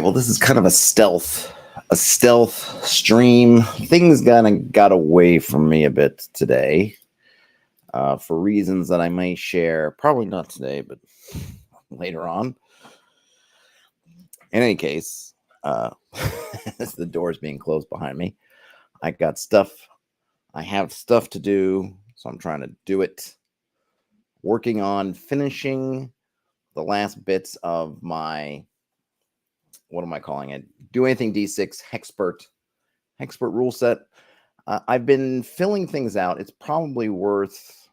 well, this is kind of a stealth stream. Things got away from me a bit today, for reasons that I may share. Probably not today, but later on. In any case, as the door's being closed behind me, I have stuff to do, so I'm trying to do it. Working on finishing the last bits of my, what am I calling it? Do Anything D6 Hexpert rule set. I've been filling things out. It's probably worth.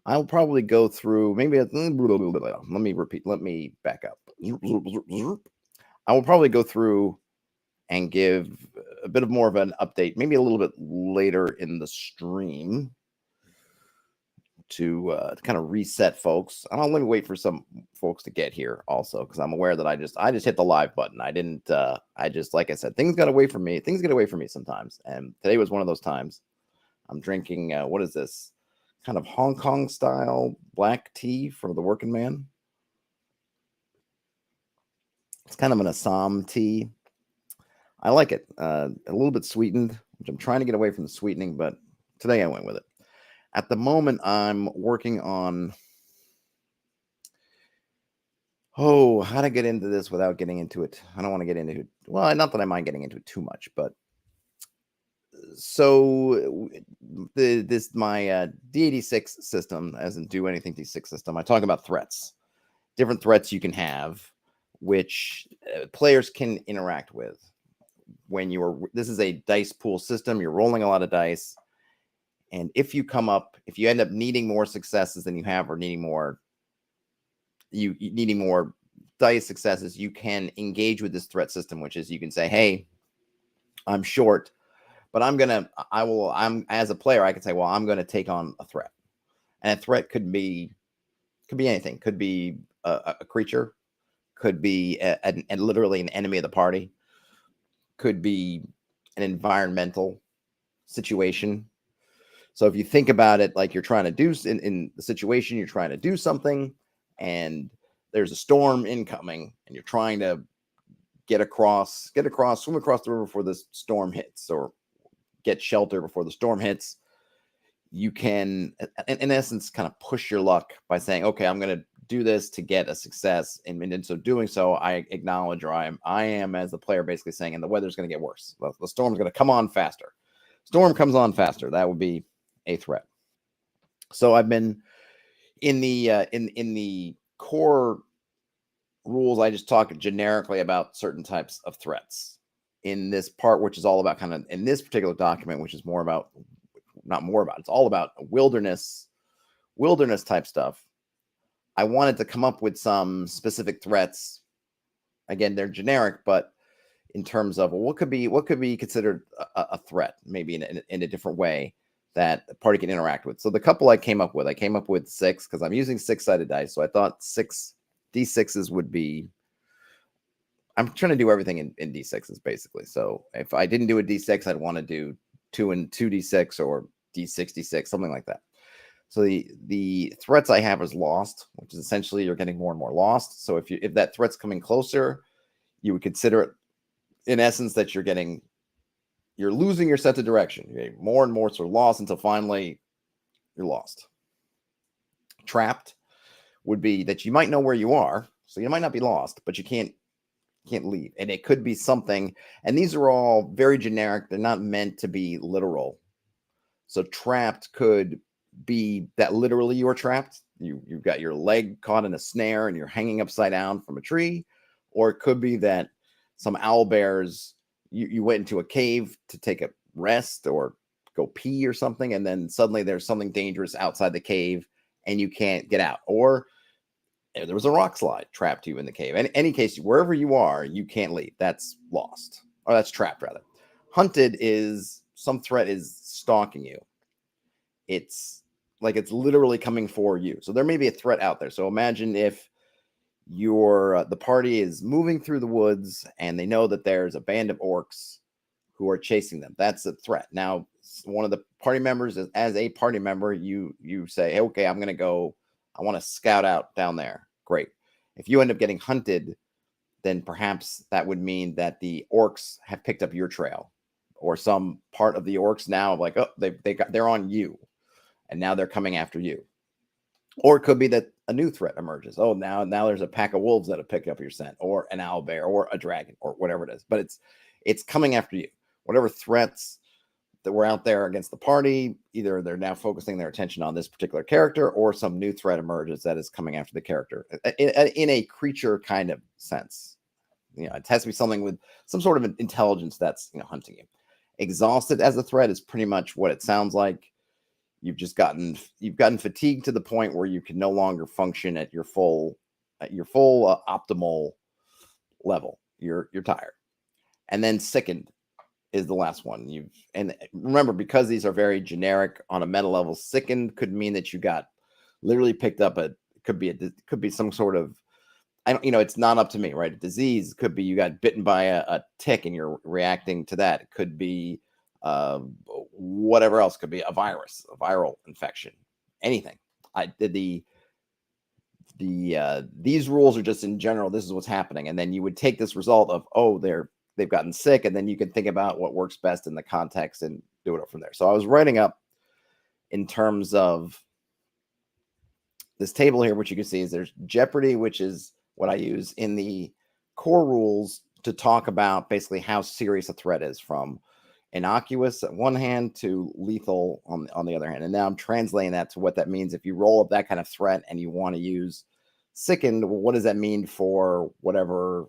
I'll probably go through maybe. Let me repeat. Let me back up. I will probably go through and give a bit of more of an update, maybe a little bit later in the stream, to kind of reset folks. Let me wait for some folks to get here also, because I'm aware that I just hit the live button. I didn't. I just, like I said, things got away from me. Things get away from me sometimes, and today was one of those times. I'm drinking. What is this? Kind of Hong Kong style black tea for the working man. It's kind of an Assam tea. I like it. A little bit sweetened, which I'm trying to get away from the sweetening, but today I went with it. At the moment, I'm working on, how to get into this without getting into it. I don't want to get into it. Well, not that I mind getting into it too much, but so my D86 system, as in Do Anything D6 system, I talk about threats, different threats you can have, which players can interact with. This is a dice pool system. You're rolling a lot of dice. And if you end up needing more successes than you have, or needing more dice successes, you can engage with this threat system, which is you can say, hey, I'm short, but I'm as a player, I can say, well, I'm going to take on a threat. And a threat could be anything. Could be a creature, could be literally an enemy of the party, could be an environmental situation. So if you think about it, like you're trying to do in the situation, you're trying to do something, and there's a storm incoming, and you're trying to swim across the river before the storm hits, or get shelter before the storm hits. You can, in essence, kind of push your luck by saying, okay, I'm going to do this to get a success. And in so doing so, I acknowledge, or I am as the player basically saying, and the weather's going to get worse. The storm's going to come on faster. Storm comes on faster. That would be a threat. So I've been in the core rules. I just talk generically about certain types of threats. In this part, which is all about kind of in this particular document, which is it's all about wilderness type stuff. I wanted to come up with some specific threats. Again, they're generic, but in terms of what could be considered a threat, maybe in a different way that the party can interact with. So the couple I came up with 6, because I'm using 6-sided dice. So I thought 6 D6s would be. I'm trying to do everything in D6s basically. So if I didn't do a D6, I'd want to do 2 and 2 D6 or D6, something like that. So the threats I have is lost, which is essentially you're getting more and more lost. So if that threat's coming closer, you would consider it, in essence, that you're losing your sense of direction. You're getting more and more sort of lost until finally you're lost. Trapped would be that you might know where you are, so you might not be lost, but you can't leave. And it could be something, and these are all very generic. They're not meant to be literal. So trapped could be that literally you are trapped. You've got your leg caught in a snare and you're hanging upside down from a tree. Or it could be that some owl bears, you went into a cave to take a rest or go pee or something, and then suddenly there's something dangerous outside the cave and you can't get out. Or there was a rock slide trapped you in the cave. In any case, wherever you are, you can't leave. That's lost. Or that's trapped, rather. Hunted is some threat is stalking you. It's like it's literally coming for you. So there may be a threat out there. So imagine if the party is moving through the woods and they know that there's a band of orcs who are chasing them. That's a threat. Now, one of the party members, as a party member, you say, hey, okay, I'm going to go. I want to scout out down there. Great. If you end up getting hunted, then perhaps that would mean that the orcs have picked up your trail, or some part of the orcs now like, oh, they're on you, and now they're coming after you. Or it could be that a new threat emerges. Oh, now there's a pack of wolves that have picked up your scent, or an owl bear, or a dragon, or whatever it is. But it's coming after you. Whatever threats that were out there against the party, either they're now focusing their attention on this particular character, or some new threat emerges that is coming after the character in a creature kind of sense. It has to be something with some sort of intelligence that's hunting you. Exhausted as a threat is pretty much what it sounds like. You've gotten fatigued to the point where you can no longer function at your full optimal level. You're tired. And then sickened is the last one. And remember, because these are very generic on a meta level, sickened could mean that you got literally picked up could be some sort of, it's not up to me, right? A disease could be you got bitten by a tick and you're reacting to that. It could be whatever else. Could be a virus, a viral infection, anything. These rules are just in general. This is what's happening, and then you would take this result of, oh, they've gotten sick, and then you can think about what works best in the context and do it up from there. So I was writing up in terms of this table here, which you can see is there's Jeopardy, which is what I use in the core rules to talk about basically how serious a threat is, from innocuous at one hand to lethal on the other hand. And now I'm translating that to what that means if you roll up that kind of threat and you want to use sickened. Well, what does that mean for whatever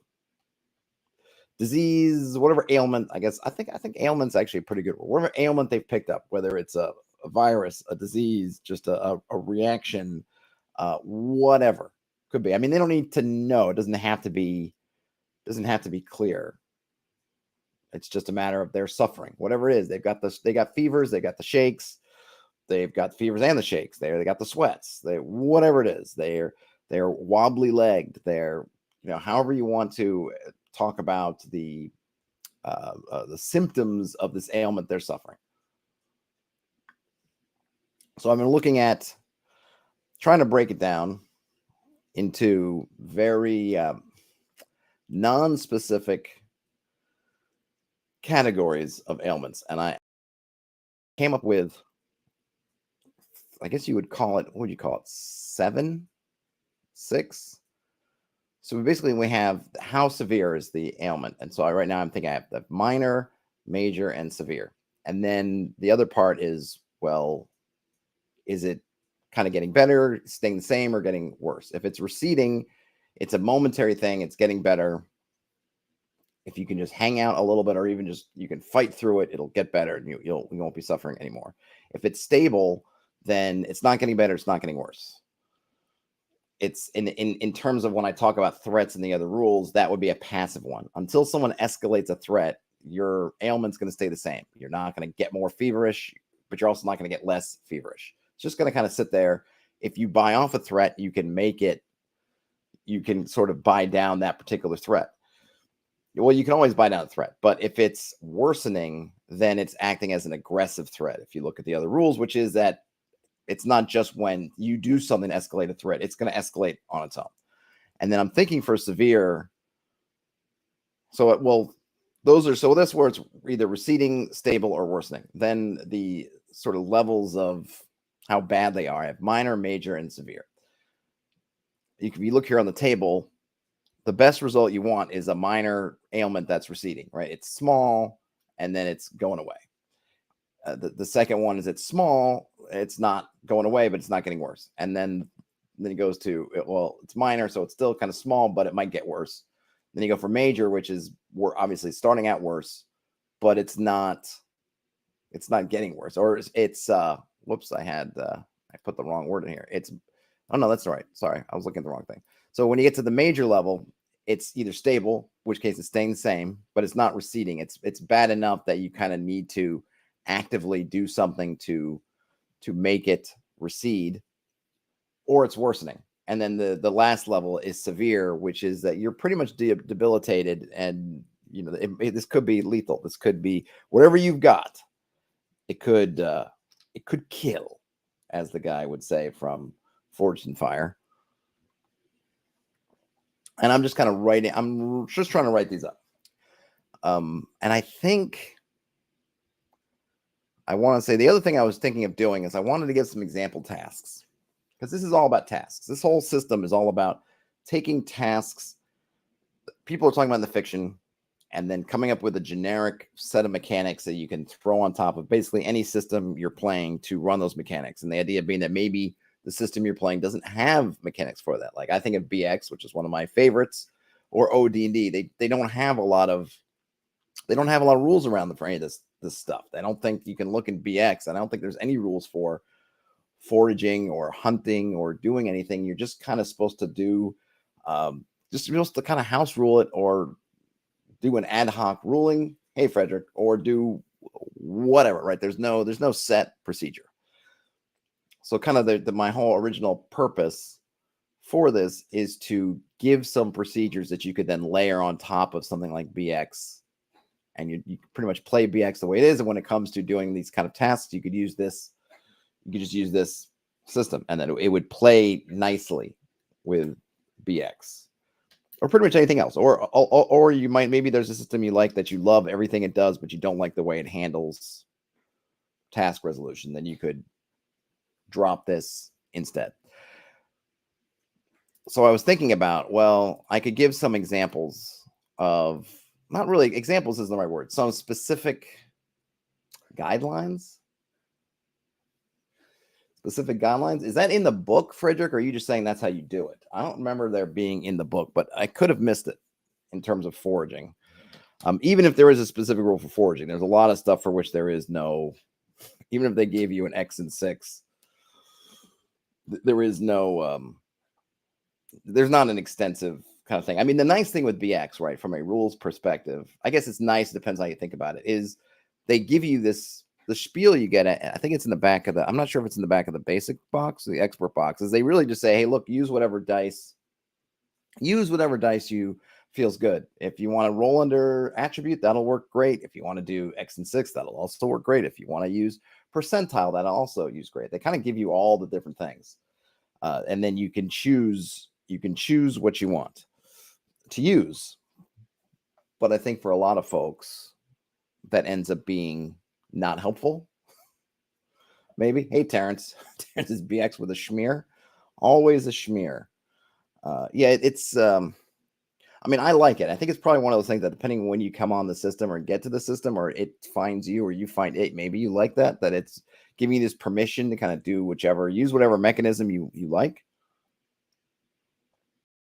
disease, whatever ailment? I think ailment's actually a pretty good word. Whatever ailment they've picked up, whether it's a virus, a disease, just a reaction, whatever could be. I mean, they don't need to know. It doesn't have to be clear. It's just a matter of their suffering, whatever it is. They got fevers, they got the shakes, they've got fevers and the shakes. They got the sweats. Whatever it is. They're wobbly legged. They're however you want to talk about the symptoms of this ailment they're suffering. So I've been looking at trying to break it down into very non-specific categories of ailments, and I came up with, I guess you would call it, what would you call it, 6? So we have how severe is the ailment, and so right now I'm thinking I have the minor, major, and severe, and then the other part is, well, is it kind of getting better, staying the same, or getting worse? If it's receding, it's a momentary thing, it's getting better. If you can just hang out a little bit, or even just you can fight through it, it'll get better, and you won't be suffering anymore. If it's stable, then it's not getting better, it's not getting worse. It's in terms of when I talk about threats and the other rules, that would be a passive one. Until someone escalates a threat, your ailment's going to stay the same. You're not going to get more feverish, but you're also not going to get less feverish. It's just going to kind of sit there. If you buy off a threat, you can sort of buy down that particular threat. Well, you can always buy down a threat, but if it's worsening, then it's acting as an aggressive threat. If you look at the other rules, which is that it's not just when you do something to escalate a threat, it's going to escalate on its own. And then I'm thinking for severe. So that's where it's either receding, stable, or worsening. Then the sort of levels of how bad they are, I have minor, major, and severe. If you look here on the table, the best result you want is a minor ailment that's receding, right? It's small, and then it's going away. The second one is it's small, it's not going away, but it's not getting worse. And then it goes to, well, it's minor, so it's still kind of small, but it might get worse. Then you go for major, which is we're obviously starting out worse, but it's not getting worse. Or it's whoops, I put the wrong word in here. Oh no, that's right. Sorry, I was looking at the wrong thing. So when you get to the major level, it's either stable, which case it's staying the same, but it's not receding. It's bad enough that you kind of need to actively do something to make it recede, or it's worsening. And then the last level is severe, which is that you're pretty much debilitated, and this could be lethal. This could be whatever you've got. It could kill, as the guy would say from Forged in Fire. And I'm just kind of writing. I'm just trying to write these up. And I think I want to say the other thing I was thinking of doing is I wanted to give some example tasks, because this is all about tasks. This whole system is all about taking tasks people are talking about in the fiction and then coming up with a generic set of mechanics that you can throw on top of basically any system you're playing to run those mechanics. And the idea being that maybe the system you're playing doesn't have mechanics for that. Like I think of BX, which is one of my favorites, or OD&D. They don't have a lot of rules around them for any of this stuff. I don't think you can look in BX, and I don't think there's any rules for foraging or hunting or doing anything. You're just kind of supposed to do just supposed to kind of house rule it or do an ad hoc ruling. Hey, Frederick, or do whatever, right? There's no set procedure. So kind of my whole original purpose for this is to give some procedures that you could then layer on top of something like BX. And you pretty much play BX the way it is. And when it comes to doing these kind of tasks, you could use this. You could just use this system, and then it would play nicely with BX, or pretty much anything else. Or you might, maybe there's a system you like that you love everything it does, but you don't like the way it handles task resolution. Then you could drop this instead. So I was thinking about, well, I could give some examples of, not really examples isn't the right word, some specific guidelines. Specific guidelines. Is that in the book, Frederick, or are you just saying that's how you do it? I don't remember there being in the book, but I could have missed it in terms of foraging. Even if there is a specific rule for foraging, there's a lot of stuff for which there is no, even if they gave you an X and 6, there is no, there's not an extensive kind of thing. I mean, the nice thing with BX, right, from a rules perspective, I guess it's nice, it depends how you think about it, is they give you this, the spiel you get at, I think it's in the back of the, I'm not sure if it's in the back of the basic box or the expert box, is they really just say, hey, look, use whatever dice you feels good. If you want to roll under attribute, that'll work great. If you want to do X and 6, that'll also work great. If you want to use percentile, that'll also use great. They kind of give you all the different things. And then you can choose what you want to use. But I think for a lot of folks, that ends up being not helpful. Maybe. Hey, Terrence. Terrence is BX with a schmear. Always a schmear. Yeah, it's I mean, I like it. I think it's probably one of those things that depending on when you come on the system or get to the system, or it finds you or you find it, maybe you like that it's giving you this permission to kind of do use whatever mechanism you like.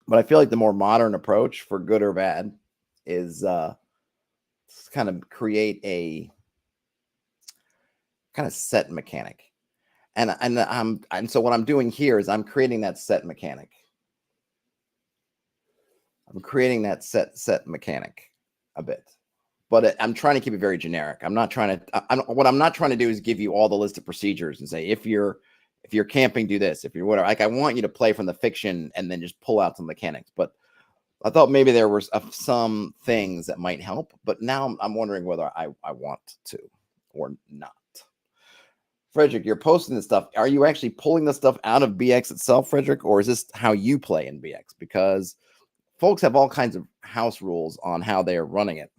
But I feel like the more modern approach, for good or bad, is kind of create a kind of set mechanic. And so what I'm doing here is I'm creating that set mechanic. I'm creating that set mechanic a bit, but I'm trying to keep it very generic. I'm not trying to. What I'm not trying to do is give you all the list of procedures and say if you're camping, do this. If you're whatever, like I want you to play from the fiction and then just pull out some mechanics. But I thought maybe there were some things that might help. But now I'm wondering whether I want to or not. Frederick, you're posting this stuff. Are you actually pulling the stuff out of BX itself, Frederick, or is this how you play in BX? Because folks have all kinds of house rules on how they are running it.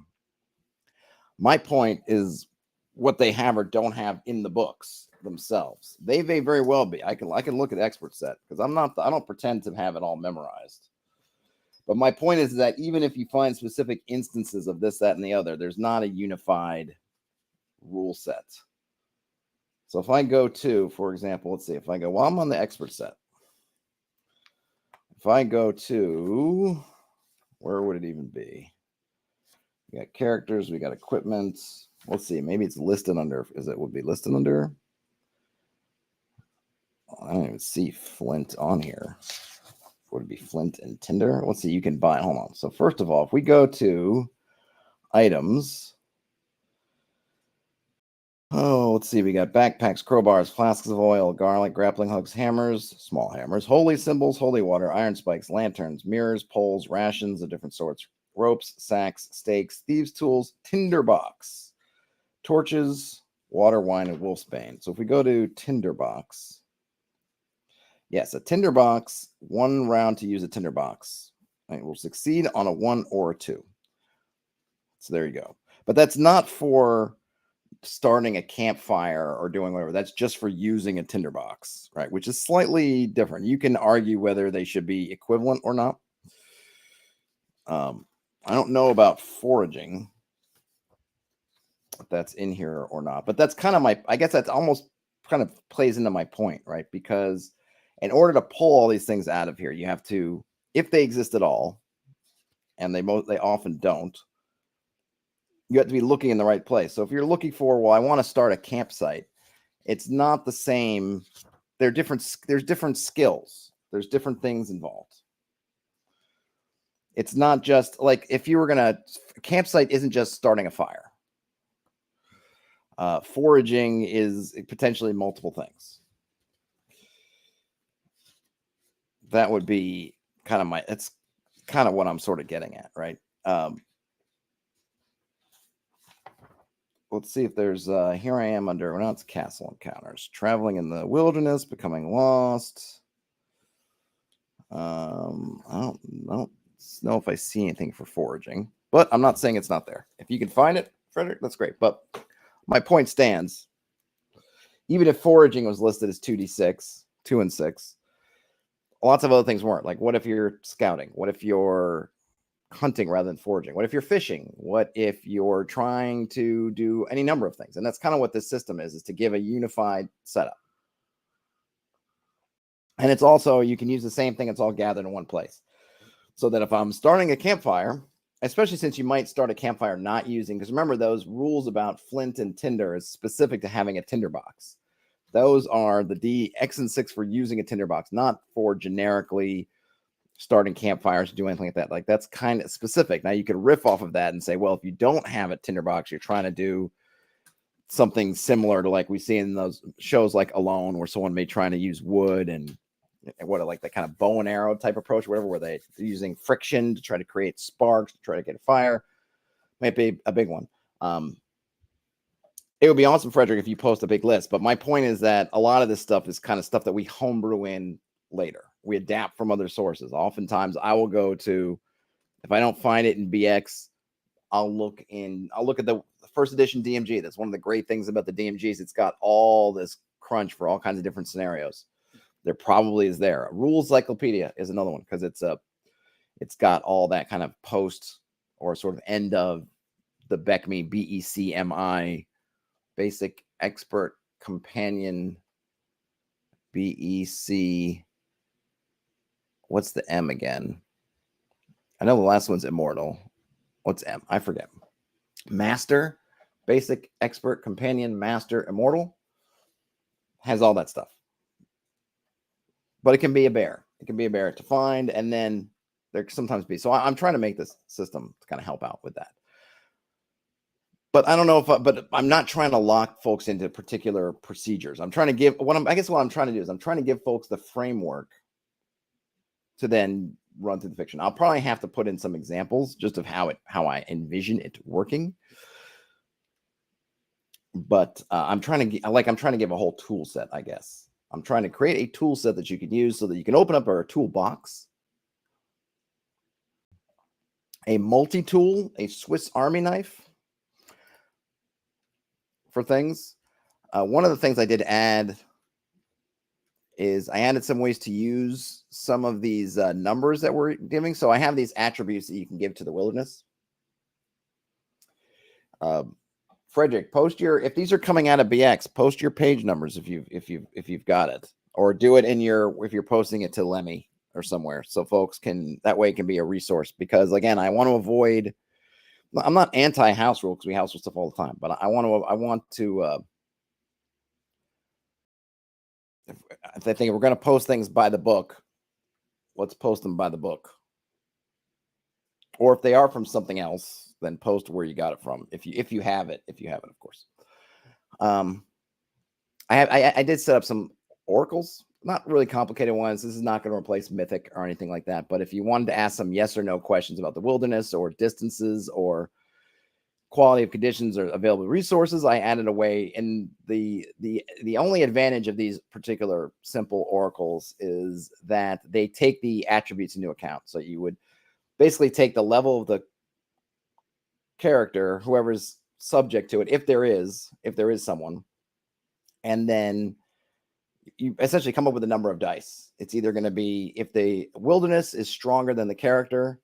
My point is what they have or don't have in the books themselves. They may very well be. I can look at expert set because I don't pretend to have it all memorized. But my point is that even if you find specific instances of this, that, and the other, there's not a unified rule set. So if I go to, for example, let's see, if I go, well, I'm on the expert set. If I go to, where would it even be? We got characters, we got equipment. Let's see, maybe it's listed under, would be listed under? I don't even see Flint on here. Would it be Flint and Tinder? Let's see, you can buy, hold on. So first of all, if we go to items, let's see, we got backpacks, crowbars, flasks of oil, garlic, grappling hooks, hammers, small hammers, holy symbols, holy water, iron spikes, lanterns, mirrors, poles, rations of different sorts, ropes, sacks, stakes, thieves' tools, tinderbox, torches, water, wine, and wolfsbane. So if we go to tinderbox, yes, a tinderbox, 1 round to use a tinderbox. Right? Will succeed on a 1 or a 2. So there you go. But that's not for starting a campfire or doing whatever. That's just for using a tinderbox, right? Which is slightly different. You can argue whether they should be equivalent or not. I don't know about foraging, if that's in here or not, but that's kind of I guess that's almost kind of plays into my point, right? Because in order to pull all these things out of here, you have to, if they exist at all, and they often don't, you have to be looking in the right place. So if you're looking for, well, I want to start a campsite, it's not the same. They're different. There's different skills. There's different things involved. It's not just like if you were a campsite isn't just starting a fire. Foraging is potentially multiple things. That would be kind of that's kind of what I'm sort of getting at, right? Let's see if there's here I am under, well, it's castle encounters, traveling in the wilderness, becoming lost. I don't know if I see anything for foraging, but I'm not saying it's not there. If you can find it, Frederick, that's great. But my point stands. Even if foraging was listed as 2d6, 2 and 6, lots of other things weren't. Like, what if you're scouting? What if you're hunting rather than foraging? What if you're fishing? What if you're trying to do any number of things? And that's kind of what this system is to give a unified setup. And it's also, you can use the same thing. It's all gathered in one place. So that if I'm starting a campfire, especially since you might start a campfire not using, because remember those rules about flint and tinder is specific to having a tinderbox. Those are the X and 6 for using a tinderbox, not for generically starting campfires or do anything like that. Like, that's kind of specific. Now you could riff off of that and say, well, if you don't have a tinderbox, you're trying to do something similar to like we see in those shows like Alone, where someone may try to use wood and what, like the kind of bow and arrow type approach, whatever, where they're using friction to try to create sparks, to try to get a fire. Might be a big one. It would be awesome, Frederick, if you post a big list. But my point is that a lot of this stuff is kind of stuff that we homebrew in later. We adapt from other sources. Oftentimes I will go to, if I don't find it in BX, I'll look at the first edition DMG. That's one of the great things about the DMGs. It's got all this crunch for all kinds of different scenarios. There probably is there. A rules cyclopedia is another one, because it's got all that kind of post or sort of end of the BECMI, BECMI, basic expert companion, BEC. What's the M again? I know the last one's immortal. What's M? I forget. Master, basic expert companion, master, immortal, has all that stuff. But it can be a bear. It can be a bear to find, and then there can sometimes be. So I'm trying to make this system to kind of help out with that. But I don't know but I'm not trying to lock folks into particular procedures. I'm trying to give what I'm trying to do is I'm trying to give folks the framework to then run through the fiction. I'll probably have to put in some examples just of how I envision it working. But I'm trying to give a whole tool set, I guess. I'm trying to create a tool set that you can use so that you can open up our toolbox, a multi-tool, a Swiss Army knife for things. One of the things I did add is I added some ways to use some of these numbers that we're giving. So I have these attributes that you can give to the wilderness. Frederick, if these are coming out of BX, post your page numbers if you've got it, or do it if you're posting it to Lemmy or somewhere, so folks can, that way it can be a resource. Because again, I want to avoid, I'm not anti house rule because we house rule stuff all the time, but I want to if I think we're going to post things by the book, let's post them by the book. Or if they are from something else, then post where you got it from. If you have it, of course. I did set up some oracles, not really complicated ones. This is not going to replace Mythic or anything like that. But if you wanted to ask some yes or no questions about the wilderness or distances or quality of conditions or available resources, I added a way. And the only advantage of these particular simple oracles is that they take the attributes into account. So you would basically take the level of the character, whoever's subject to it, if there is someone, and then you essentially come up with a number of dice. It's either going to be, if the wilderness is stronger than the character,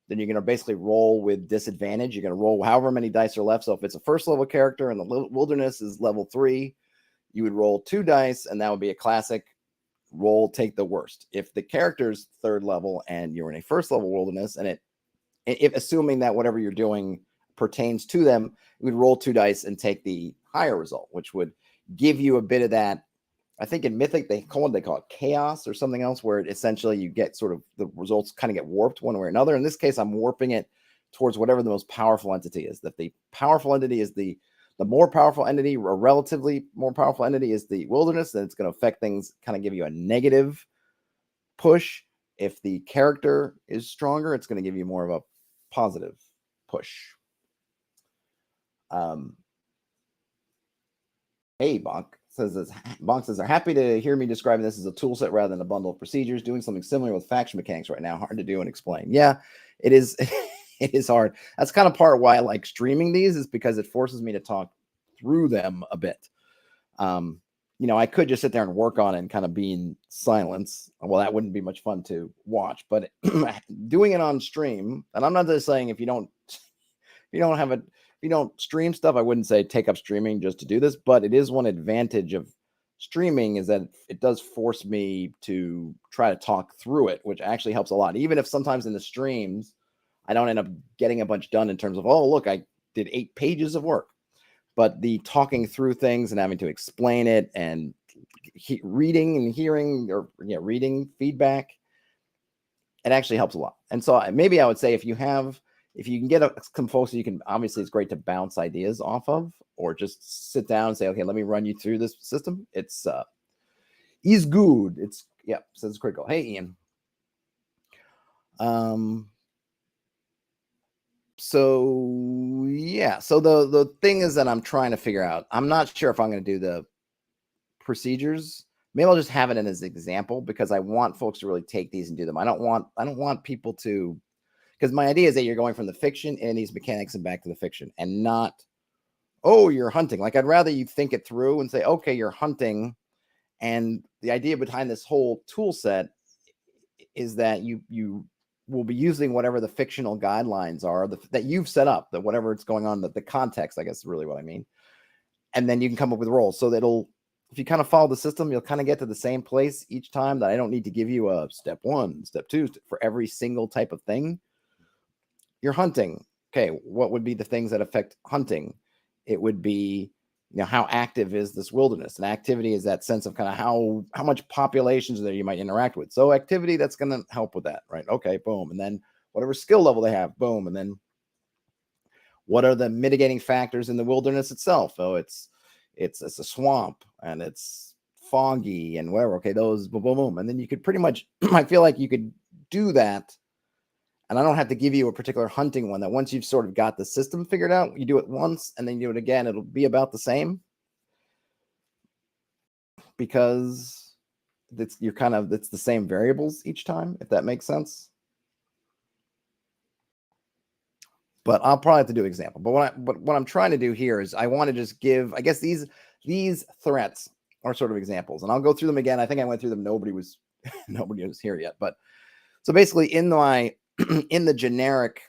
then you're going to basically roll with disadvantage. You're going to roll however many dice are left. So if it's a first level character and the wilderness is level 3, you would roll 2 dice, and that would be a classic roll, take the worst. If the character's 3rd level and you're in a first level wilderness, and if assuming that whatever you're doing pertains to them, you would roll 2 dice and take the higher result, which would give you a bit of that. I think in Mythic they call it chaos or something else, where essentially you get sort of the results kind of get warped one way or another. In this case, I'm warping it towards whatever the most powerful entity is. That the powerful entity is the more powerful entity, or relatively more powerful entity, is the wilderness, then it's going to affect things, kind of give you a negative push. If the character is stronger, it's going to give you more of a positive push. Hey, Bonk says they're happy to hear me describing this as a tool set rather than a bundle of procedures. Doing something similar with faction mechanics right now, hard to do and explain. Yeah, it is. It is hard. That's kind of part of why I like streaming these, is because it forces me to talk through them a bit. I could just sit there and work on it and kind of be in silence. Well, that wouldn't be much fun to watch, but doing it on stream, and I'm not just saying if you don't stream stuff, I wouldn't say take up streaming just to do this, but it is one advantage of streaming, is that it does force me to try to talk through it, which actually helps a lot. Even if sometimes in the streams, I don't end up getting a bunch done in terms of, oh, look, I did 8 pages of work. But the talking through things and having to explain it, and reading and hearing, or reading feedback, it actually helps a lot. And so maybe I would say if you can get some folks that you can, obviously it's great to bounce ideas off of, or just sit down and say, okay, let me run you through this system. It's is good. It's says critical. Hey, Ian. So the thing is that I'm trying to figure out, I'm not sure if I'm going to do the procedures. Maybe I'll just have it in as an example, because I want folks to really take these and do them. I don't want people to, because my idea is that you're going from the fiction in these mechanics and back to the fiction, and not, oh, you're hunting. Like, I'd rather you think it through and say, okay, you're hunting. And the idea behind this whole tool set is that you will be using whatever the fictional guidelines are that you've set up, that whatever it's going on, that the context, I guess, is really what I mean. And then you can come up with roles. So that'll, if you kind of follow the system, you'll kind of get to the same place each time, that I don't need to give you a step 1, step 2 for every single type of thing. You're hunting. Okay, what would be the things that affect hunting? It would be, how active is this wilderness? And activity is that sense of kind of how much populations there you might interact with. So activity, that's going to help with that, right? Okay, boom. And then whatever skill level they have, boom. And then what are the mitigating factors in the wilderness itself? Oh, it's a swamp, and it's foggy, and whatever. Okay, those, boom, boom, boom. And then you could pretty much, I feel like you could do that. And I don't have to give you a particular hunting one, that once you've sort of got the system figured out, you do it once and then you do it again, it'll be about the same, because it's the same variables each time, if that makes sense. But I'll probably have to do an example. But what I'm trying to do here is I want to just give, I guess these threats are sort of examples, and I'll go through them again. I think I went through them. Nobody was here yet. But so basically in the generic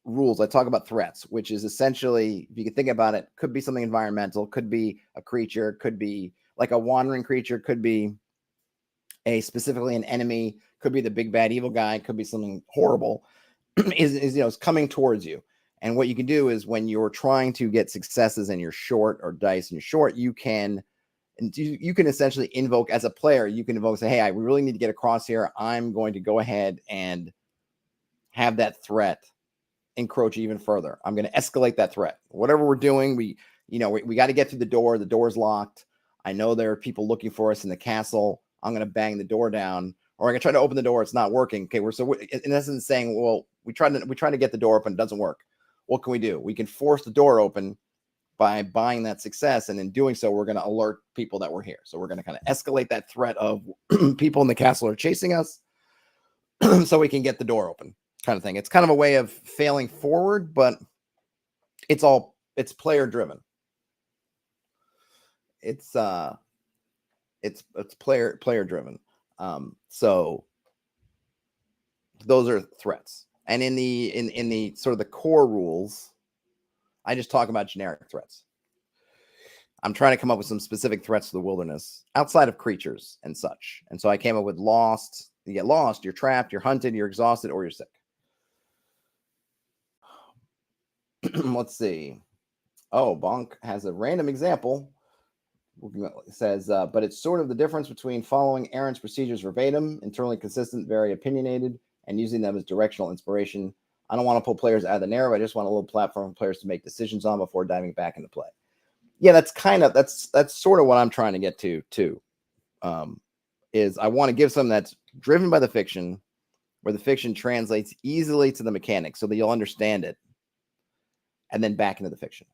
rules, I talk about threats, which is essentially, if you can think about it, could be something environmental, could be a creature, could be like a wandering creature, could be specifically an enemy, could be the big bad evil guy, could be something horrible is coming towards you. And what you can do is, when you're trying to get successes and you're short, or dice and you're short, you can essentially invoke, as a player, you can invoke, say, hey, we really need to get across here. I'm going to go ahead and have that threat encroach even further. I'm going to escalate that threat. Whatever we're doing, we got to get through the door. The door's locked. I know there are people looking for us in the castle. I'm going to bang the door down, or I can try to open the door. It's not working. Okay, we're in essence saying, well, we try to get the door open. It doesn't work. What can we do? We can force the door open by buying that success, and in doing so, we're going to alert people that we're here. So we're going to kind of escalate that threat of people in the castle are chasing us. so we can get the door open, kind of thing. It's kind of a way of failing forward, but it's player driven. It's player driven. So those are threats. And in the sort of the core rules, I just talk about generic threats. I'm trying to come up with some specific threats to the wilderness outside of creatures and such. And so I came up with lost. You get lost, you're trapped, you're hunted, you're exhausted, or you're sick. Let's see. Oh, Bonk has a random example. It says, but it's sort of the difference between following Aaron's procedures verbatim, internally consistent, very opinionated, and using them as directional inspiration. I don't want to pull players out of the narrow. I just want a little platform for players to make decisions on before diving back into play. Yeah, that's sort of what I'm trying to get to too. Is I want to give something that's driven by the fiction, where the fiction translates easily to the mechanics so that you'll understand it, and then back into the fiction.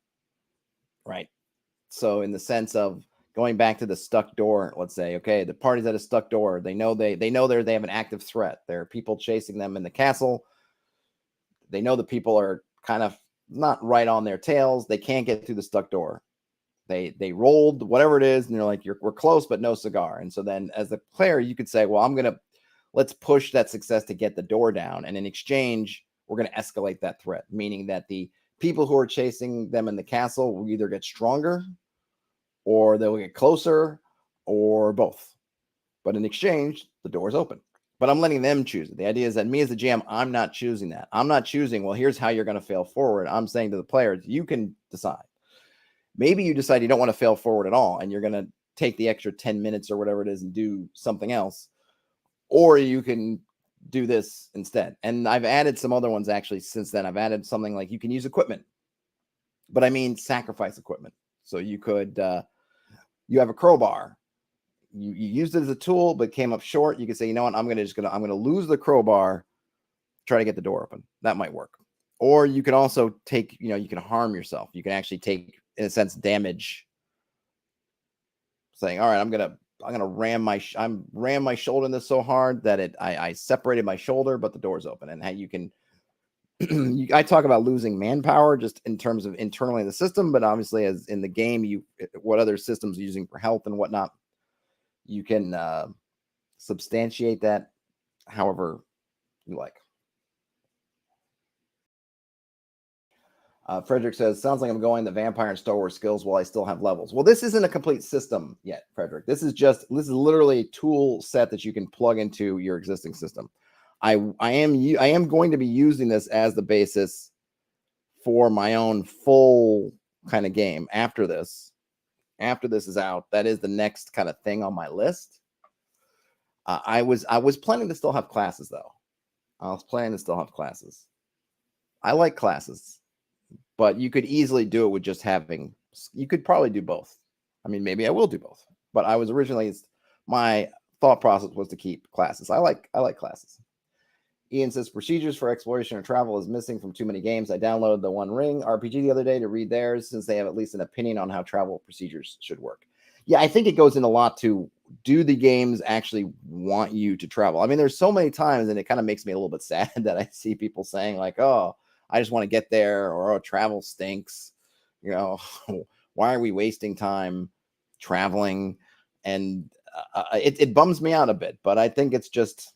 Right. So in the sense of going back to the stuck door, let's say, okay, the party's at a stuck door. They know they have an active threat. There are people chasing them in the castle. They know the people are kind of not right on their tails. They can't get through the stuck door. They rolled whatever it is, and they're like, we're close, but no cigar. And so then as a player, you could say, well, let's push that success to get the door down. And in exchange, we're going to escalate that threat, meaning that the people who are chasing them in the castle will either get stronger or they'll get closer or both. But in exchange, the door is open. But I'm letting them choose it. The idea is that me as the GM, I'm not choosing that. I'm not choosing, well, here's how you're going to fail forward. I'm saying to the players, you can decide. Maybe you decide you don't want to fail forward at all, and you're going to take the extra 10 minutes or whatever it is and do something else. Or you can do this instead. And I've added some other ones actually since then. I've added something like you can use equipment, but I mean sacrifice equipment. So you could, you have a crowbar. You used it as a tool, but came up short. You could say, you know what, I'm going to lose the crowbar, try to get the door open. That might work. Or you can also take, you can harm yourself. You can actually take, in a sense, damage. Saying, all right, I'm gonna ram my shoulder in this so hard that I separated my shoulder, but the door's open. And how you can, I talk about losing manpower just in terms of internally in the system, but obviously as in the game, what other systems are using for health and whatnot, you can substantiate that however you like. Frederick says, sounds like I'm going the vampire and Star Wars skills while I still have levels. Well, this isn't a complete system yet, Frederick. This is literally a tool set that you can plug into your existing system. I am going to be using this as the basis for my own full kind of game after this. After this is out, that is the next kind of thing on my list. I was planning to still have classes though. I was planning to still have classes. I like classes. But you could easily do it with just having, you could probably do both. I mean, maybe I will do both. But I was originally, my thought process was to keep classes. I like classes. Ian says, procedures for exploration or travel is missing from too many games. I downloaded the One Ring RPG the other day to read theirs since they have at least an opinion on how travel procedures should work. Yeah, I think it goes in a lot to, do the games actually want you to travel? I mean, there's so many times, and it kind of makes me a little bit sad that I see people saying like, oh, I just want to get there, or oh, travel stinks. Why are we wasting time traveling? And it bums me out a bit, but I think it's just,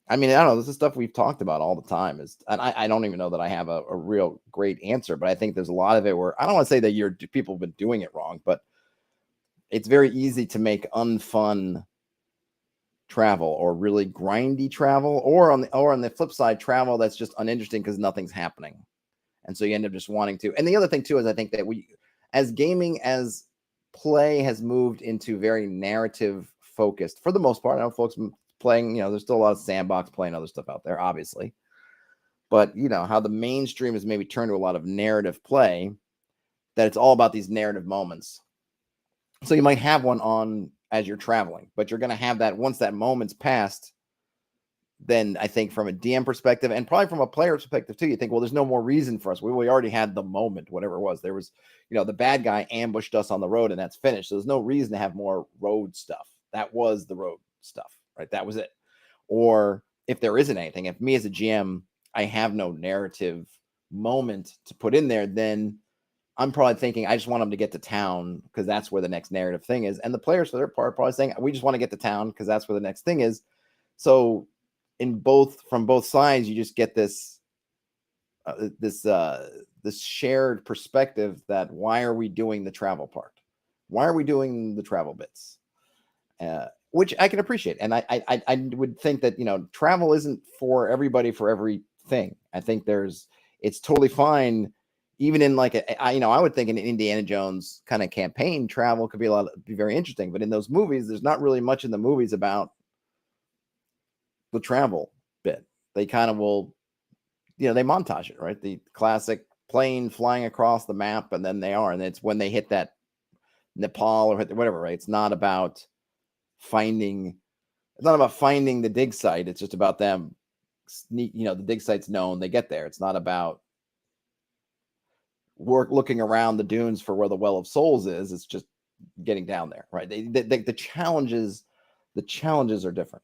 I mean, I don't know. This is stuff we've talked about all the time. And I don't even know that I have a real great answer, but I think there's a lot of it where I don't want to say that people have been doing it wrong, but it's very easy to make unfun travel or really grindy travel, or on the flip side, travel that's just uninteresting because nothing's happening. And so you end up just wanting to. And the other thing too is I think that as gaming, as play has moved into very narrative focused for the most part. I know folks playing, there's still a lot of sandbox playing other stuff out there, obviously. But how the mainstream has maybe turned to a lot of narrative play, that it's all about these narrative moments. So you might have one on as you're traveling, but you're going to have that once that moment's passed. Then I think from a DM perspective, and probably from a player perspective too, you think, well, there's no more reason for us. We already had the moment, whatever it was. There was, the bad guy ambushed us on the road and that's finished. So there's no reason to have more road stuff. That was the road stuff, right? That was it. Or if there isn't anything, if me as a GM, I have no narrative moment to put in there, then I'm probably thinking I just want them to get to town because that's where the next narrative thing is. And the players, for their part, are probably saying we just want to get to town because that's where the next thing is. So from both sides, you just get this this shared perspective that why are we doing the travel part? Why are we doing the travel bits? Which I can appreciate, and I would think that travel isn't for everybody for everything. I think it's totally fine, even in like I would think an Indiana Jones kind of campaign, travel could be very interesting. But in those movies, there's not really much in the movies about the travel bit. They kind of will, they montage it, right? The classic plane flying across the map, and then and it's when they hit that Nepal or whatever, right? It's not about finding the dig site. It's just about them the dig site's known, they get there. It's not about looking around the dunes for where the Well of Souls is. It's just getting down there, right? The challenges are different.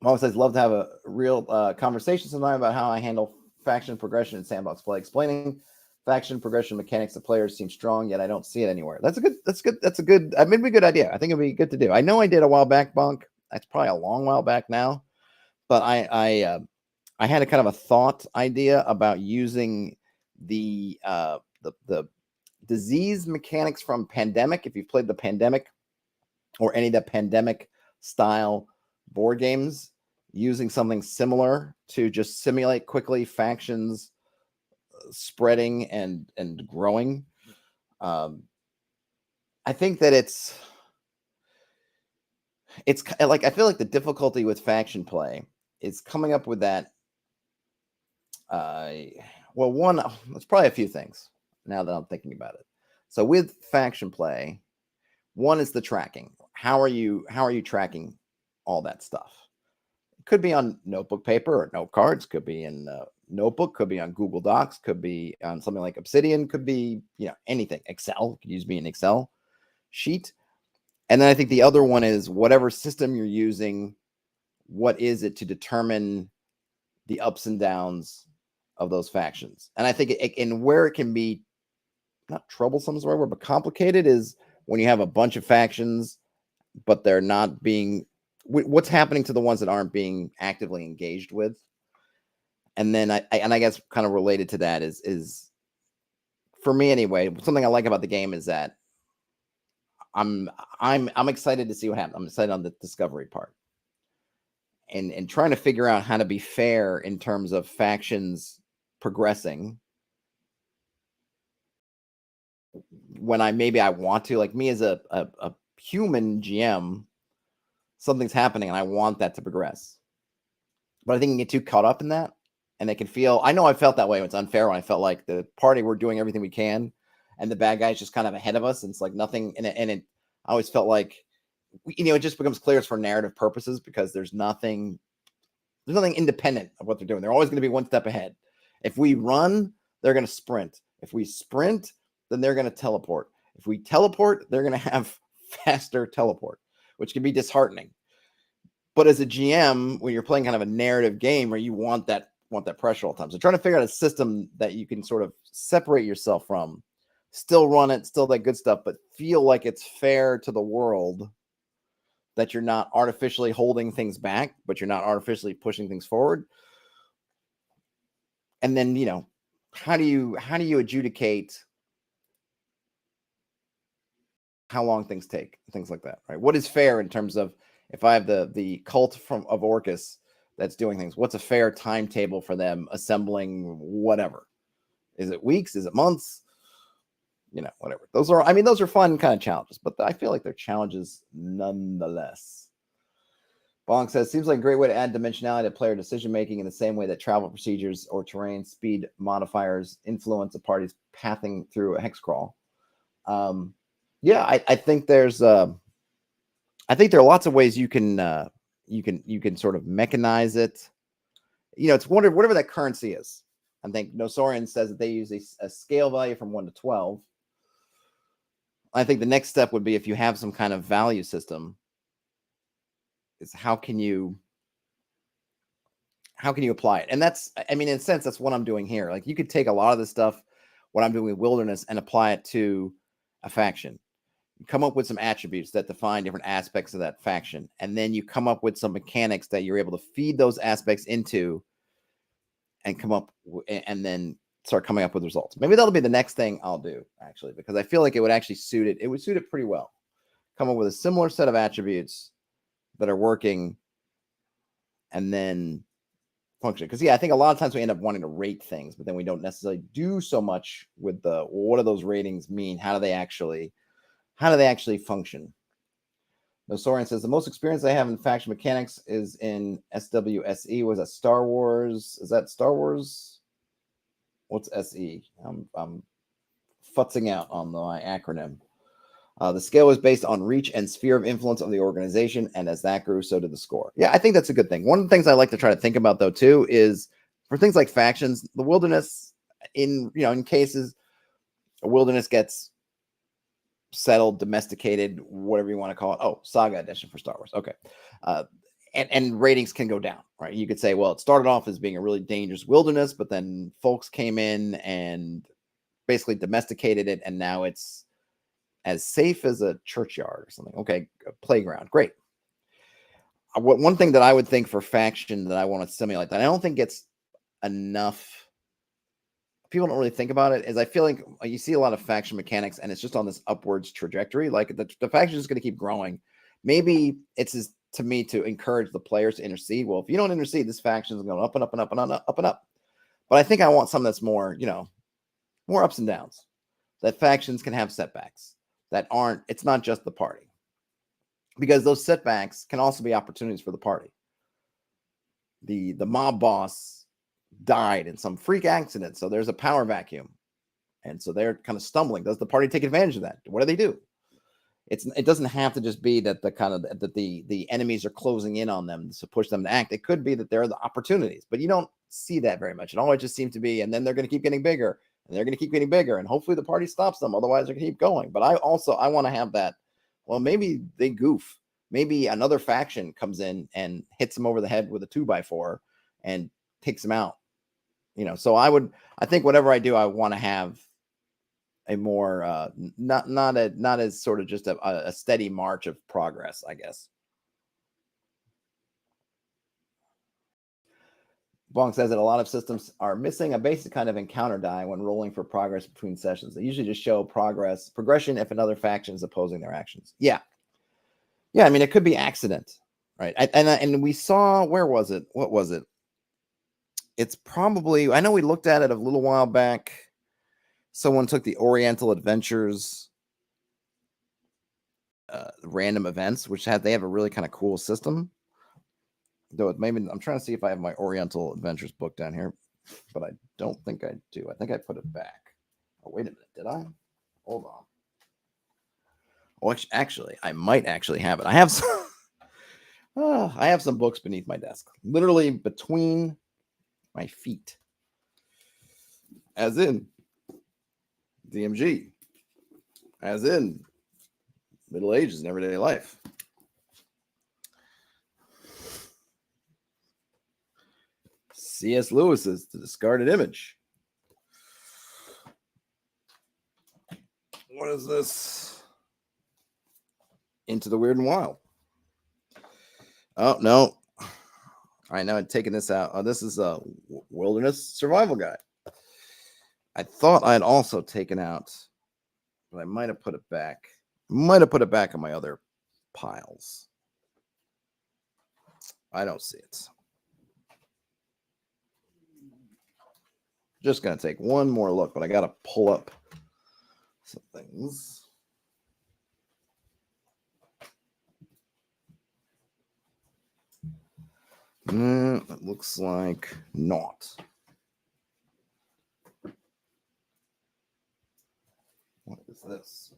Mom says, love to have a real conversation sometime about how I handle faction progression in sandbox play. Explaining faction progression mechanics to players seems strong, yet I don't see it anywhere. That's a good, maybe a good idea. I think it'd be good to do. I know I did a while back, Bonk. That's probably a long while back now, but I had a kind of a thought idea about using the disease mechanics from Pandemic. If you've played the Pandemic or any of the Pandemic style board games, using something similar to just simulate quickly factions spreading and growing. I think that it's like, I feel like the difficulty with faction play is coming up with that. One, it's probably a few things now that I'm thinking about it. So with faction play, one is the tracking. How are you tracking all that stuff? It could be on notebook paper or note cards, could be in notebook, could be on Google Docs, could be on something like Obsidian, could be anything. Excel, could use me an Excel sheet. And then I think the other one is whatever system you're using, what is it to determine the ups and downs of those factions? And I think and where it can be not troublesome is the right word, but complicated is when you have a bunch of factions, but they're not being, what's happening to the ones that aren't being actively engaged with. And then I guess kind of related to that is for me anyway, something I like about the game is that I'm excited to see what happens. I'm excited on the discovery part and trying to figure out how to be fair in terms of factions progressing when I want to, like me as a human GM, something's happening and I want that to progress. But I think you get too caught up in that, and they can feel, I know I felt that way when it's unfair, when I felt like the party, we're doing everything we can and the bad guy's just kind of ahead of us, and it's like nothing. And I always felt like, it just becomes clear it's for narrative purposes because there's nothing independent of what they're doing. They're always going to be one step ahead. If we run, they're going to sprint. If we sprint, then they're going to teleport. If we teleport, they're going to have faster teleport, which can be disheartening. But as a GM, when you're playing kind of a narrative game where you want that pressure all the time, so trying to figure out a system that you can sort of separate yourself from, still run it, still that good stuff, but feel like it's fair to the world, that you're not artificially holding things back, but you're not artificially pushing things forward. And then, how do you adjudicate how long things take, things like that, right? What is fair in terms of, if I have the cult of Orcus that's doing things, what's a fair timetable for them assembling whatever? Is it weeks? Is it months? Whatever. Those are fun kind of challenges, but I feel like they're challenges nonetheless. Bonk says, seems like a great way to add dimensionality to player decision-making in the same way that travel procedures or terrain speed modifiers influence a party's pathing through a hex crawl. I think there's I think there are lots of ways you can sort of mechanize it. It's whatever that currency is. I think Nosorian says that they use a scale value from 1 to 12. I think the next step would be if you have some kind of value system is how can you apply it? And that's, I mean, in a sense, that's what I'm doing here. Like you could take a lot of the stuff, what I'm doing with Wilderness, and apply it to a faction. You come up with some attributes that define different aspects of that faction, and then you come up with some mechanics that you're able to feed those aspects into, and come up and then start coming up with results. Maybe that'll be the next thing I'll do, actually, because I feel like it would actually suit it. It would suit it pretty well. Come up with a similar set of attributes that are working, and then function. Because yeah, I think a lot of times we end up wanting to rate things, but then we don't necessarily do so much with the what do those ratings mean? How do they actually function? Nosorian says the most experience I have in faction mechanics is in SWSE. Was that Star Wars? Is that Star Wars? What's SE? I'm futzing out on my acronym. The scale was based on reach and sphere of influence of the organization, and as that grew, so did the score. Yeah, I think that's a good thing. One of the things I like to try to think about, though, too, is for things like factions, the Wilderness, in cases, a Wilderness gets settled, domesticated, whatever you want to call it. Oh, Saga Edition for Star Wars. Okay. And ratings can go down, right? You could say, well, it started off as being a really dangerous Wilderness, but then folks came in and basically domesticated it, and now it's as safe as a churchyard or something. Okay, a playground. Great. One thing that I would think for faction that I want to simulate that I don't think gets enough, people don't really think about it, is I feel like you see a lot of faction mechanics and it's just on this upwards trajectory. Like the faction is going to keep growing. Maybe it's just, to me, to encourage the players to intercede. Well, if you don't intercede, this faction is going up and up and up and up and up. But I think I want something that's more, more ups and downs. That factions can have setbacks that aren't, it's not just the party. Because those setbacks can also be opportunities for the party. The mob boss died in some freak accident, so there's a power vacuum. And so they're kind of stumbling. Does the party take advantage of that? What do they do? It doesn't have to just be that the enemies are closing in on them to push them to act. It could be that there are the opportunities, but you don't see that very much. It always just seems to be, and then they're going to keep getting bigger, and they're going to keep getting bigger, and hopefully the party stops them. Otherwise, they're going to keep going. But I want to have that. Well, maybe they goof. Maybe another faction comes in and hits them over the head with a 2x4 and takes them out. So I think whatever I do, I want to have a more not as sort of just a steady march of progress, I guess. Bonk says that a lot of systems are missing a basic kind of encounter die when rolling for progress between sessions. They usually just show progression if another faction is opposing their actions. Yeah. I mean, it could be accident, right? And we saw, where was it? What was it? It's probably, I know we looked at it a little while back. Someone took the Oriental Adventures random events, which they have a really kind of cool system. Though maybe I'm trying to see if I have my Oriental Adventures book down here, but I don't think I do. I think I put it back. Oh, wait a minute. Did I? Hold on. Oh, actually, I might actually have it. I have some. I have some books beneath my desk, literally between my feet, as in DMG, as in Middle Ages and Everyday Life. C.S. Lewis's The Discarded Image. What is this? Into the Weird and Wild. Oh, no. All right, now I'm taking this out. Oh, this is a Wilderness Survival Guide. I thought I had also taken out, but I might have put it back. Might have put it back in my other piles. I don't see it. Just going to take one more look, but I got to pull up some things. It looks like not. What is this?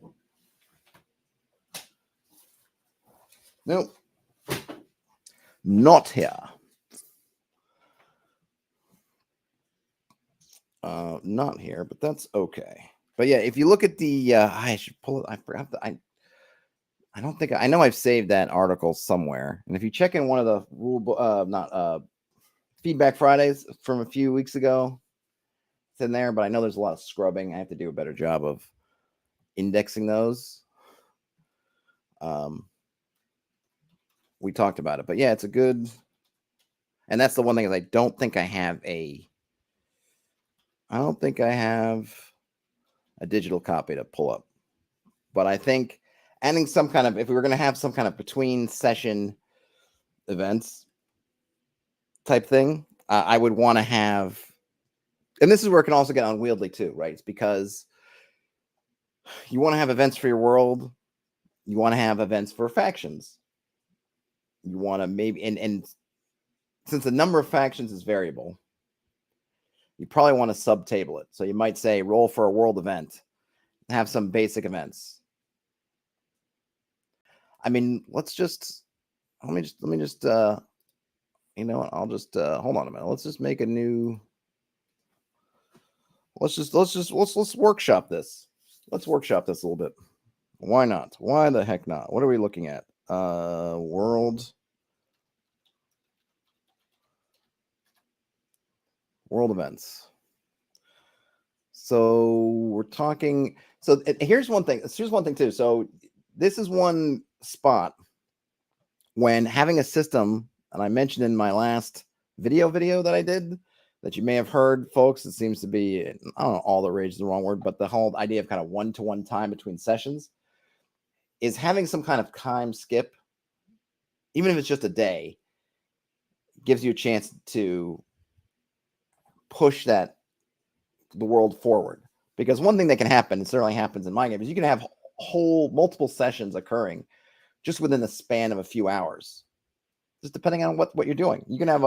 Nope. Not here. Not here, but that's okay. But yeah, if you look at the, I should pull it. I forgot that I don't think I know I've saved that article somewhere. And if you check in one of the not Feedback Fridays from a few weeks ago, it's in there. But I know there's a lot of scrubbing. I have to do a better job of indexing those. We talked about it, but yeah, it's a good. And that's the one thing is I don't think I have a digital copy to pull up. But I think adding some kind of, if we were going to have some kind of between session events type thing, I would want to have, and this is where it can also get unwieldy too, right? It's because you want to have events for your world. You want to have events for factions. You want to maybe, and since the number of factions is variable, you probably want to subtable it. So you might say roll for a world event, have some basic events. I mean, let me just you know what? I'll just hold on a minute. Let's just make a new. Let's workshop this. Let's workshop this a little bit. Why not? Why the heck not? What are we looking at? World events. So we're talking. So here's one thing. Here's one thing too. So this is one spot when having a system, and I mentioned in my last video that I did that you may have heard, folks. It seems to be, I don't know, all the rage is the wrong word, but the whole idea of kind of one-to-one time between sessions is having some kind of time skip, even if it's just a day, gives you a chance to push the world forward. Because one thing that can happen, it certainly happens in my game, is you can have multiple sessions occurring just within the span of a few hours, just depending on what you're doing. You can have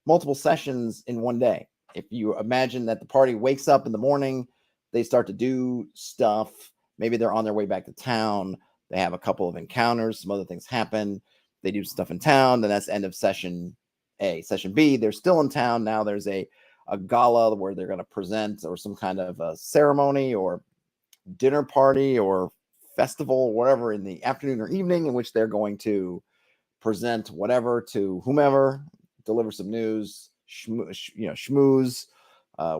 multiple sessions in one day. If you imagine that the party wakes up in the morning, they start to do stuff. Maybe they're on their way back to town. They have a couple of encounters. Some other things happen. They do stuff in town. Then that's the end of session A. Session B, they're still in town. Now there's a gala where they're going to present, or some kind of a ceremony or dinner party or festival or whatever in the afternoon or evening, in which they're going to present whatever to whomever, deliver some news, schmooze,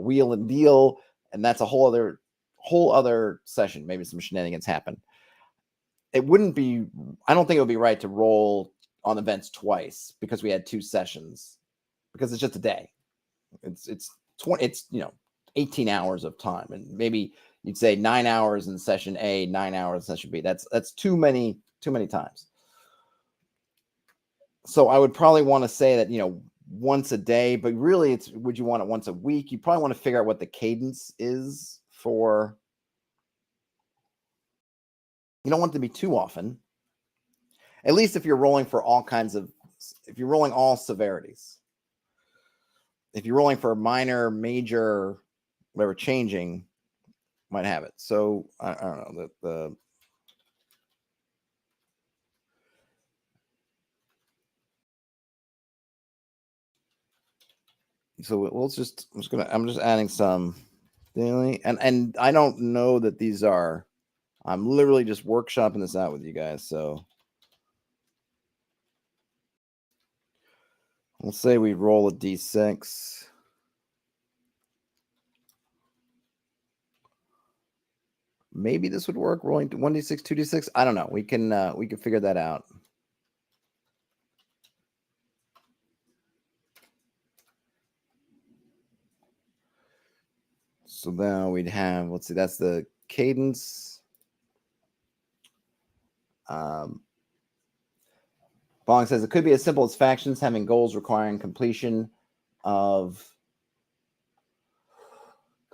wheel and deal, and that's a whole other session. Maybe some shenanigans happen. It wouldn't be, I don't think it would be right to roll on events twice because we had two sessions, because it's just a day. It's 18 hours of time, and maybe you'd say 9 hours in session A, 9 hours in session B. That's too many times. So I would probably want to say that, once a day, but really would you want it once a week? You probably want to figure out what the cadence is for. You don't want it to be too often. At least if you're rolling for if you're rolling all severities. If you're rolling for minor, major, whatever changing, might have it. So I don't know so I'm just adding some daily, and I don't know that these are. I'm literally just workshopping this out with you guys. So we'll say we roll a d6. Maybe this would work, rolling 1d6, 2d6. I don't know. We can figure that out. So now we'd have, let's see, that's the cadence. Bong says it could be as simple as factions having goals requiring completion of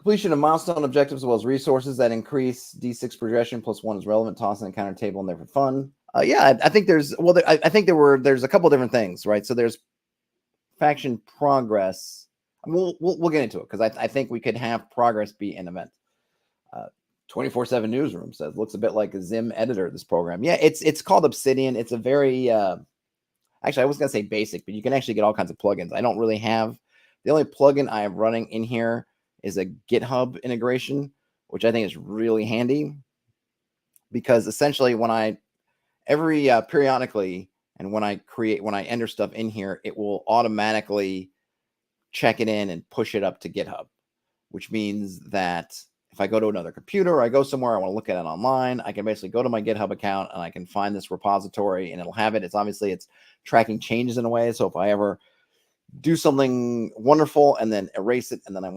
milestone objectives, as well as resources that increase d6 progression plus 1 is relevant. Toss an encounter table in there for fun. Yeah, I think there's I think there's a couple different things, right? So there's faction progress. We'll get into it, because I think we could have progress be an event. 24/7 Newsroom says looks a bit like a Zim editor. This program, yeah, it's called Obsidian. It's a very actually, I was gonna say basic, but you can actually get all kinds of plugins. I don't really have, the only plugin I have running in here is a GitHub integration, which I think is really handy, because essentially when I periodically, and when I enter stuff in here, it will automatically check it in and push it up to GitHub, which means that if I go to another computer or I go somewhere, I want to look at it online, I can basically go to my GitHub account and I can find this repository and it'll have it. It's tracking changes in a way. So if I ever do something wonderful and then erase it and then I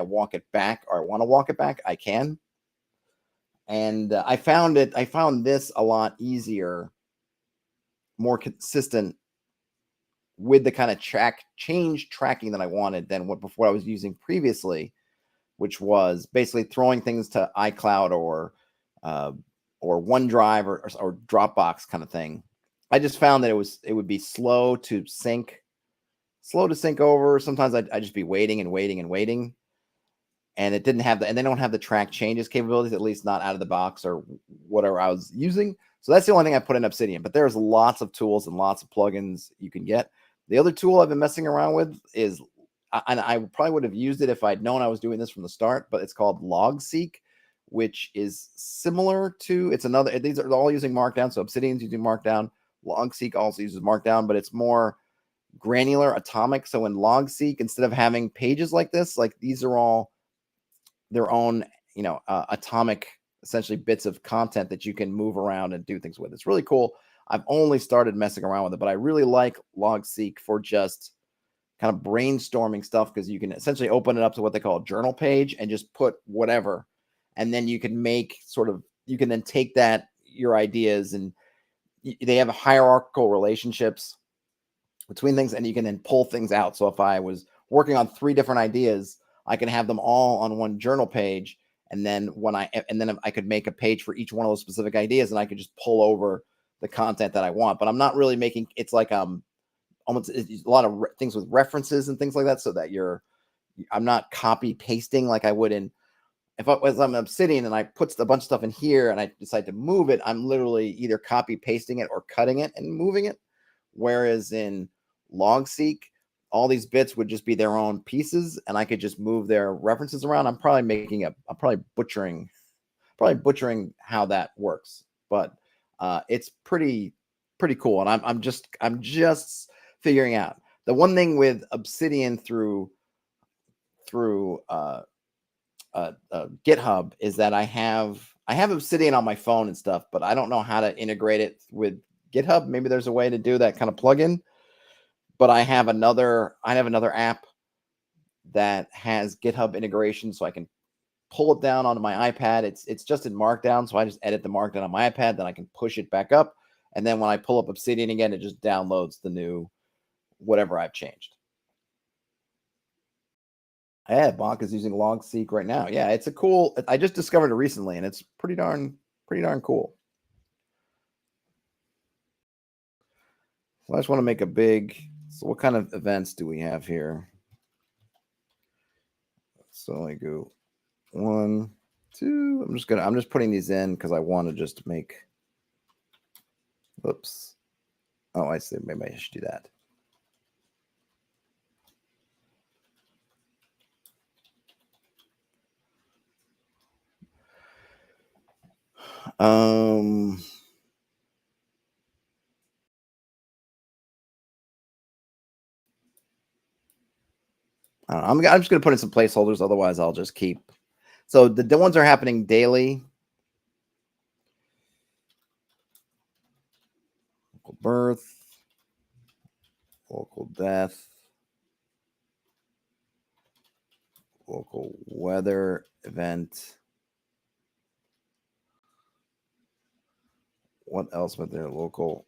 walk it back, or I want to walk it back, I can. And I found this a lot easier, more consistent with the kind of change tracking that I wanted than what I was using previously, which was basically throwing things to iCloud or OneDrive or Dropbox kind of thing. I just found that it would be slow to sync over. Sometimes I'd just be waiting and waiting and waiting, and it didn't have and they don't have the track changes capabilities, at least not out of the box or whatever I was using. So that's the only thing I put in Obsidian, but there's lots of tools and lots of plugins you can get. The other tool I've been messing around with is, and I probably would have used it if I'd known I was doing this from the start, but it's called LogSeek, which is similar to, these are all using Markdown. So Obsidian's using Markdown. LogSeek also uses Markdown, but it's more granular, atomic. So in LogSeek, instead of having pages like this, like these are all their own, atomic, essentially bits of content that you can move around and do things with. It's really cool. I've only started messing around with it, but I really like LogSeek for just kind of brainstorming stuff, because you can essentially open it up to what they call a journal page and just put whatever. And then you can then take your ideas, and they have hierarchical relationships between things, and you can then pull things out. So if I was working on 3 different ideas, I can have them all on one journal page. And then I could make a page for each one of those specific ideas, and I could just pull over the content that I want. But I'm not really making, it's like almost a lot of things with references and things like that, so that I'm not copy pasting like I would if I'm Obsidian and I put a bunch of stuff in here and I decide to move it, I'm literally either copy pasting it or cutting it and moving it. Whereas in LogSeek, all these bits would just be their own pieces, and I could just move their references around. I'm probably butchering how that works, but it's pretty cool. And I'm just figuring out. The one thing with Obsidian through GitHub is that I have Obsidian on my phone and stuff, but I don't know how to integrate it with GitHub. Maybe there's a way to do that kind of plugin. But I have another app that has GitHub integration, so I can pull it down onto my iPad. It's just in Markdown, so I just edit the Markdown on my iPad, then I can push it back up, and then when I pull up Obsidian again, it just downloads the new whatever I've changed. Yeah, Bonk is using LogSeek right now. Yeah, it's a cool. I just discovered it recently, and it's pretty darn cool. So I just want to make a big. So what kind of events do we have here? So I go 1, 2. I'm just putting these in because I want to just make. Oops. Oh, I see. Maybe I should do that. I'm just going to put in some placeholders. Otherwise, I'll just keep. So the ones are happening daily. Local birth, local death, local weather event. What else was there? Local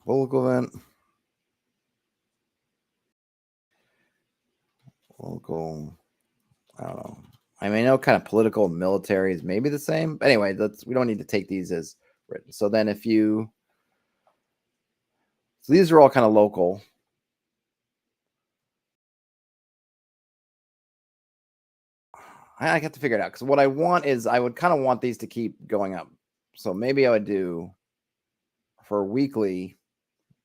event. Local, I don't know. I mean, I know kind of political and military is maybe the same. But anyway, we don't need to take these as written. So then so these are all kind of local. I got to figure it out, because what I want is I would kind of want these to keep going up. So maybe I would do for weekly,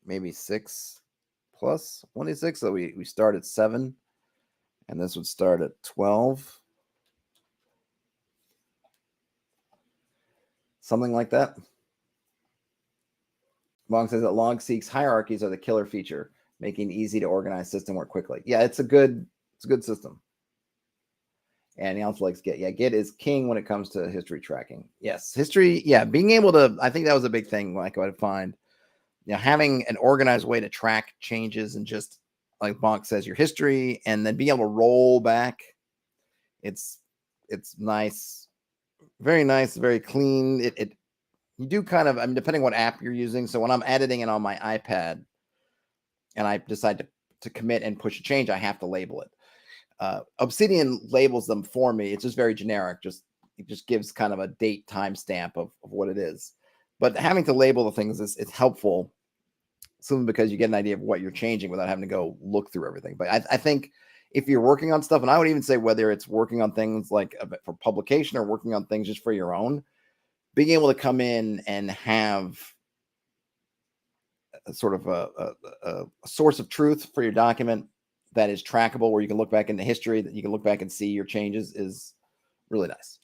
maybe 6 plus 26. So we start at 7, and this would start at 12. Something like that. Long says that log seeks hierarchies are the killer feature, making easy to organize system work quickly. Yeah, it's a good system. And he also likes Git. Yeah, Git is king when it comes to history tracking. Yes, history. Yeah, being able to. I think that was a big thing. Like I would find, having an organized way to track changes and just like Bonk says, your history, and then being able to roll back. It's nice, very nice, very clean. You do kind of. I mean, depending what app you're using. So when I'm editing it on my iPad, and I decide to commit and push a change, I have to label it. Obsidian labels them for me. It's just very generic. It just gives kind of a date timestamp of what it is. But having to label the things is helpful, simply because you get an idea of what you're changing without having to go look through everything. But I think if you're working on stuff, and I would even say whether it's working on things like for publication or working on things just for your own, being able to come in and have a sort of a source of truth for your document that is trackable, where you can look back into history, that you can look back and see your changes, is really nice.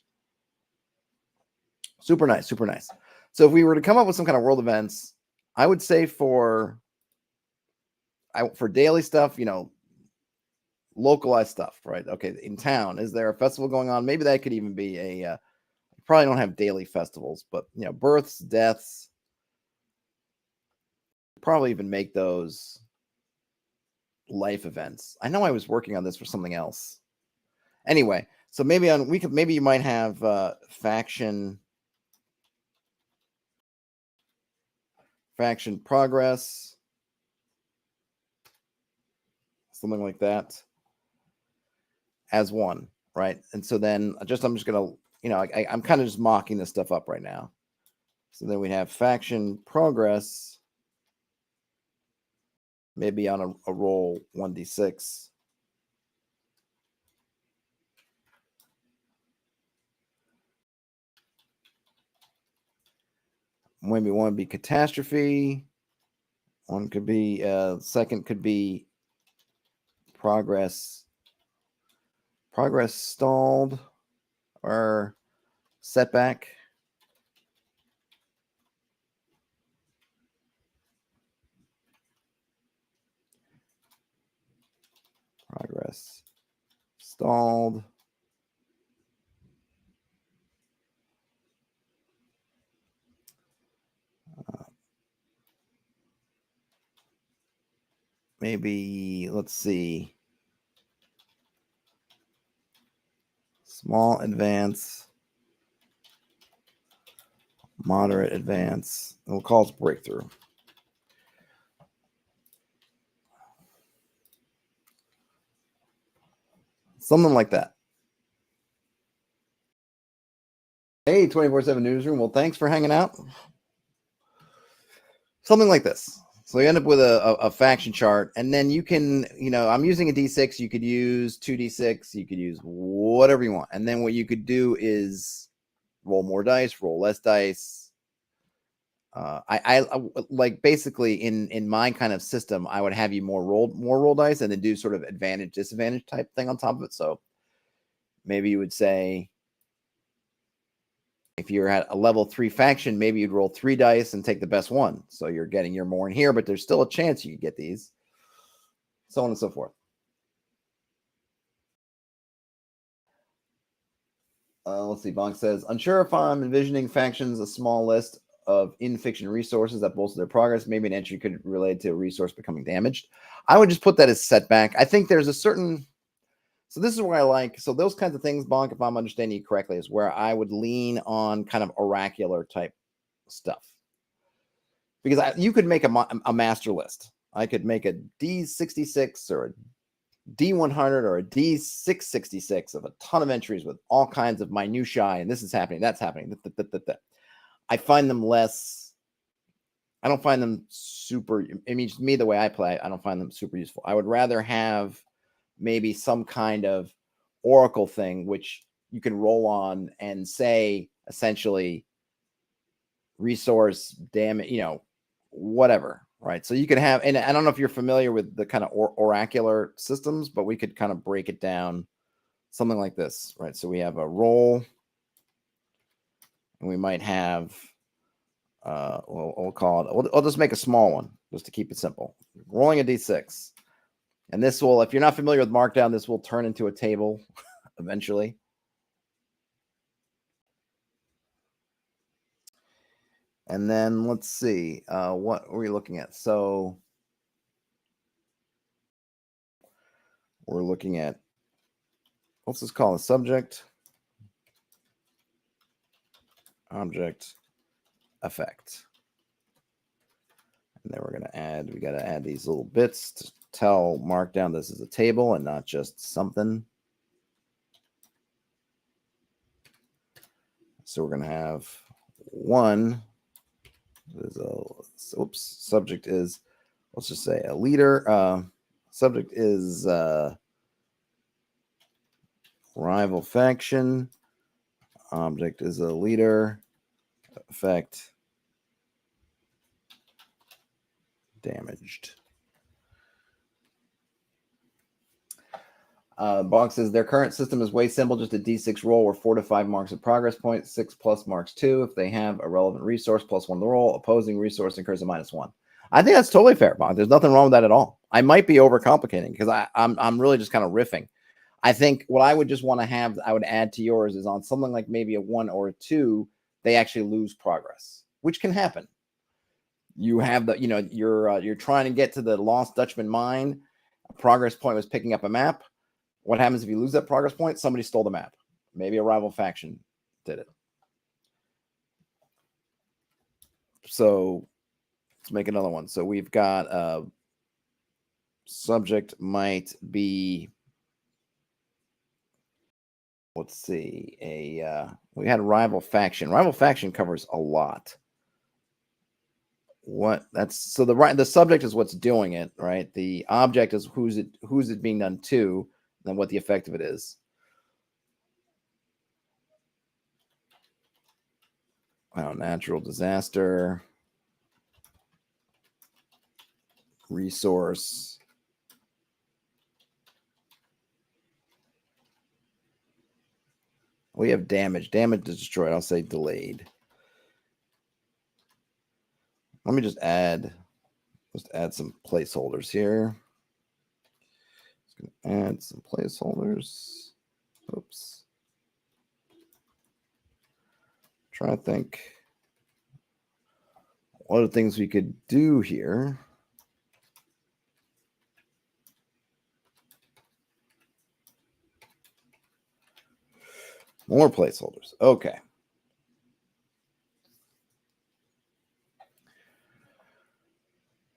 Super nice, super nice. So if we were to come up with some kind of world events, I would say for daily stuff, localized stuff, right? Okay, in town, is there a festival going on? Maybe that could even be a probably don't have daily festivals, but births, deaths, probably even make those life events. I know I was working on this for something else. Anyway, so maybe you might have faction progress, something like that, as one, right? And so then I'm just gonna, I'm kind of just mocking this stuff up right now. So then we have faction progress, maybe on a roll 1d6. Maybe one would be catastrophe. One could be second could be progress stalled or setback. Progress stalled. Maybe, let's see. Small advance, moderate advance. We'll call it breakthrough. Something like that. Hey, 24/7 Newsroom. Well, thanks for hanging out. Something like this. So you end up with a faction chart, and then you can, I'm using a D6. You could use 2D6. You could use whatever you want. And then what you could do is roll more dice, roll less dice. I like basically in my kind of system, I would have you more roll dice, and then do sort of advantage disadvantage type thing on top of it. So maybe you would say, if you're at a level 3 faction, maybe you'd roll 3 dice and take the best one. So you're getting your more in here, but there's still a chance you could get these. So on and so forth. Let's see. Bonk says, unsure if I'm envisioning factions a small list of in-fiction resources that bolster their progress. Maybe an entry could relate to a resource becoming damaged. I would just put that as setback. I think there's a certain... So this is where I like... So those kinds of things, Bonk, if I'm understanding you correctly, is where I would lean on kind of oracular type stuff. Because you could make a master list. I could make a D66 or a D100 or a D666 of a ton of entries with all kinds of minutiae, and this is happening, that's happening. I find them less... I don't find them super... I mean, just me, the way I play, I don't find them super useful. I would rather have maybe some kind of oracle thing, which you can roll on and say, essentially, resource damage, whatever, right? So you could have, and I don't know if you're familiar with the kind of oracular systems, but we could kind of break it down something like this, right? So we have a roll, and we might have, we'll call it, I'll just make a small one just to keep it simple. Rolling a d6. And this will, if you're not familiar with Markdown, this will turn into a table eventually. And then let's see, what are we looking at? So we're looking at, let's just call it subject, object, effect. And then we're going to add, we got to add these little bits to tell Markdown this is a table and not just something. So we're going to have one. There's a, oops, subject is, let's just say a leader. Subject is rival faction. Object is a leader. Effect damaged. Box says their current system is way simple, just a d6 roll where 4 to 5 marks of progress points, 6 plus marks 2. If they have a relevant resource, plus 1 to the roll. Opposing resource incurs a -1. I think that's totally fair, Box. There's nothing wrong with that at all. I might be overcomplicating because I'm really just kind of riffing. I think what I would just want to have, I would add to yours is on something like maybe a 1 or a 2, they actually lose progress, which can happen. You have the, you're trying to get to the Lost Dutchman mine. A progress point was picking up a map. What happens if you lose that progress point? Somebody stole the map. Maybe a rival faction did it. So let's make another one. So we've got subject might be, let's see, we had a rival faction. Rival faction covers a lot. So the subject is what's doing it, right? The object is who's it being done to, and what the effect of it is. Wow, natural disaster, resource, we have damage. Damage is destroyed. I'll say delayed. Let me just add some placeholders here. Just gonna add some placeholders. Oops. Trying to think what are the things we could do here. More placeholders. Okay.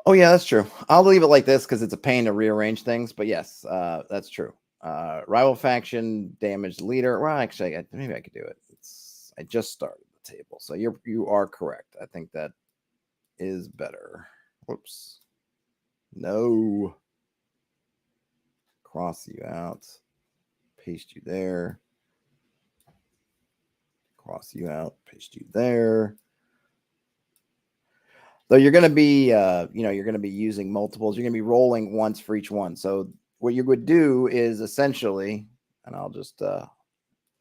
Oh, yeah, that's true. I'll leave it like this because it's a pain to rearrange things. But yes, that's true. Rival faction, damaged leader. Well, actually, maybe I could do it. I just started the table. So you are correct. I think that is better. Whoops. No. Cross you out. Paste you there. Cross you out. Paste you there. Though you're going to be, you're going to be using multiples. You're going to be rolling once for each one. So what you would do is essentially, and I'll just, let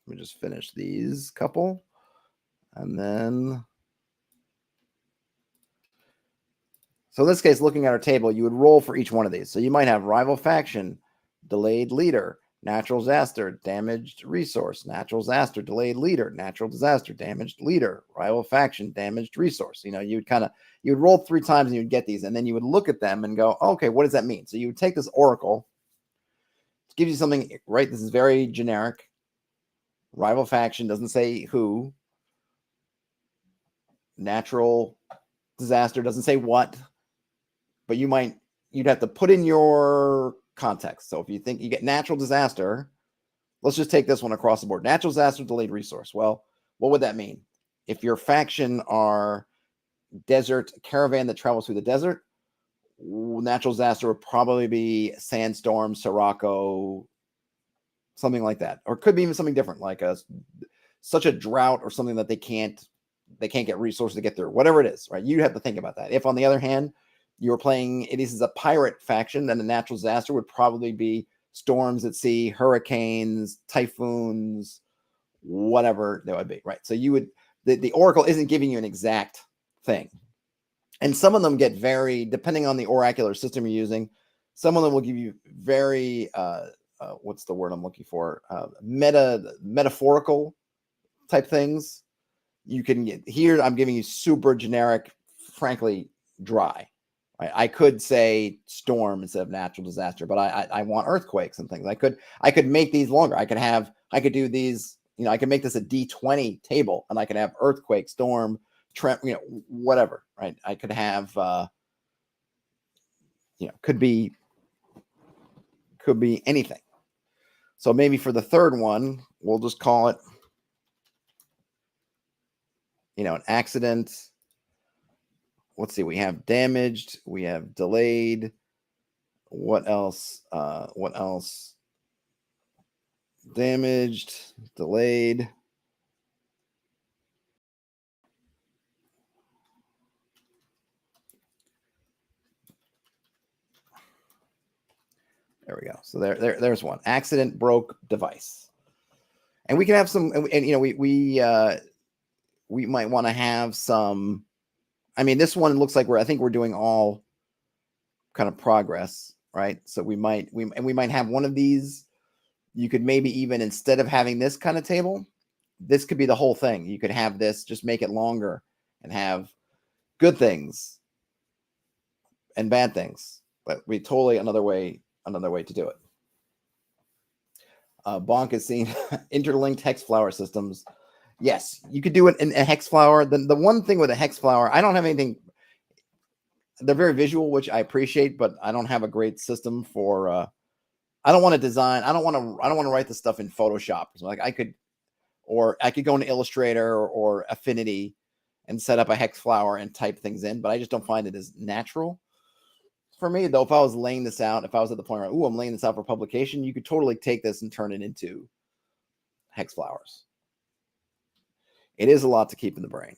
me just finish these couple. And then, so in this case, looking at our table, you would roll for each one of these. So you might have rival faction, delayed leader, natural disaster, damaged resource, natural disaster, delayed leader, natural disaster, damaged leader, rival faction, damaged resource. You would roll 3 times and you'd get these, and then you would look at them and go, okay, what does that mean? So you would take this oracle, it gives you something, right? This is very generic. Rival faction doesn't say who. Natural disaster doesn't say what, but you'd have to put in your context. So if you think you get natural disaster, let's just take this one across the board. Natural disaster, delayed resource. Well, what would that mean? If your faction are desert caravan that travels through the desert, natural disaster would probably be sandstorm, Sirocco, something like that. Or it could be even something different, like such a drought or something that they can't get resources to get through. Whatever it is, right? You have to think about that. If on the other hand, you were playing, it is a pirate faction, then the natural disaster would probably be storms at sea, hurricanes, typhoons, whatever there would be, right? So you would, the oracle isn't giving you an exact thing. And some of them get very, depending on the oracular system you're using, some of them will give you very, what's the word I'm looking for? Metaphorical type things. You can get here, I'm giving you super generic, frankly, dry. Right? I could say storm instead of natural disaster, but I want earthquakes and things. I could make these longer. I could do these, I could make this a D20 table, and I could have earthquake, storm, whatever, right? I could have, could be anything. So maybe for the third one, we'll just call it, an accident. Let's see, we have damaged, we have delayed. What else? Damaged, delayed. There we go. So there's one. Accident, broke, device. And we can have some, and we might want to have some. I mean, this one looks like I think we're doing all kind of progress, right? So we might have one of these. You could maybe even, instead of having this kind of table, this could be the whole thing. You could have this, just make it longer and have good things and bad things. But we totally another way to do it. Bonk is seeing interlinked hex flower systems. Yes, you could do it in a hex flower. The one thing with a hex flower, I don't have anything. They're very visual, which I appreciate, but I don't have a great system for. I don't want to design. I don't want to write the stuff in Photoshop. So like I could go into Illustrator or Affinity and set up a hex flower and type things in, but I just don't find it as natural for me. Though if I was laying this out, if I was at the point where, I'm laying this out for publication, you could totally take this and turn it into hex flowers. It is a lot to keep in the brain.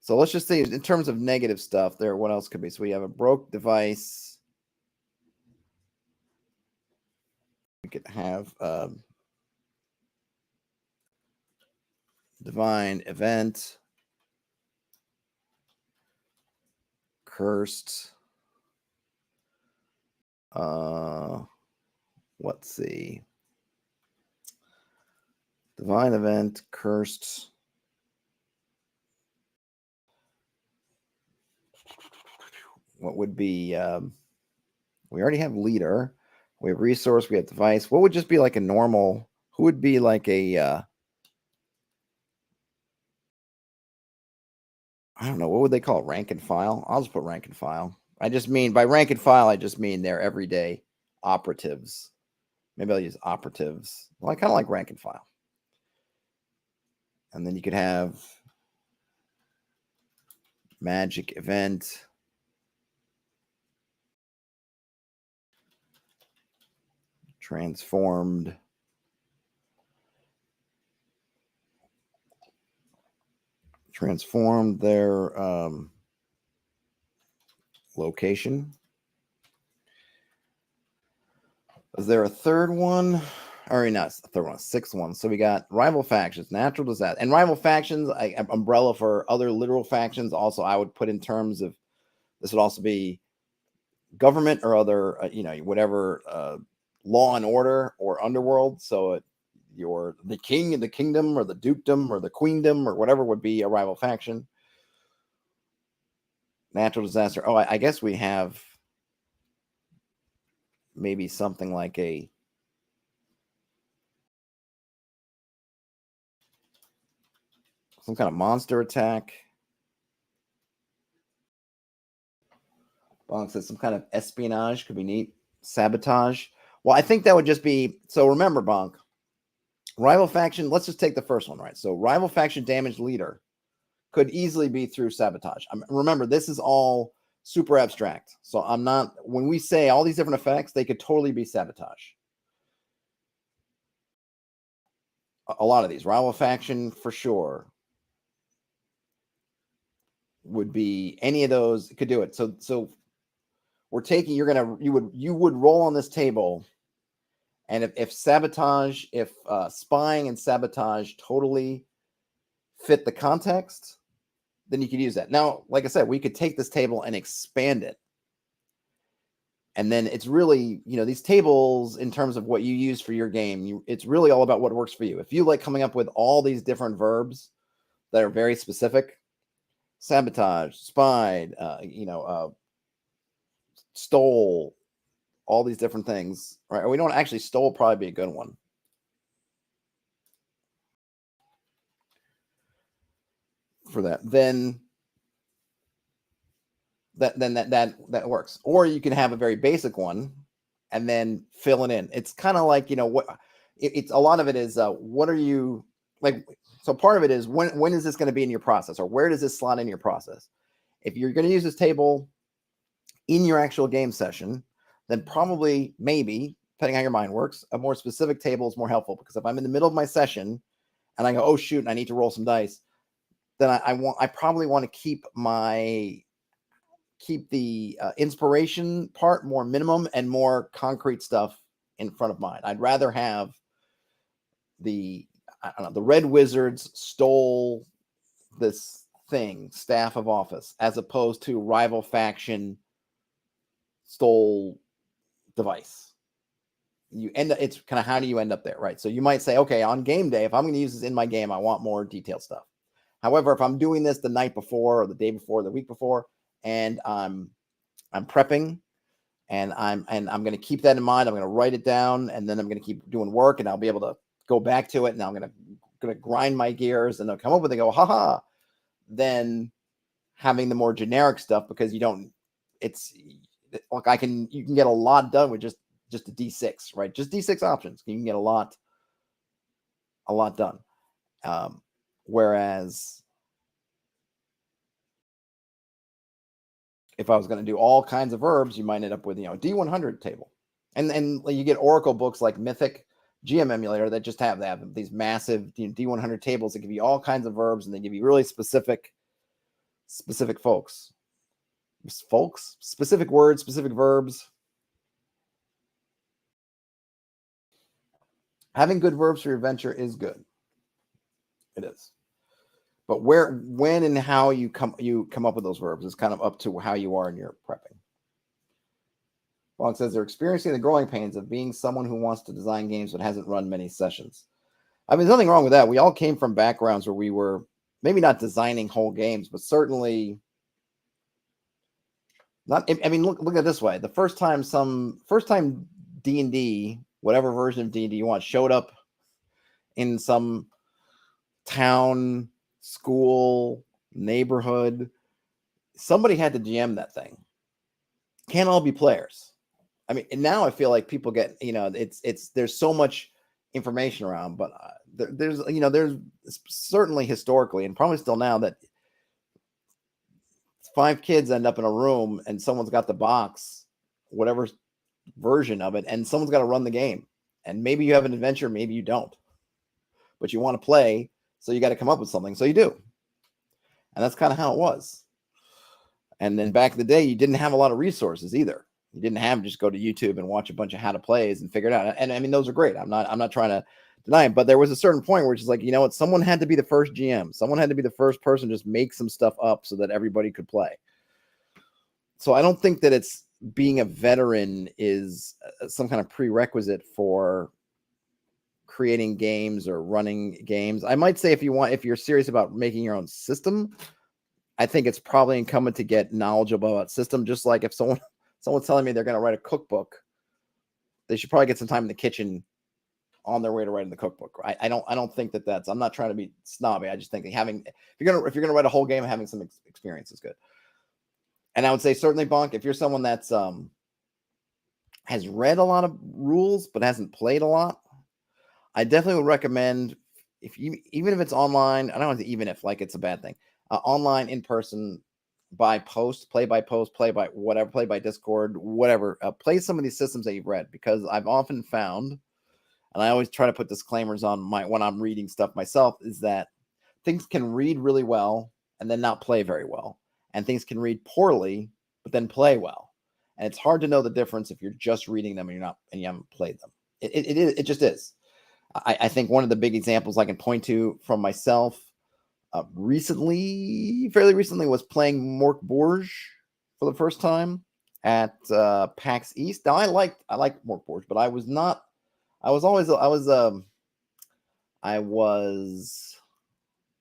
So let's just say in terms of negative stuff there, what else could be? So we have a broke device. We could have divine event, cursed. Let's see. Divine event, cursed. What would be, we already have leader. We have resource, we have device. What would just be like a normal, who would be like a, I don't know, what would they call it? Rank and file? I'll just put rank and file. I just mean, by rank and file, I just mean their everyday operatives. Maybe I'll use operatives. Well, I kind of like rank and file. And then you could have magic event. Transformed. Transformed their location. Is there a third one? Or not a third one, sixth one. So we got rival factions, natural disaster, and rival factions. Umbrella for other literal factions. Also, I would put in terms of this would also be government or other, whatever law and order or underworld. So you're the king of the kingdom or the dukedom or the queendom or whatever would be a rival faction. Natural disaster. Oh, I guess we have maybe something like some kind of monster attack. Bonk says some kind of espionage could be neat. Sabotage. Well, I think that would just be, so remember, Bonk, rival faction, let's just take the first one, right? So rival faction damaged leader could easily be through sabotage. Remember, this is all super abstract. So I'm not, when we say all these different effects, they could totally be sabotage. A lot of these. Rival faction for sure would be, any of those could do it. So we're taking, you would roll on this table, and if sabotage, if spying and sabotage totally fit the context, then you could use that. Now, like I said, we could take this table and expand it. And then it's really, these tables in terms of what you use for your game, it's really all about what works for you. If you like coming up with all these different verbs that are very specific, sabotage, spied, stole, all these different things, right? Or we don't actually stole probably be a good one. For that, then that works. Or you can have a very basic one and then fill it in. It's kind of like, it's a lot of it is what are you like? So part of it is when is this going to be in your process, or where does this slot in your process? If you're going to use this table in your actual game session, then probably, maybe, depending on how your mind works, a more specific table is more helpful, because if I'm in the middle of my session and I go, oh shoot, and I need to roll some dice, then I probably want to keep the inspiration part more minimum and more concrete stuff in front of mine. I'd rather have the Red Wizards stole this thing, staff of office, as opposed to rival faction stole device. It's kind of, how do you end up there, right? So you might say, okay, on game day, if I'm going to use this in my game, I want more detailed stuff. However, if I'm doing this the night before or the day before, the week before, and I'm prepping, and I'm going to keep that in mind, I'm going to write it down, and then I'm going to keep doing work, and I'll be able to go back to it, and I'm going to grind my gears, and they'll come up with it, go, haha. Then having the more generic stuff, because you can get a lot done with just a D6, right? Just D6 options. You can get a lot done. Whereas if I was going to do all kinds of verbs, you might end up with, D100 table. And you get Oracle books like Mythic GM Emulator that just have these massive D100 tables that give you all kinds of verbs, and they give you really specific specific words, specific verbs. Having good verbs for your venture is good. It is. But when, and how you come up with those verbs is kind of up to how you are in your prepping. Long says they're experiencing the growing pains of being someone who wants to design games but hasn't run many sessions. I mean, there's nothing wrong with that. We all came from backgrounds where we were maybe not designing whole games, but certainly not. I mean, look at it this way: the first time D&D, whatever version of D&D you want, showed up in some town, school, neighborhood, somebody had to GM that thing. Can't all be players. I mean, and now I feel like people get, there's so much information around, but there's certainly historically, and probably still now, that 5 kids end up in a room and someone's got the box, whatever version of it, and someone's got to run the game. And maybe you have an adventure, maybe you don't, but you want to play, so you got to come up with something, so you do. And that's kind of how it was. And then back in the day, you didn't have a lot of resources either. You didn't have just go to YouTube and watch a bunch of how to plays and figure it out. And I mean, those are great. I'm not trying to deny it, but there was a certain point where it's just like, you know what, someone had to be the first GM. Someone had to be the first person to just make some stuff up so that everybody could play. So I don't think that it's being a veteran is some kind of prerequisite for creating games or running games. I might say if you're serious about making your own system, I think it's probably incumbent to get knowledgeable about system. Just like if someone's telling me they're going to write a cookbook, they should probably get some time in the kitchen on their way to writing the cookbook. Right? I don't think that's. I'm not trying to be snobby. I just think if you're gonna write a whole game, having some experience is good. And I would say certainly, Bonk, if you're someone that's has read a lot of rules but hasn't played a lot, I definitely would recommend, even if it's online. I don't know, even if like it's a bad thing. Online, in person, by post, play by whatever, play by Discord, whatever. Play some of these systems that you've read, because I've often found, and I always try to put disclaimers on when I'm reading stuff myself, is that things can read really well and then not play very well, and things can read poorly but then play well. And it's hard to know the difference if you're just reading them and you haven't played them. It just is. I think one of the big examples I can point to from myself, Fairly recently, was playing Mork Borge for the first time at PAX East. Now I like Mork Borge, but I was not. I was always I was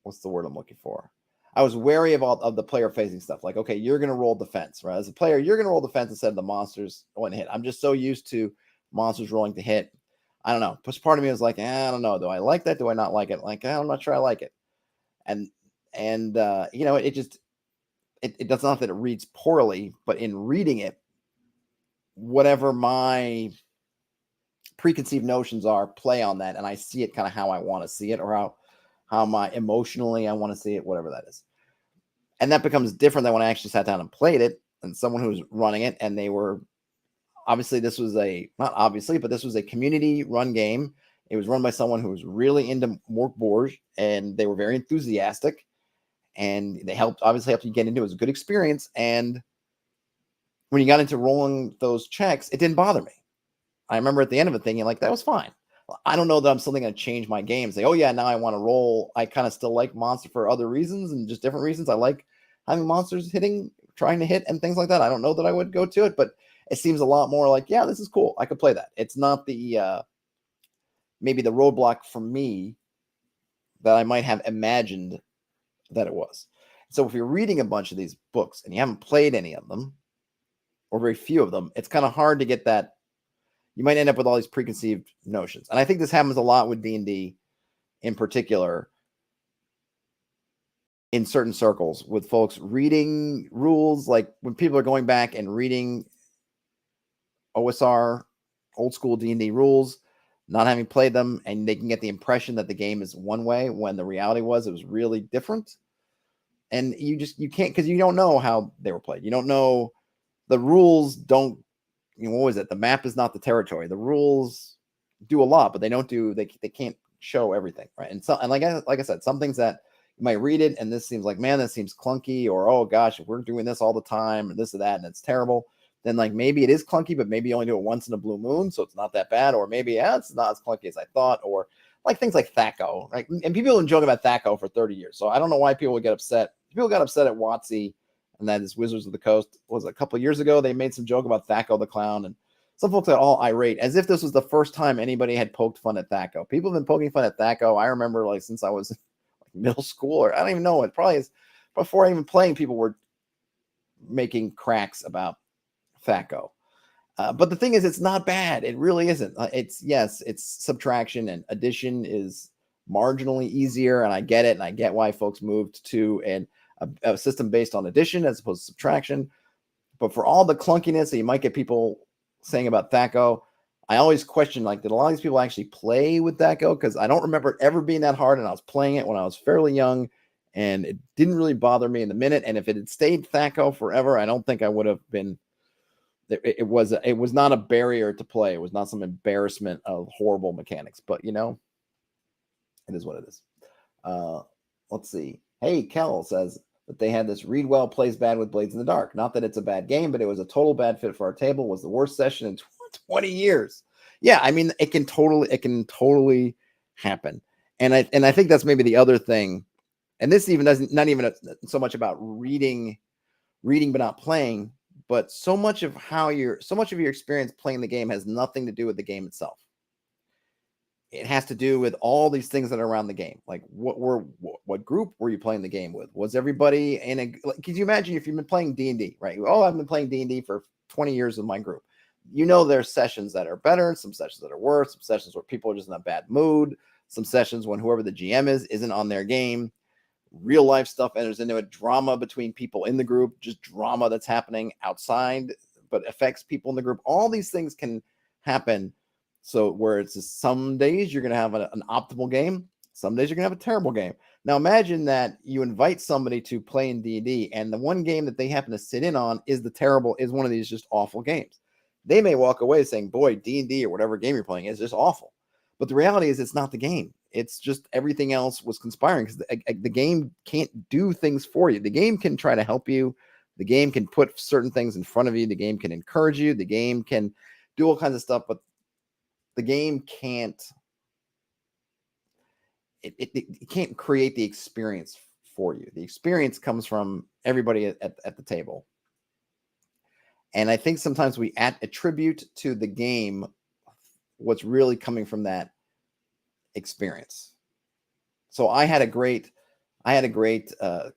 what's the word I'm looking for? I was wary of all of the player facing stuff. Like, okay, you're gonna roll defense, right? As a player, you're gonna roll defense instead of the monsters going to hit. I'm just so used to monsters rolling to hit. I don't know. But part of me was like, I don't know. Do I like that? Do I not like it? Like, I'm not sure I like it. And it just it does not that it reads poorly, but in reading it, whatever my preconceived notions are play on that, and I see it kind of how I want to see it, or how my emotionally I want to see it, whatever that is. And that becomes different than when I actually sat down and played it, and someone who was running it, and they were obviously this was a community run game. It was run by someone who was really into Mork Borge, and they were very enthusiastic, and they obviously helped you get into it. It was a good experience. And when you got into rolling those checks, it didn't bother me. I remember at the end of it thinking, like, that was fine. I don't know that I'm suddenly going to change my game. Say, oh yeah, now I want to roll. I kind of still like monster for other reasons and just different reasons. I like having monsters trying to hit and things like that. I don't know that I would go to it, but it seems a lot more like, yeah, this is cool. I could play that. It's not the maybe the roadblock for me that I might have imagined that it was. So if you're reading a bunch of these books and you haven't played any of them, or very few of them, it's kind of hard to get that. You might end up with all these preconceived notions. And I think this happens a lot with D&D in particular, in certain circles, with folks reading rules. Like when people are going back and reading OSR, old school D&D rules, not having played them, and they can get the impression that the game is one way when the reality was it was really different. And you can't, because you don't know how they were played. You don't know the rules. Don't, what was it? The map is not the territory. The rules do a lot, but they can't show everything, right? And so, and like I said, some things that you might read it and this seems like, man, this seems clunky, or oh gosh, if we're doing this all the time, or this or that, and it's terrible, then like maybe it is clunky, but maybe you only do it once in a blue moon, so it's not that bad. Or maybe it's not as clunky as I thought. Or like things like THAC0, right? And people have been joking about THAC0 for 30 years, so I don't know why people would get upset. People got upset at WotC, and that is Wizards of the Coast. Was a couple of years ago, they made some joke about THAC0 the clown, and some folks got all irate, as if this was the first time anybody had poked fun at THAC0. People have been poking fun at THAC0, I remember, like since I was middle school, or I don't even know, it probably is before even playing, people were making cracks about THAC0. But the thing is, it's not bad. It really isn't. It's subtraction, and addition is marginally easier, and I get it, and I get why folks moved to a system based on addition as opposed to subtraction. But for all the clunkiness that you might get people saying about THAC0, I always question, like, did a lot of these people actually play with THAC0? Because I don't remember it ever being that hard, and I was playing it when I was fairly young, and it didn't really bother me in the minute. And if it had stayed THAC0 forever, I don't think I would have been. It was not a barrier to play. It was not some embarrassment of horrible mechanics. But it is what it is. Let's see. Hey, Kel says that they had this read well, plays bad with Blades in the Dark. Not that it's a bad game, but it was a total bad fit for our table. Was the worst session in 20 years. Yeah, I mean, it can totally happen. And I think that's maybe the other thing. And this even doesn't, not even so much about reading but not playing, but so much of your experience playing the game has nothing to do with the game itself. It has to do with all these things that are around the game. Like what group were you playing the game with? Was everybody in a, like, could you imagine if you've been playing D&D, right? Oh, I've been playing D&D for 20 years with my group. There's sessions that are better, some sessions that are worse, some sessions where people are just in a bad mood, some sessions when whoever the GM isn't on their game. Real life stuff enters into a drama between people in the group, just drama that's happening outside, but affects people in the group. All these things can happen. So where it's just, some days you're going to have an optimal game. Some days you're going to have a terrible game. Now imagine that you invite somebody to play in D&D, and the one game that they happen to sit in on is one of these just awful games. They may walk away saying, boy, D&D or whatever game you're playing is just awful. But the reality is it's not the game. It's just everything else was conspiring, because the game can't do things for you. The game can try to help you. The game can put certain things in front of you. The game can encourage you. The game can do all kinds of stuff, but the game can't. It can't create the experience for you. The experience comes from everybody at the table. And I think sometimes we attribute to the game what's really coming from that experience. So I had a great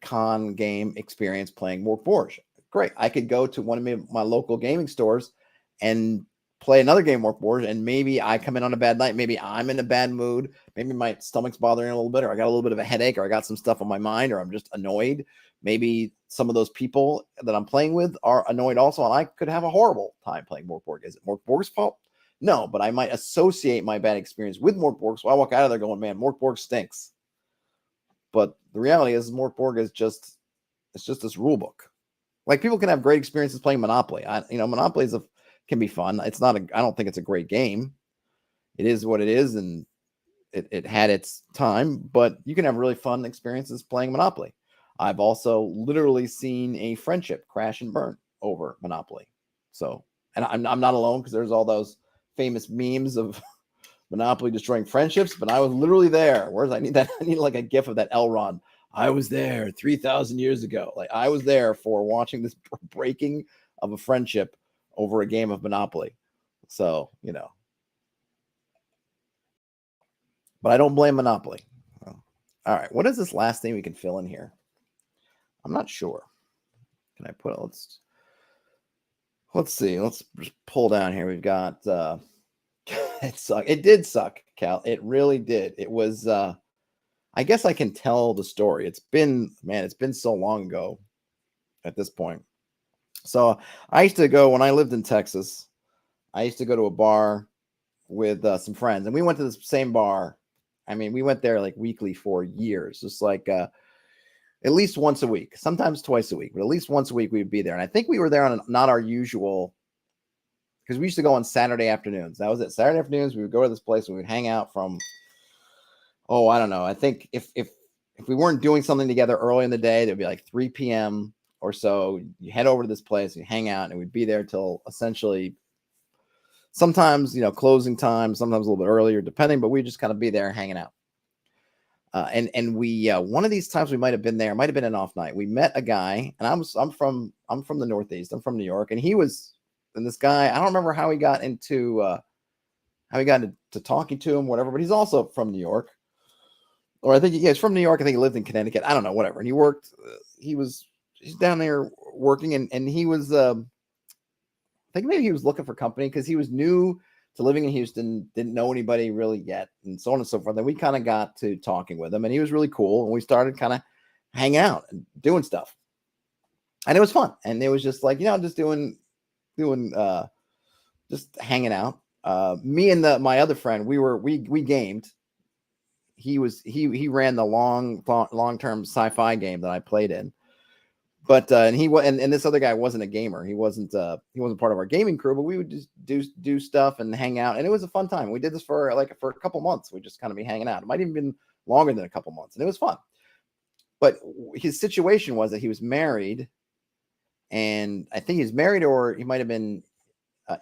con game experience playing Mork Borg. Great. I could go to one of my local gaming stores and play another game Mork Borg, and maybe I come in on a bad night. Maybe I'm in a bad mood. Maybe my stomach's bothering a little bit, or I got a little bit of a headache, or I got some stuff on my mind, or I'm just annoyed. Maybe some of those people that I'm playing with are annoyed also, and I could have a horrible time playing Mork Borg. Is it Mork Borg's fault? No, but I might associate my bad experience with Mork Borg, so I walk out of there going, man, Mork Borg stinks. But the reality is Mork Borg is just this rule book. Like, people can have great experiences playing Monopoly. Monopoly can be fun. It's not I don't think it's a great game. It is what it is, and it had its time, but you can have really fun experiences playing Monopoly. I've also literally seen a friendship crash and burn over Monopoly. So, and I'm not alone, because there's all those famous memes of Monopoly destroying friendships, but I was literally there. Whereas I need like a gif of that Elrond. I was there 3,000 years ago. Like, I was there for watching this breaking of a friendship over a game of Monopoly. So, but I don't blame Monopoly. All right. What is this last thing we can fill in here? I'm not sure. Can I put it? Let's see. Let's just pull down here. We've got, it sucked. It did suck, Cal. It really did. It was, I guess I can tell the story. It's been so long ago at this point. So I used to go, when I lived in Texas, I used to go to a bar with some friends, and we went to the same bar. I mean, we went there like weekly for years, just like at least once a week, sometimes twice a week, but at least once a week we would be there. And I think we were there on not our usual, because we used to go on Saturday afternoons. That was it. Saturday afternoons, we would go to this place and we would hang out from, I don't know. I think if we weren't doing something together early in the day, it would be like 3 p.m. or so. You head over to this place, you hang out, and we'd be there till essentially sometimes, closing time, sometimes a little bit earlier, depending, but we just kind of be there hanging out. And we, one of these times we might've been there, might've been an off night. We met a guy, and I'm from the Northeast. I'm from New York, and this guy, I don't remember how he got into talking to him, whatever, but he's also from New York. Or I think he's from New York. I think he lived in Connecticut. I don't know, whatever. And he worked, he's down there working, and he was, I think maybe he was looking for company, because he was new to living in Houston, didn't know anybody really yet, and so on and so forth. Then we kind of got to talking with him, and he was really cool, and we started kind of hanging out and doing stuff, and it was fun. And it was just like, just doing just hanging out. Me and my other friend, we gamed. He ran the long-term sci-fi game that I played in. But and this other guy wasn't a gamer. He wasn't part of our gaming crew, but we would just do stuff and hang out, and it was a fun time. We did this for a couple months. We just kind of be hanging out. It might even been longer than a couple months, and it was fun. But his situation was that he was married, and I think he's married, or he might have been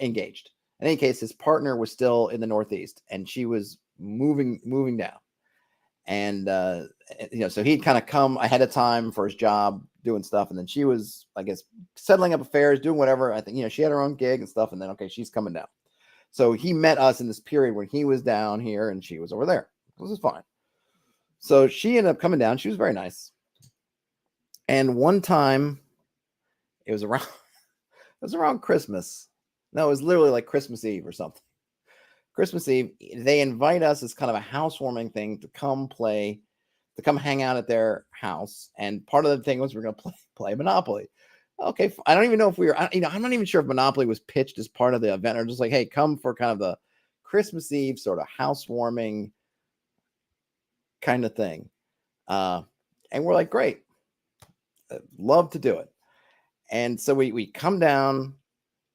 engaged. In any case, his partner was still in the Northeast, and she was moving down. And so he'd kind of come ahead of time for his job, doing stuff, and then she was, I guess, settling up affairs, doing whatever. I think she had her own gig and stuff, and then she's coming down. So he met us in this period when he was down here and she was over there. This is fine. So she ended up coming down. She was very nice. And one time, it was around Christmas. No, it was literally like Christmas Eve or something. Christmas Eve, they invite us as kind of a housewarming thing to come hang out at their house. And part of the thing was we're going to play Monopoly. Okay, I don't even know if I'm not even sure if Monopoly was pitched as part of the event, or just like, hey, come for kind of the Christmas Eve sort of housewarming kind of thing. And we're like, great, love to do it. And so we come down,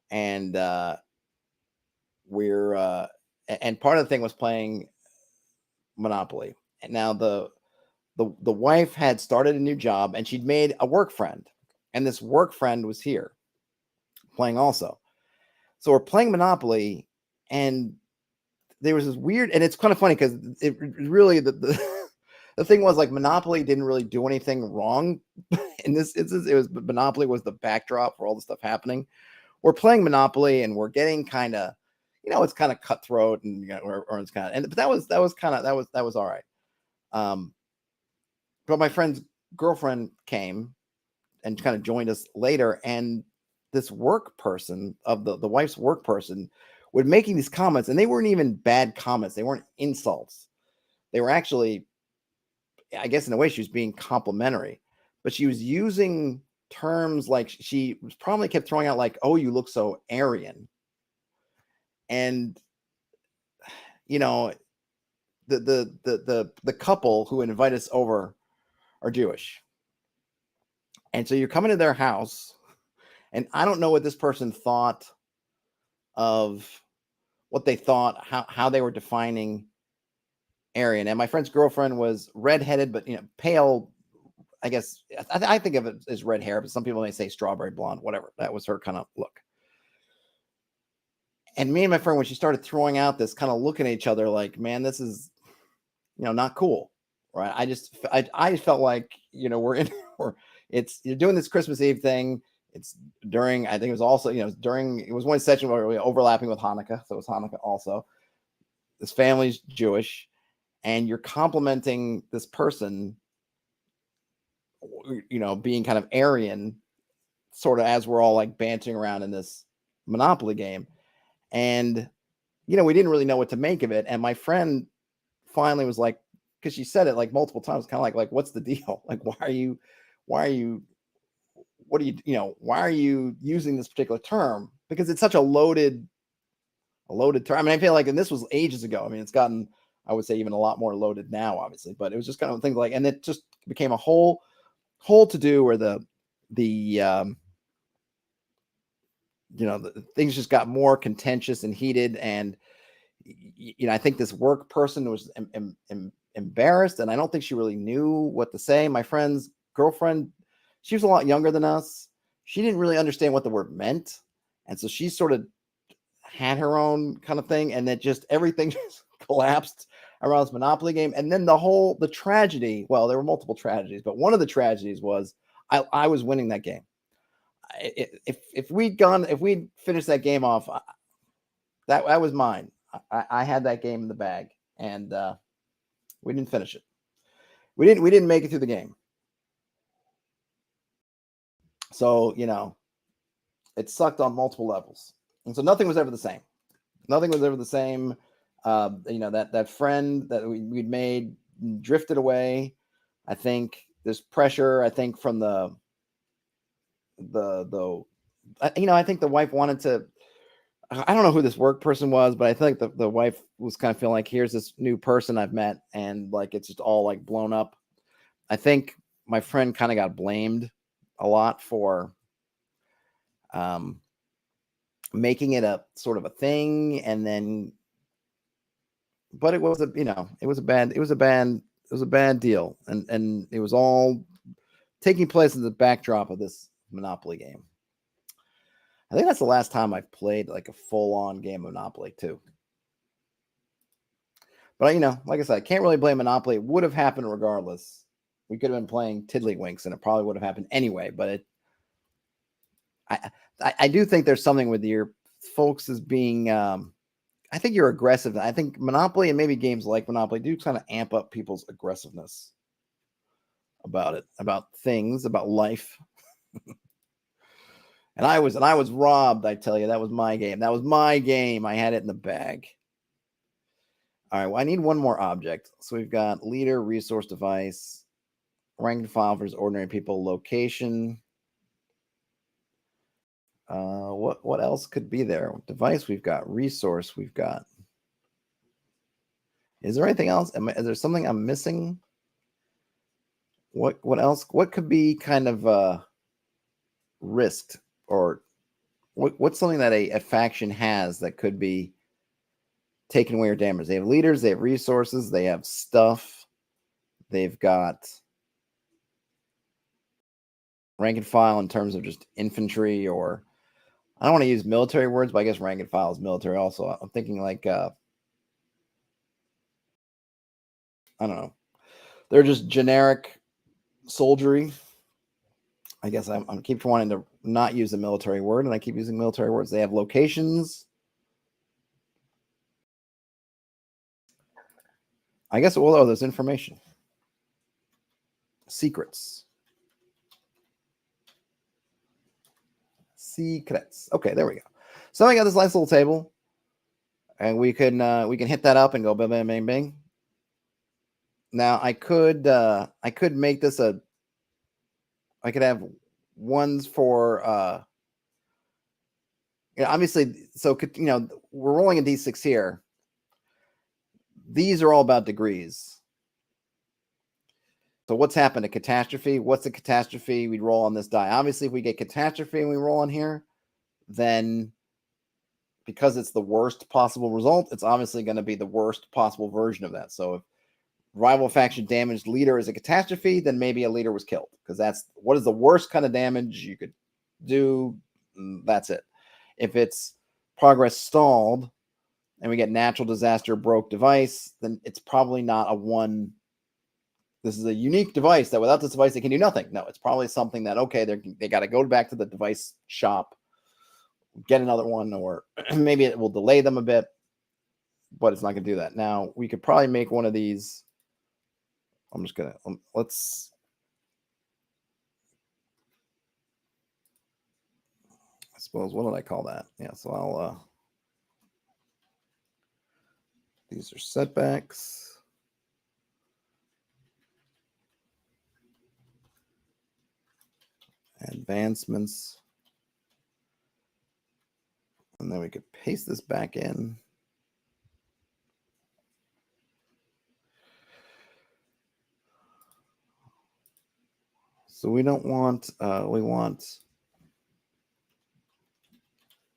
and and part of the thing was playing Monopoly. And now the wife had started a new job, and she'd made a work friend, and this work friend was here playing also. So we're playing Monopoly, and there was this weird, and it's kind of funny because it really the The thing was, like, Monopoly didn't really do anything wrong in this instance. It was Monopoly was the backdrop for all the stuff happening. We're playing Monopoly and we're getting kind of, it's kind of cutthroat and or it's kind of, and but that was all right. But my friend's girlfriend came and kind of joined us later, and this work person of the wife's work person would making these comments, and they weren't even bad comments. They weren't insults. They were actually, I guess, in a way, she was being complimentary, but she was using terms like she was probably kept throwing out like, "Oh, you look so Aryan," and you know, the couple who invite us over are Jewish, and so you're coming to their house, and I don't know what this person thought of what they thought how they were defining Aryan. And my friend's girlfriend was redheaded, but pale. I guess I think of it as red hair, but some people may say strawberry blonde, whatever. That was her kind of look. And me and my friend, when she started throwing out this, kind of looking at each other like, man, this is, not cool, right? I just felt like, you're doing this Christmas Eve thing. It's during, I think it was also, it was one section where we were overlapping with Hanukkah. So it was Hanukkah also. This family's Jewish, and you're complimenting this person, being kind of Aryan, sort of as we're all like bantering around in this Monopoly game. And, we didn't really know what to make of it. And my friend finally was like, because she said it like multiple times, kind of like, what's the deal? Like, why are you, why are you using this particular term? Because it's such a loaded term. I mean, I feel like, and this was ages ago. I mean, it's gotten, I would say, even a lot more loaded now, obviously, but it was just kind of things like, and it just became a whole to do where the things just got more contentious and heated. And, I think this work person was embarrassed, and I don't think she really knew what to say. My friend's girlfriend, she was a lot younger than us. She didn't really understand what the word meant. And so she sort of had her own kind of thing. And then just everything just collapsed around this Monopoly game. And then the tragedy, well, there were multiple tragedies, but one of the tragedies was I was winning that game. If we'd finished that game off, that was mine. I had that game in the bag, and we didn't finish it. We didn't make it through the game. So, it sucked on multiple levels. And so nothing was ever the same. Nothing was ever the same. That friend that we'd made drifted away. I think there's pressure, I think, from I think the wife wanted to, I don't know who this work person was, but I think the wife was kind of feeling like, here's this new person I've met, and like it's just all like blown up. I think my friend kind of got blamed a lot for making it a sort of a thing, and then, but it was a bad deal, and it was all taking place in the backdrop of this Monopoly game. I think that's the last time I've played like a full-on game of Monopoly too. But like I said, I can't really blame Monopoly. It would have happened regardless. We could have been playing Tiddlywinks, and it probably would have happened anyway. But I do think there's something with your folks as being. I think you're aggressive. I think Monopoly and maybe games like Monopoly do kind of amp up people's aggressiveness about it, about things, about life. And I was robbed, I tell you. That was my game. That was my game. I had it in the bag. All right, well, I need one more object. So we've got leader, resource device, rank and file for ordinary people, location. What else could be there? Device, we've got resource, we've got. Is there anything else? Is there something I'm missing? What else? What could be kind of risked, or what's something that a faction has that could be taking away or damaged? They have leaders, they have resources, they have stuff, they've got rank and file in terms of just infantry, or I don't want to use military words, but I guess rank and file is military also. I'm thinking like I don't know. They're just generic soldiery. I guess I keep wanting to not use a military word, and I keep using military words. They have locations. I guess, well, oh, there's information. Secrets. Secrets. Okay, there we go. So I got this nice little table, and we can hit that up and go bang, bang, bang, bang. Now I could make this I could have ones for obviously, so we're rolling a d6 here. These are all about degrees. So what's happened? A catastrophe? What's a catastrophe? We'd roll on this die. Obviously, if we get catastrophe and we roll on here, then because it's the worst possible result, it's obviously going to be the worst possible version of that. So if rival faction damaged leader is a catastrophe, then maybe a leader was killed, because that's what is the worst kind of damage you could do. That's it. If it's progress stalled and we get natural disaster, broke device, then it's probably not a one. This is a unique device that without this device, they can do nothing. No, it's probably something that, okay, they got to go back to the device shop, get another one, or maybe it will delay them a bit, but it's not going to do that. Now, we could probably make one of these. I'm just going to, let's, I suppose, what did I call that? Yeah, so I'll, these are setbacks. Advancements. And then we could paste this back in. So we don't want, we want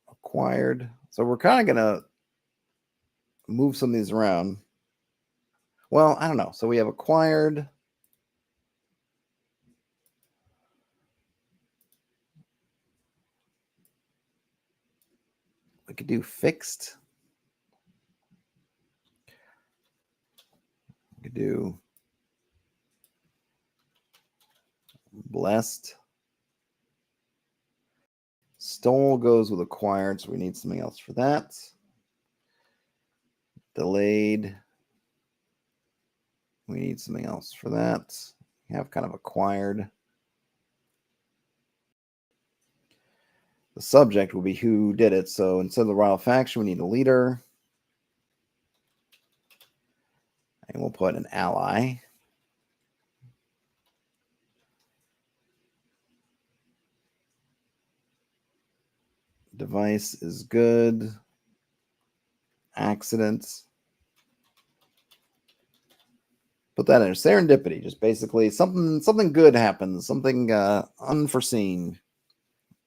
acquired. So we're kind of going to move some of these around. Well, I don't know. So we have acquired. We could do fixed. We could do blessed. Stole goes with acquired, so we need something else for that. Delayed. We need something else for that. We have kind of acquired. The subject will be who did it. So instead of the rival faction, we need a leader. And we'll put an ally. Device is good. Accidents. Put that in. Serendipity. Just basically something good happens. Something unforeseen.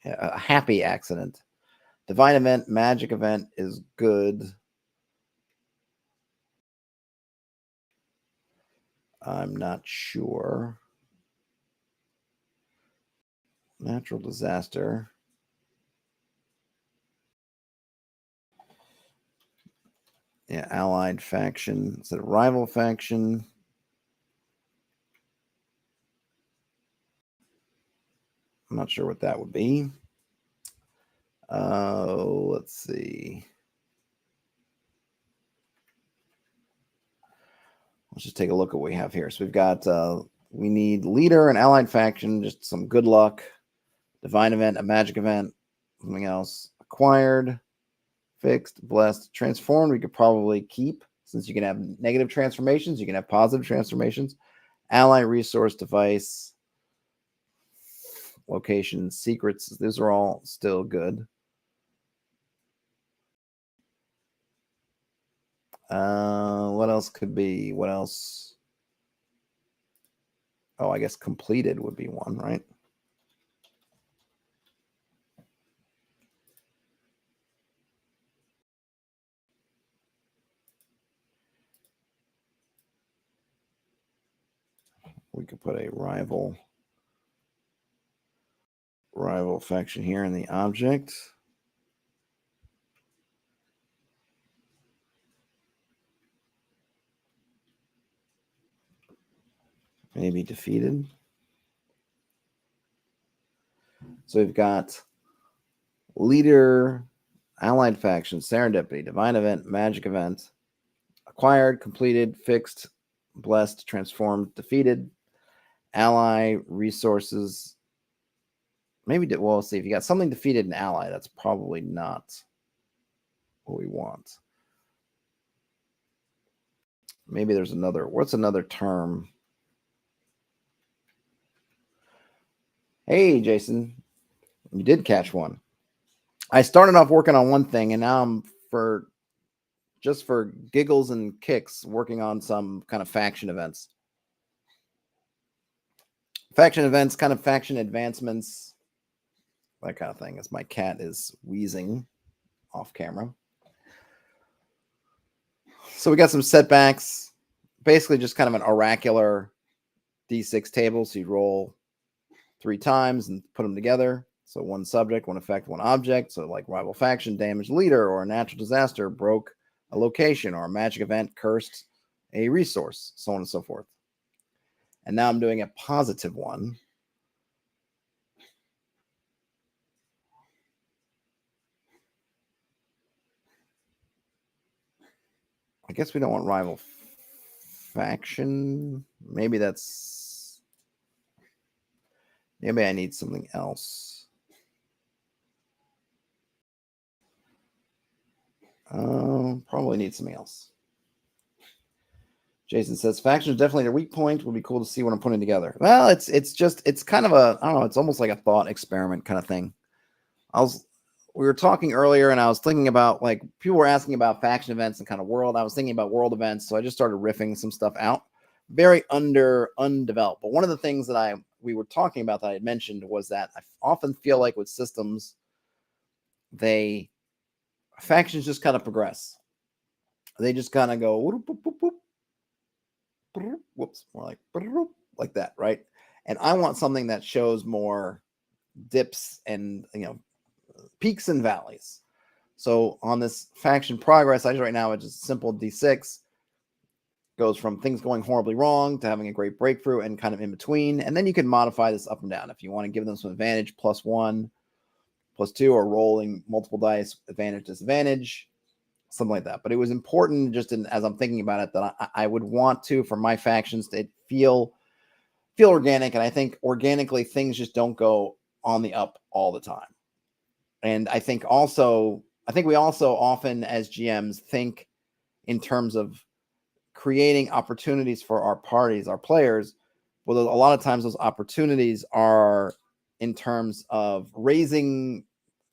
A happy accident. Divine event, magic event is good. I'm not sure. Natural disaster. Yeah, allied faction. Is it a rival faction? I'm not sure what that would be. Let's see. Let's just take a look at what we have here. So we've got, we need leader and allied faction, just some good luck. Divine event, a magic event, something else. Acquired, fixed, blessed, transformed. We could probably keep, since you can have negative transformations, you can have positive transformations. Ally, resource, device, location, secrets. These are all still good. What else could be? What else? Oh, I guess completed would be one, right? We could put a rival faction here in the object. maybe defeated. So we've got leader, allied faction, serendipity, divine event, magic event, acquired, completed, fixed, blessed, transformed, defeated, ally, resources. Maybe, well, see, if you got something defeated and ally, that's probably not what we want. Maybe there's another, what's another term? Hey, Jason, you did catch one. I started off working on one thing, and now I'm just for giggles and kicks working on some kind of faction events. Faction events, kind of faction advancements, that kind of thing, as my cat is wheezing off camera. So we got some setbacks, basically just kind of an oracular D6 table. So you roll 3 times and put them together. So one subject, one effect, one object. So like rival faction, damaged leader, or a natural disaster broke a location, or a magic event cursed a resource, so on and so forth. And now I'm doing a positive one. I guess we don't want rival faction. Maybe I need something else. Probably need something else. Jason says factions definitely a weak point. Would be cool to see what I'm putting together. Well, it's kind of a, I don't know, it's almost like a thought experiment kind of thing. We were talking earlier, and I was thinking about, like, people were asking about faction events and kind of world. I was thinking about world events, so I just started riffing some stuff out. Very undeveloped. But one of the things that we were talking about that I had mentioned was that I often feel like with systems, factions just kind of progress. They just kind of go whoop, whoop, whoop, whoop, whoops, more like that, right? And I want something that shows more dips and, peaks and valleys. So on this faction progress, right now it's just simple D6. Goes from things going horribly wrong to having a great breakthrough and kind of in between. And then you can modify this up and down if you want to give them some advantage, +1, +2, or rolling multiple dice, advantage, disadvantage, something like that. But it was important, just as I'm thinking about it, that I would want to, for my factions, to feel organic. And I think organically things just don't go on the up all the time. And I think we also often as GMs think in terms of creating opportunities for our parties, our players. Well, a lot of times those opportunities are in terms of raising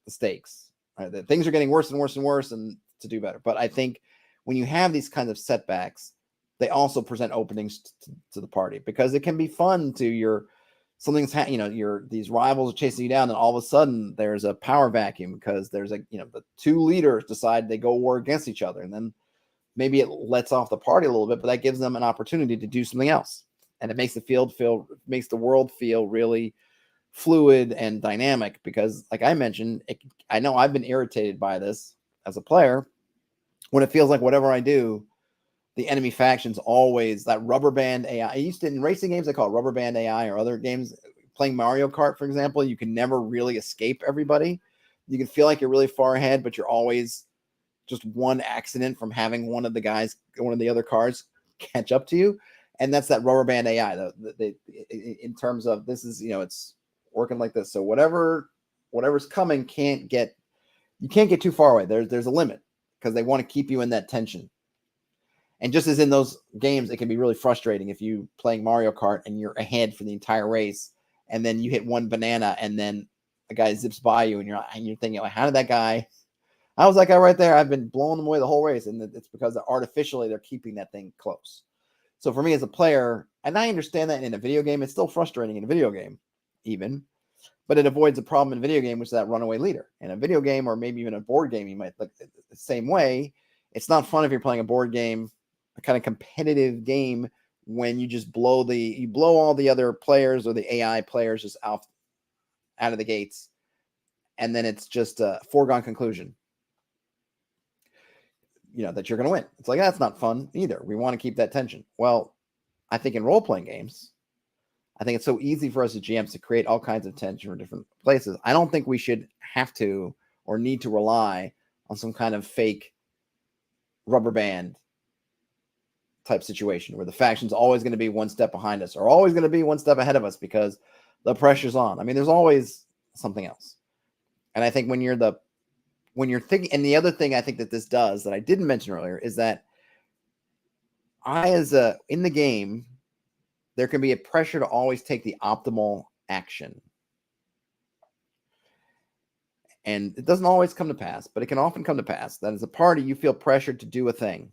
the stakes, right? That things are getting worse and worse and worse, and to do better. But I think when you have these kinds of setbacks, they also present openings to the party, because it can be fun to these rivals are chasing you down, and all of a sudden there's a power vacuum because there's the 2 leaders decide they go war against each other, and then maybe it lets off the party a little bit, but that gives them an opportunity to do something else. And it makes the world feel really fluid and dynamic, because, like I mentioned, I know I've been irritated by this as a player when it feels like whatever I do, the enemy faction's always that rubber band AI. In racing games, they call it rubber band AI, or other games, playing Mario Kart, for example, you can never really escape everybody. You can feel like you're really far ahead, but you're always just one accident from having one of the other cars catch up to you. And that's that rubber band AI, in terms of this is, it's working like this. So whatever's coming you can't get too far away. There's a limit, because they want to keep you in that tension. And just as in those games, it can be really frustrating if you playing Mario Kart and you're ahead for the entire race, and then you hit one banana and then a guy zips by you, and you're thinking, how did that guy? How was that guy right there? I've been blowing them away the whole race, and it's because artificially they're keeping that thing close. So for me as a player, and I understand that in a video game, it's still frustrating in a video game, even, but it avoids a problem in a video game, which is that runaway leader. In a video game, or maybe even a board game, you might look the same way. It's not fun if you're playing a board game, a kind of competitive game, when you just blow all the other players or the AI players just out of the gates, and then it's just a foregone conclusion, that you're going to win. It's like, that's not fun either. We want to keep that tension. Well, I think in role-playing games, I think it's so easy for us as GMs to create all kinds of tension from different places. I don't think we should have to or need to rely on some kind of fake rubber band type situation where the faction's always going to be one step behind us or always going to be one step ahead of us because the pressure's on. I mean, there's always something else. And I think when you're thinking, and the other thing I think that this does that I didn't mention earlier is that in the game, there can be a pressure to always take the optimal action. And it doesn't always come to pass, but it can often come to pass that as a party, you feel pressured to do a thing.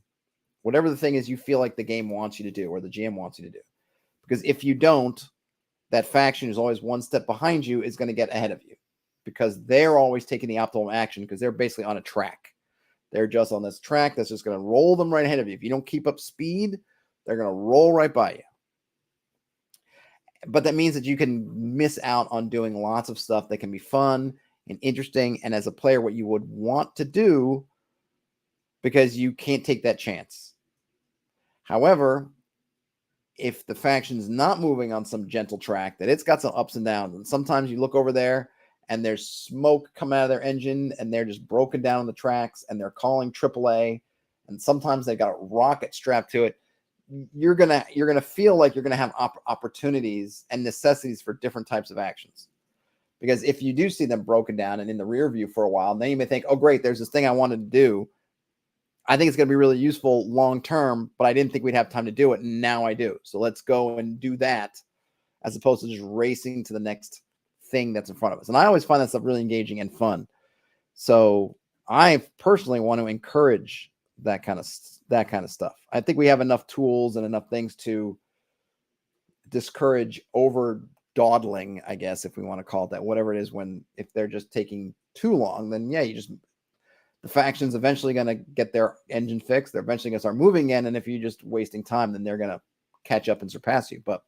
Whatever the thing is you feel like the game wants you to do or the GM wants you to do. Because if you don't, that faction is always one step behind you is going to get ahead of you because they're always taking the optimal action because they're basically on a track. They're just on this track that's just going to roll them right ahead of you. If you don't keep up speed, they're going to roll right by you. But that means that you can miss out on doing lots of stuff that can be fun and interesting. And as a player, what you would want to do because you can't take that chance. However, if the faction's not moving on some gentle track, that it's got some ups and downs, and sometimes you look over there and there's smoke coming out of their engine and they're just broken down on the tracks and they're calling AAA, and sometimes they've got a rocket strapped to it, you're gonna feel like you're gonna have opportunities and necessities for different types of actions. Because if you do see them broken down and in the rear view for a while, then you may think, oh great, there's this thing I wanted to do. I think it's going to be really useful long term, but I didn't think we'd have time to do it. And now I do. So let's go and do that as opposed to just racing to the next thing that's in front of us. And I always find that stuff really engaging and fun. So I personally want to encourage that kind of stuff. I think we have enough tools and enough things to discourage over dawdling, I guess, if we want to call it that, whatever it is, if they're just taking too long, then yeah, the faction's eventually going to get their engine fixed. They're eventually going to start moving again. And if you're just wasting time, then they're going to catch up and surpass you. But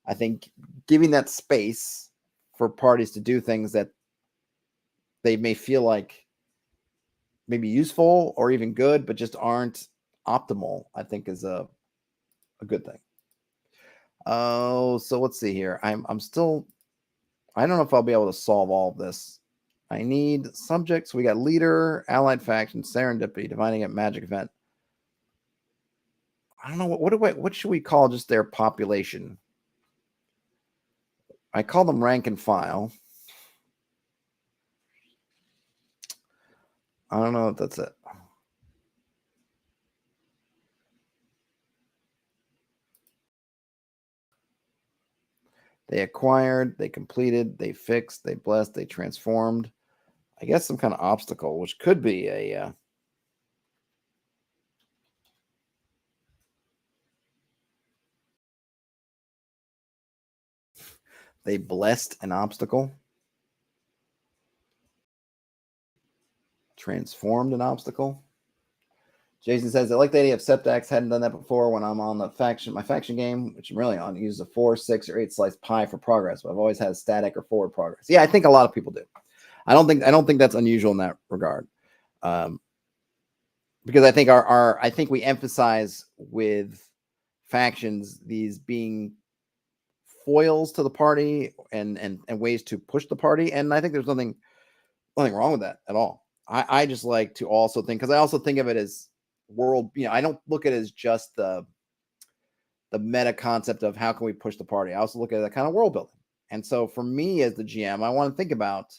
I think giving that space for parties to do things that they may feel like maybe useful or even good, but just aren't optimal, I think is a good thing. Oh, so let's see here. I don't know if I'll be able to solve all of this. I need subjects. We got leader, allied faction, serendipity, divining at magic event. I don't know what should we call just their population? I call them rank and file. I don't know if that's it. They acquired, they completed, they fixed, they blessed, they transformed. I guess some kind of obstacle, which could be a they blessed an obstacle, transformed an obstacle. Jason says, I like the idea of Septax. Hadn't done that before when I'm on my faction game, which I'm really on. Use a 4, 6, or 8 slice pie for progress, but I've always had static or forward progress. Yeah, I think a lot of people do. I don't think that's unusual in that regard. Because I think I think we emphasize with factions these being foils to the party and ways to push the party. And I think there's nothing wrong with that at all. I just like to also think, because I also think of it as world, I don't look at it as just the meta concept of how can we push the party. I also look at it as kind of world building. And so for me as the GM, I want to think about,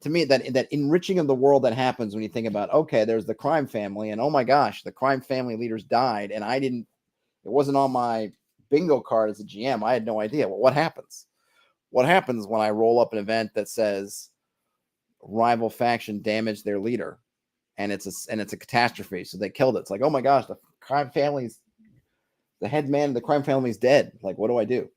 to me, that enriching of the world that happens when you think about, okay, there's the crime family, and oh my gosh, the crime family leaders died, and it wasn't on my bingo card as a GM. I had no idea. Well, what happens? What happens when I roll up an event that says rival faction damaged their leader, and it's a catastrophe, so they killed it? It's like, oh my gosh, the head man of the crime family is dead. Like, what do I do?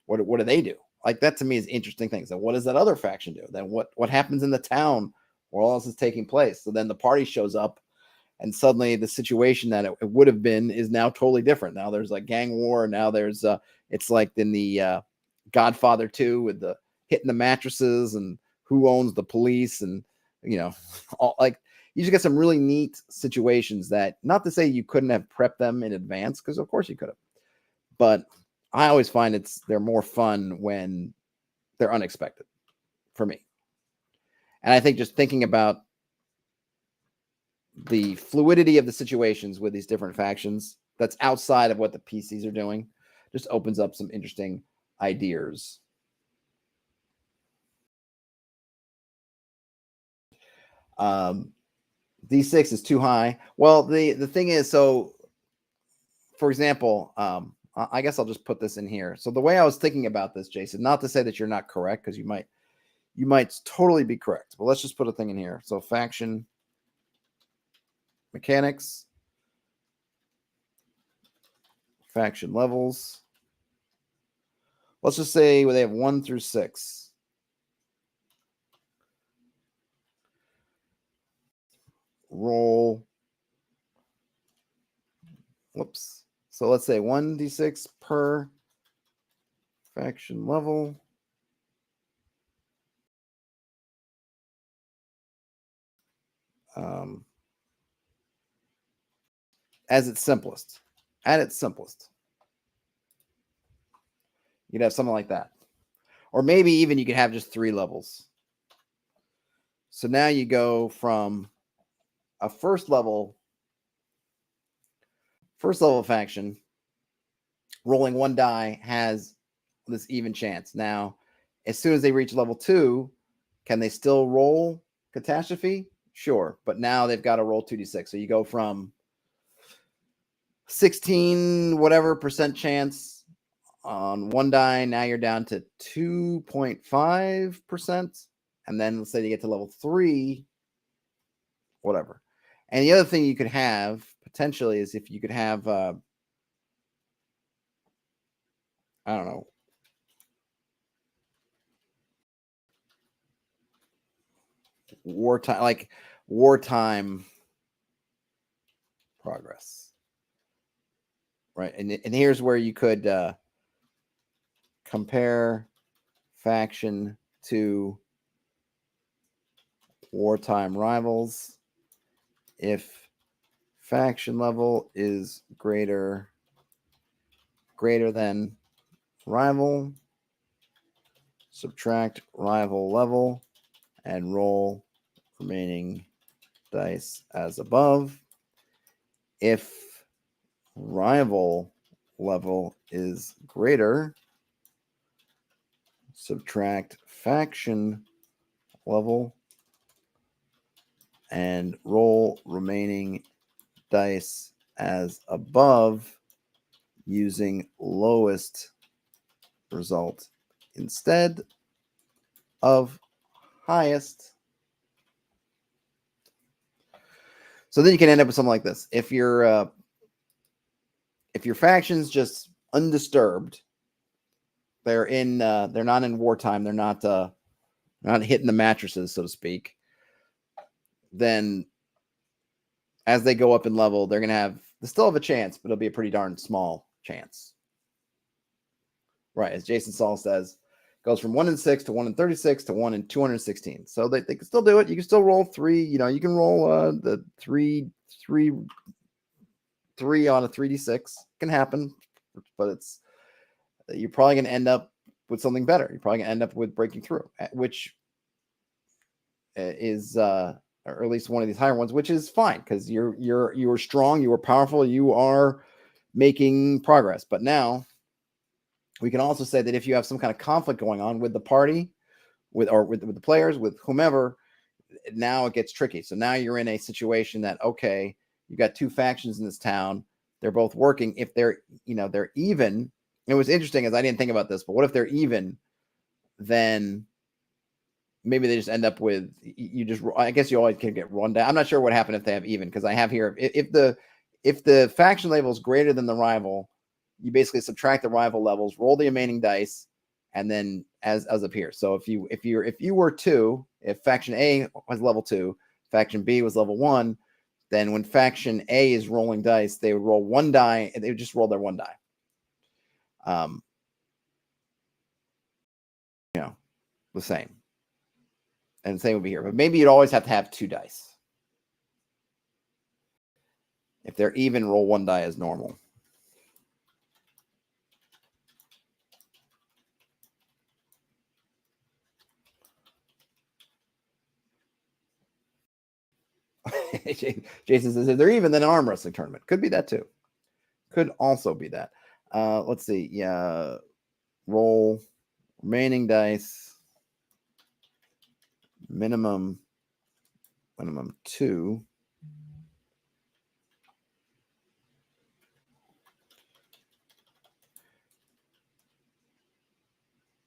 What do they do? Like, that to me is interesting things. And what does that other faction do? Then what happens in the town where all this is taking place? So then the party shows up, and suddenly the situation that it would have been is now totally different. Now there's like gang war. Now there's it's like in the Godfather 2 with the hitting the mattresses and who owns the police, and all, like, you just get some really neat situations that, not to say you couldn't have prepped them in advance, because of course you could have, but I always find they're more fun when they're unexpected for me. And I think just thinking about the fluidity of the situations with these different factions that's outside of what the PCs are doing just opens up some interesting ideas. D6 is too high. Well, the thing is, so for example, I guess I'll just put this in here. So the way I was thinking about this, Jason, not to say that you're not correct, because you might totally be correct, but let's just put a thing in here. So faction mechanics, faction levels. Let's just say they have 1 through 6. Roll. Whoops. So let's say 1d6 per faction level. As its simplest. At its simplest. You'd have something like that. Or maybe even you could have just 3 levels. So now you go from a first level faction, rolling 1 die has this even chance. Now, as soon as they reach level 2, can they still roll catastrophe? Sure, but now they've got to roll 2d6. So you go from 16 whatever percent chance on 1 die, now you're down to 2.5%. And then let's say you get to level 3, whatever. And the other thing you could have potentially is if you could have, I don't know, wartime progress, right? And here's where you could compare faction to wartime rivals. If faction level is greater than rival, subtract rival level and roll remaining dice as above. If rival level is greater, subtract faction level and roll remaining dice as above using lowest result instead of highest. So then you can end up with something like this. If your faction's just undisturbed, they're not in wartime, they're not hitting the mattresses, so to speak, then as they go up in level, they still have a chance, but it'll be a pretty darn small chance. Right, as Jason Saul says, goes from 1 in 6 to 1 in 36 to 1 in 216. So they can still do it. You can still roll 3. You can roll the 3 on a 3d6. It can happen, but you're probably going to end up with something better. You're probably going to end up with breaking through, which is or at least one of these higher ones, which is fine because you're strong, you are powerful, you are making progress. But now we can also say that if you have some kind of conflict going on with the party, with the players, with whomever, now it gets tricky. So now you're in a situation that, okay, you got 2 factions in this town. They're both working. If they're even, it was interesting as I didn't think about this, but what if they're even, then maybe they just end up with, I guess you always can get run down. I'm not sure what happened if they have even, because I have here, if the faction level is greater than the rival, you basically subtract the rival levels, roll the remaining dice, and then as up here. So if you were 2, if faction A was level 2, faction B was level 1, then when faction A is rolling dice, they would roll 1 die, and they would just roll their 1 die. The same. And the same would be here. But maybe you'd always have to have 2 dice. If they're even, roll 1 die as normal. Jason says, if they're even, then an arm wrestling tournament. Could be that too. Could also be that. Let's see. Yeah. Roll remaining dice. Minimum 2.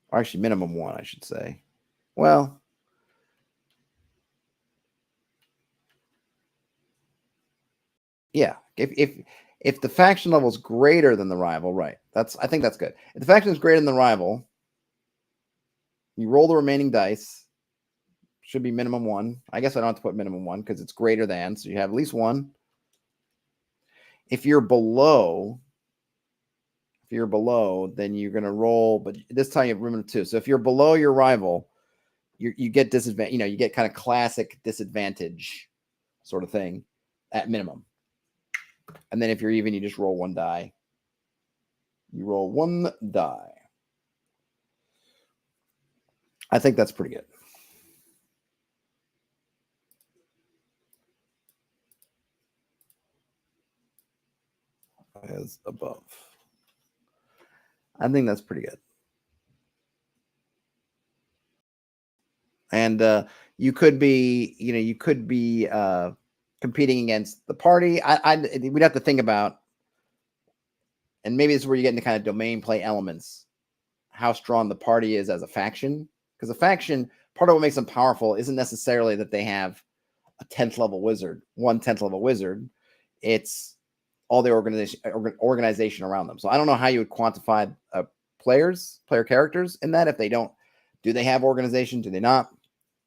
Or actually, minimum 1, I should say. Well, yeah. If the faction level is greater than the rival, right? I think that's good. If the faction is greater than the rival, you roll the remaining dice. Should be minimum 1. I guess I don't have to put minimum 1 because it's greater than, so you have at least 1. If you're below, then you're going to roll, but this time you have minimum 2. So if you're below your rival, you get disadvantage. You get kind of classic disadvantage sort of thing at minimum. And then if you're even, you just roll 1 die. You roll 1 die. I think that's pretty good. As above. I think that's pretty good. And you could be, competing against the party. We'd have to think about, and maybe this is where you get into kind of domain play elements, how strong the party is as a faction. Because a faction, part of what makes them powerful isn't necessarily that they have a 10th level wizard, 10th level wizard. It's all the organization around them. So I don't know how you would quantify player characters in that. If they don't, do they have organization? Do they not?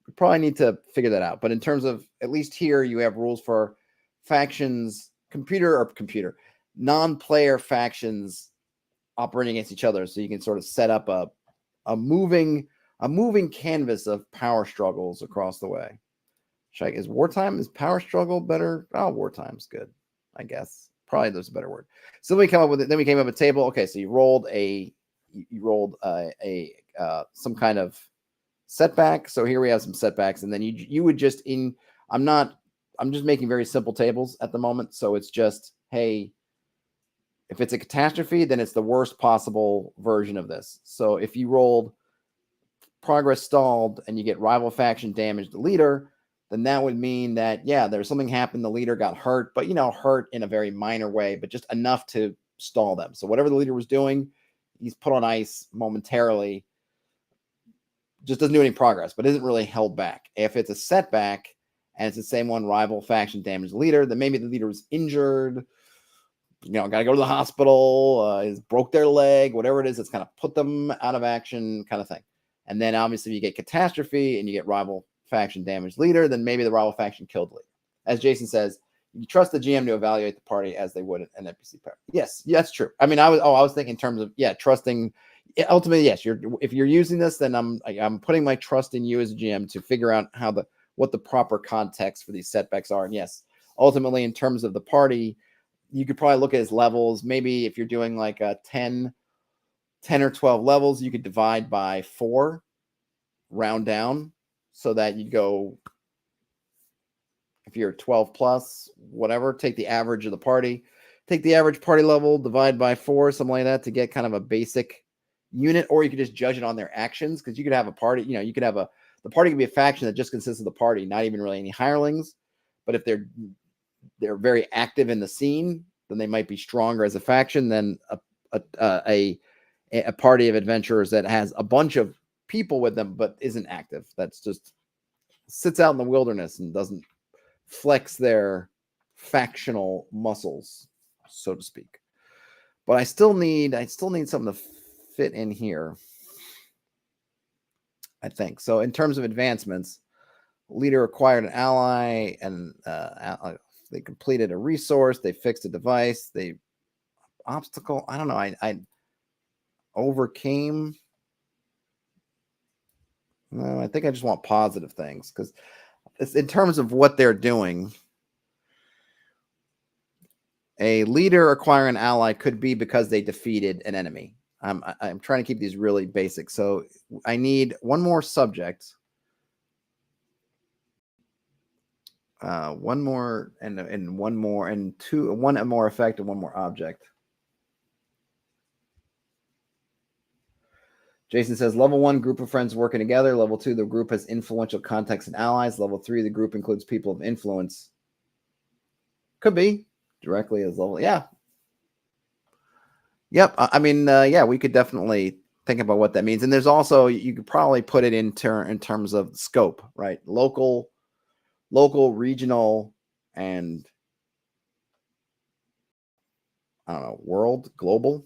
We probably need to figure that out. But in terms of, at least here, you have rules for factions, non-player factions operating against each other. So you can sort of set up a moving canvas of power struggles across the way. Is power struggle better? Oh, wartime's good, I guess. Probably there's a better word. So we came up with it. Then we came up with a table. Okay, so you rolled some kind of setback. So here we have some setbacks, and then you would just I'm just making very simple tables at the moment. So it's just, hey, if it's a catastrophe, then it's the worst possible version of this. So if you rolled progress stalled and you get rival faction damage the leader, then that would mean that, yeah, there's something happened. The leader got hurt, but, hurt in a very minor way, but just enough to stall them. So whatever the leader was doing, he's put on ice momentarily, just doesn't do any progress, but isn't really held back. If it's a setback and it's the same one, rival faction damage the leader, then maybe the leader was injured, got to go to the hospital, broke their leg, whatever it is, that's kind of put them out of action kind of thing. And then obviously if you get catastrophe and you get rival faction damage leader, then maybe the rival faction killed the leader. As Jason says, you trust the GM to evaluate the party as they would an NPC pair. Yes, that's true. I mean, I was thinking in terms of, trusting. Ultimately, yes, if you're using this, then I'm putting my trust in you as a GM to figure out what the proper context for these setbacks are. And yes, ultimately in terms of the party, you could probably look at his levels. Maybe if you're doing like a 10 or 12 levels, you could divide by 4, round down, so that you go, if you're 12 plus, whatever, take the average of the party, take the average party level, divide by 4, something like that, to get kind of a basic unit. Or you could just judge it on their actions, because you could have a party, you could have the party could be a faction that just consists of the party, not even really any hirelings. But if they're very active in the scene, then they might be stronger as a faction than a party of adventurers that has a bunch of people with them but isn't active. That's just sits out in the wilderness and doesn't flex their factional muscles, so to speak. But I still need something to fit in here, I think. So in terms of advancements, leader acquired an ally, and they completed a resource, they fixed a device, they obstacle. I don't know. I overcame. No, I think I just want positive things, because in terms of what they're doing, a leader acquiring an ally could be because they defeated an enemy. I'm trying to keep these really basic. So I need one more subject. One more and one more and one more effect and one more object. Jason says level 1, group of friends working together. Level 2, the group has influential contacts and allies. Level 3, the group includes people of influence. Could be directly as level. Yeah. Yep. I mean, yeah, we could definitely think about what that means. And there's also, you could probably put it in terms of scope, right? Local, regional, and I don't know, world, global.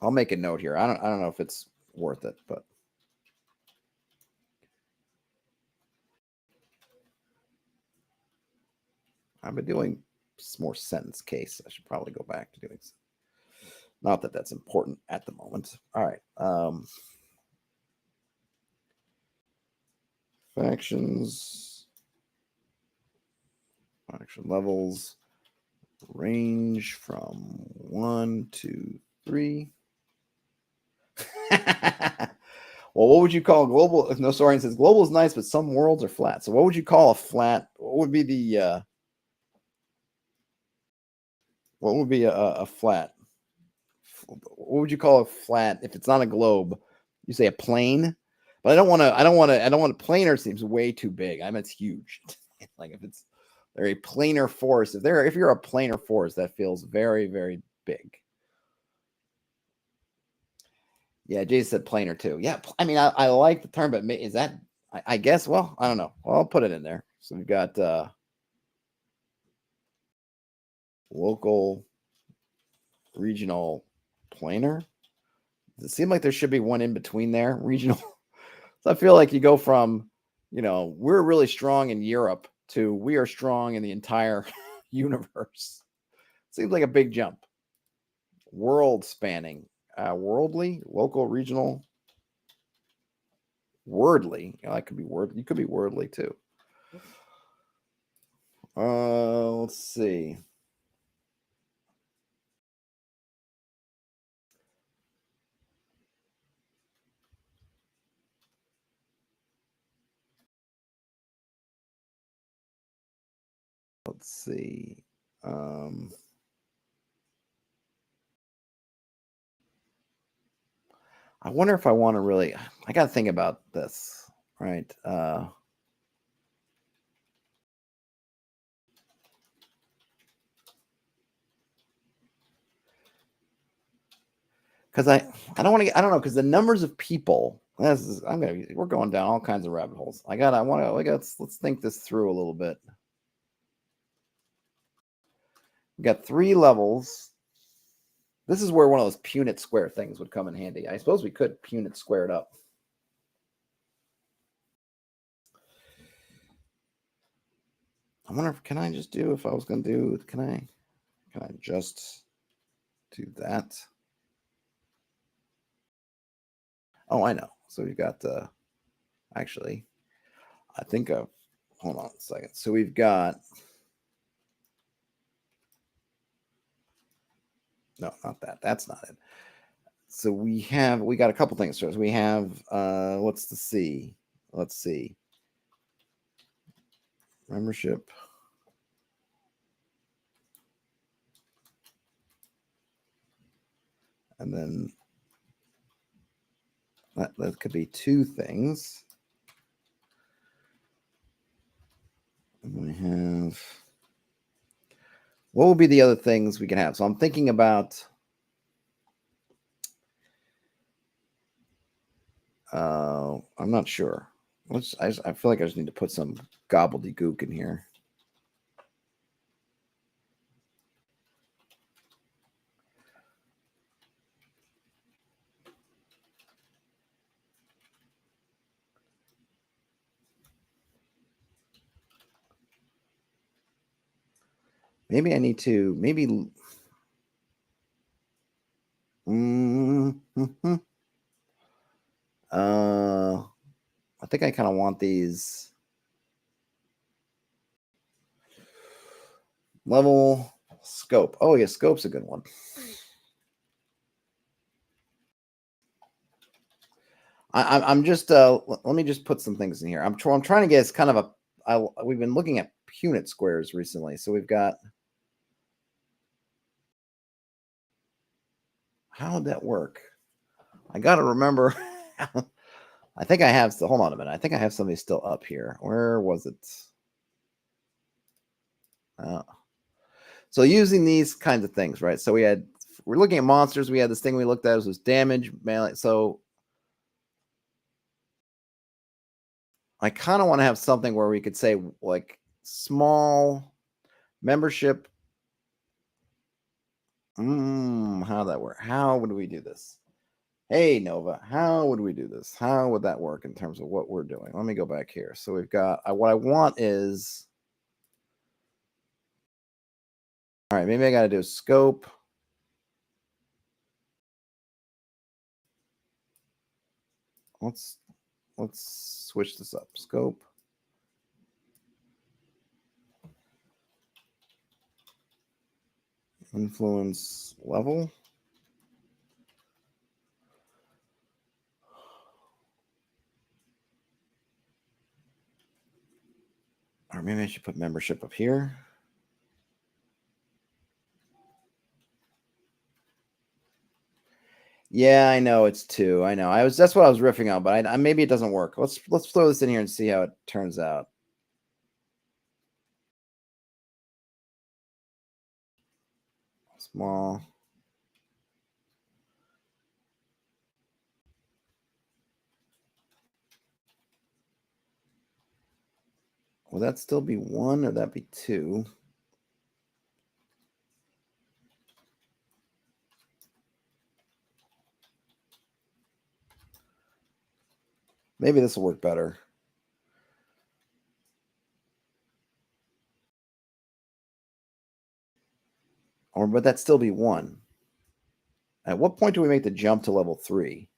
I'll make a note here. I don't know if it's worth it, but I've been doing more sentence case. I should probably go back to doing. Not that that's important at the moment. All right. Factions. Faction levels range from 1 to 3. Well, what would you call global? If no Sorian says global is nice, but some worlds are flat. So what would you call a flat? What would be the what would be a flat? What would you call a flat if it's not a globe? You say a plane, but I don't want to. Planar seems way too big. I mean, it's huge. Like if it's they're a planar force, if you're a planar force, that feels very, very big. Yeah, Jay said planar too. Yeah, I mean, I like the term, but is that? I guess. Well, I don't know. Well, I'll put it in there. So we've got local, regional, planar. Does it seem like there should be one in between there? Regional. So I feel like you go from, we're really strong in Europe to we are strong in the entire universe. Seems like a big jump. World spanning. Worldly, local, regional, wordly. That could be word. You could be wordly too. Let's see. Let's see. I wonder if I want to really. I got to think about this, right? Because I don't want to. I don't know because the numbers of people. We're going down all kinds of rabbit holes. Let's think this through a little bit. We got 3 levels. This is where one of those Punnett square things would come in handy. I suppose we could Punnett square it up. I wonder if I just do if I was going to do can I just do that? Oh, I know. So we've got actually I think of hold on a second. So we've got no, not that. That's not it. So we got a couple things. So we have let's see. Membership. And then that could be 2 things. And we have what will be the other things we can have? So I'm thinking about I'm not sure. I feel like I just need to put some gobbledygook in here. Maybe I need to I think I kind of want these level scope. Oh yeah, scope's a good one. I'm just let me just put some things in here. I'm trying to get kind of a we've been looking at Punnett squares recently. So we've got, how would that work? I got to remember. I think I have, hold on a minute. I think I have something still up here. Where was it? So using these kinds of things, right? So we're looking at monsters. We had this thing we looked at was damage. So I kind of want to have something where we could say like small membership. How that work? How would we do this? Hey, Nova, how would we do this? How would that work in terms of what we're doing? Let me go back here. So we've got, what I want is, all right, maybe I got to do a scope. Let's switch this up. Scope. Influence level. Or maybe I should put membership up here. Yeah, I know it's 2. I know. That's what I was riffing on, but maybe it doesn't work. Let's throw this in here and see how it turns out. Small. Will that still be 1 or that be 2? Maybe this will work better. Or would that still be 1? At what point do we make the jump to level 3?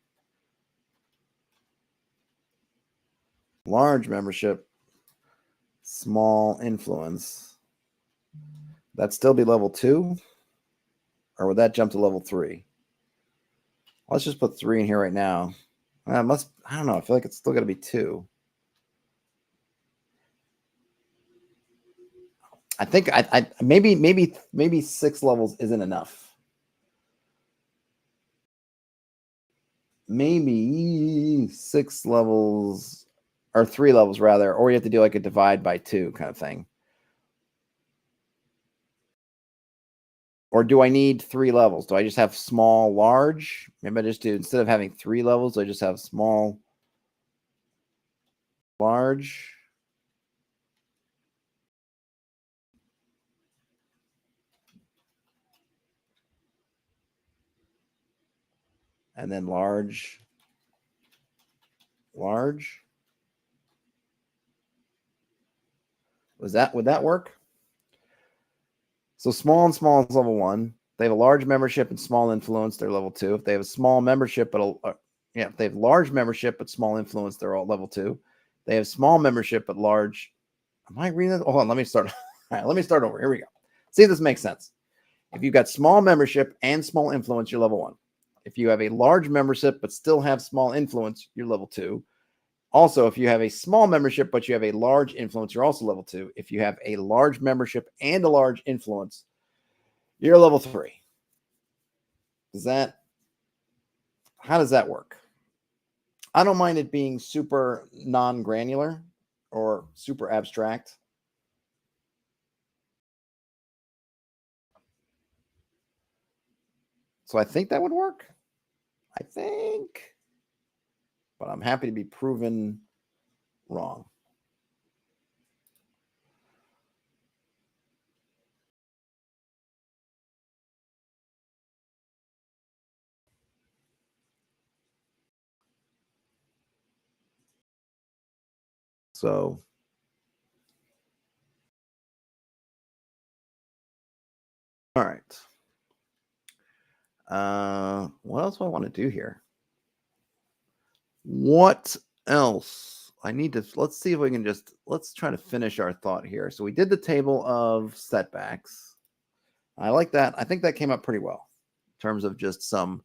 Large membership, small influence. That still be level 2? Or would that jump to level 3? Let's just put 3 in here right now. I don't know. I feel like it's still got to be 2. I think maybe 6 levels isn't enough. Maybe 6 levels or 3 levels rather, or you have to do like a divide by 2 kind of thing. Or do I need 3 levels? Do I just have small, large? Maybe I just do, instead of having 3 levels, I just have small, large. And then large. Would that work? So small and small is level 1. They have a large membership and small influence, they're level 2. If they have a small membership, if they have large membership but small influence, they're all level 2. They have small membership but large. Am I reading that? Hold on, let me start. All right, let me start over. Here we go. See if this makes sense. If you've got small membership and small influence, you're level 1. If you have a large membership but still have small influence, you're level 2. Also, if you have a small membership but you have a large influence, you're also level 2. If you have a large membership and a large influence, you're level 3. How does that work? I don't mind it being super non-granular or super abstract. So I think that would work. I think. But I'm happy to be proven wrong. So all right. What else do I want to do here? What else? Let's see if we can let's try to finish our thought here. So we did the table of setbacks. I like that. I think that came up pretty well in terms of just some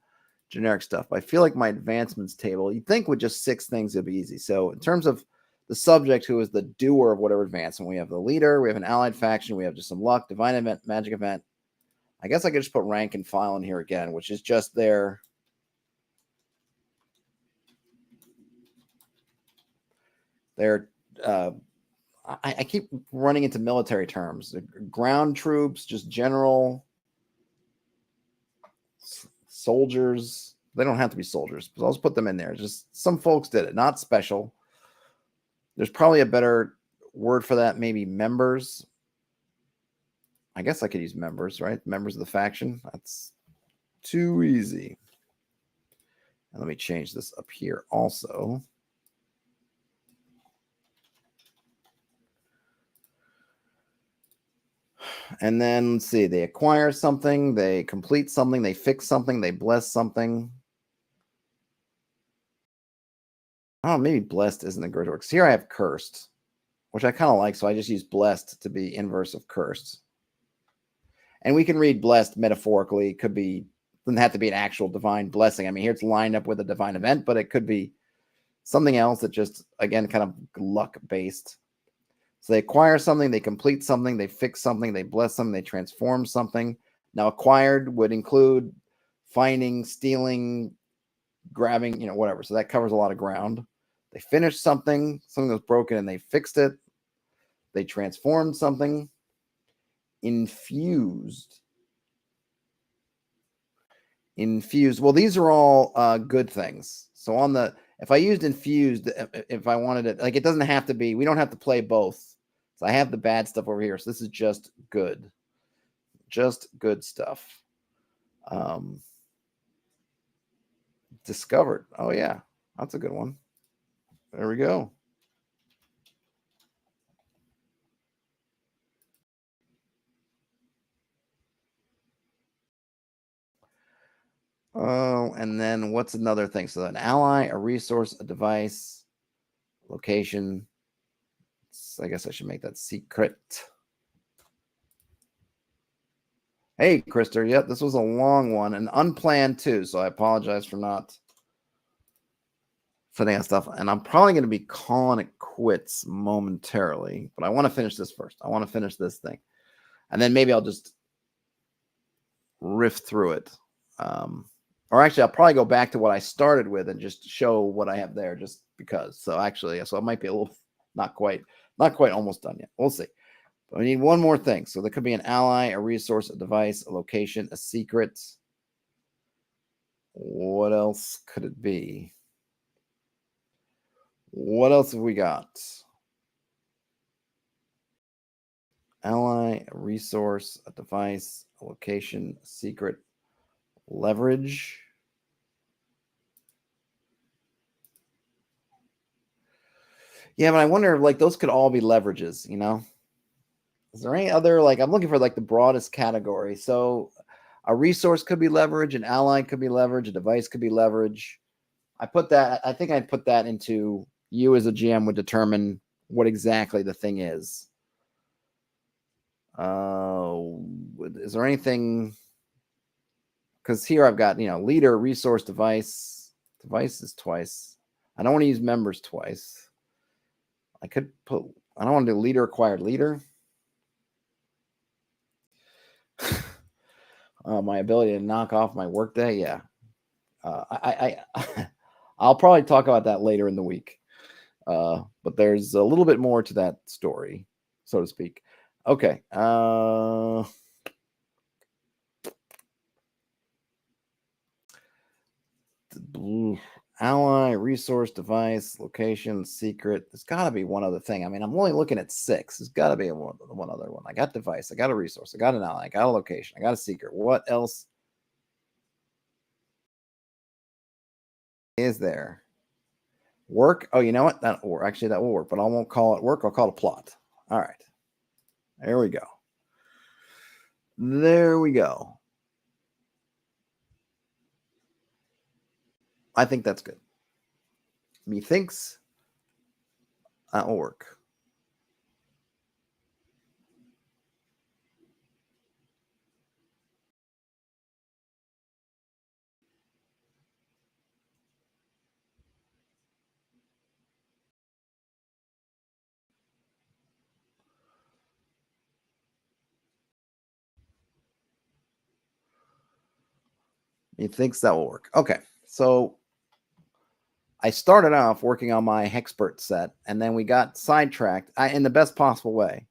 generic stuff. I feel like my advancements table, you'd think with just 6 things, it'd be easy. So in terms of the subject who is the doer of whatever advancement. We have the leader, we have an allied faction, we have just some luck, divine event, magic event. I guess I could just put rank and file in here again, which is just their I keep running into military terms. Ground troops, just general soldiers. They don't have to be soldiers, but I'll just put them in there. Just some folks did it, not special. There's probably a better word for that, maybe members. I guess I could use members, right? Members of the faction. That's too easy. And let me change this up here also. And then let's see, they acquire something, they complete something, they fix something, they bless something. Oh, maybe blessed isn't a good word. Here I have cursed, which I kind of like, so I just use blessed to be inverse of cursed. And we can read blessed metaphorically. It could be, doesn't have to be an actual divine blessing. I mean, here it's lined up with a divine event, but it could be something else that just, again, kind of luck based. So they acquire something, they complete something, they fix something, they bless something, they transform something. Now, acquired would include finding, stealing, grabbing, whatever. So that covers a lot of ground. They finished something was broken and they fixed it. They transformed something. Infused. Well, these are all good things. So if I used infused, if I wanted it, like, it doesn't have to be, we don't have to play both. So I have the bad stuff over here. So this is just good. Just good stuff. Discovered. Oh, yeah. That's a good one. There we go. Oh, and then what's another thing? So an ally, a resource, a device, location. So I guess I should make that secret. Hey, Krister. Yep, this was a long one and unplanned too. So I apologize for not setting that stuff. And I'm probably going to be calling it quits momentarily, but I want to finish this first. I want to finish this thing. And then maybe I'll just riff through it. Or actually, I'll probably go back to what I started with and just show what I have there just because. So it might be a little not quite almost done yet. We'll see. But we need one more thing. So there could be an ally, a resource, a device, a location, a secret. What else could it be? What else have we got? Ally, a resource, a device, a location, a secret, leverage. Yeah, but I wonder, like, those could all be leverages, Is there any other, like, I'm looking for, like, the broadest category. So a resource could be leverage, an ally could be leverage, a device could be leverage. I think I'd put that into you as a GM would determine what exactly the thing is. Is there anything? Because here I've got, leader, resource, device. Device is twice. I don't want to use members twice. I don't want to do leader, acquired leader. My ability to knock off my workday. Yeah. I'll probably talk about that later in the week. But there's a little bit more to that story, so to speak. Okay. Ally, resource, device, location, secret. There's got to be one other thing. I mean, I'm only looking at 6. There's got to be one other one. I got device. I got a resource. I got an ally. I got a location. I got a secret. What else is there? Work. Oh, you know what? That will work, but I won't call it work. I'll call it plot. All right. There we go. There we go. I think that's good. Methinks that will work. He thinks that will work. Okay, so I started off working on my Hexpert set, and then we got sidetracked in the best possible way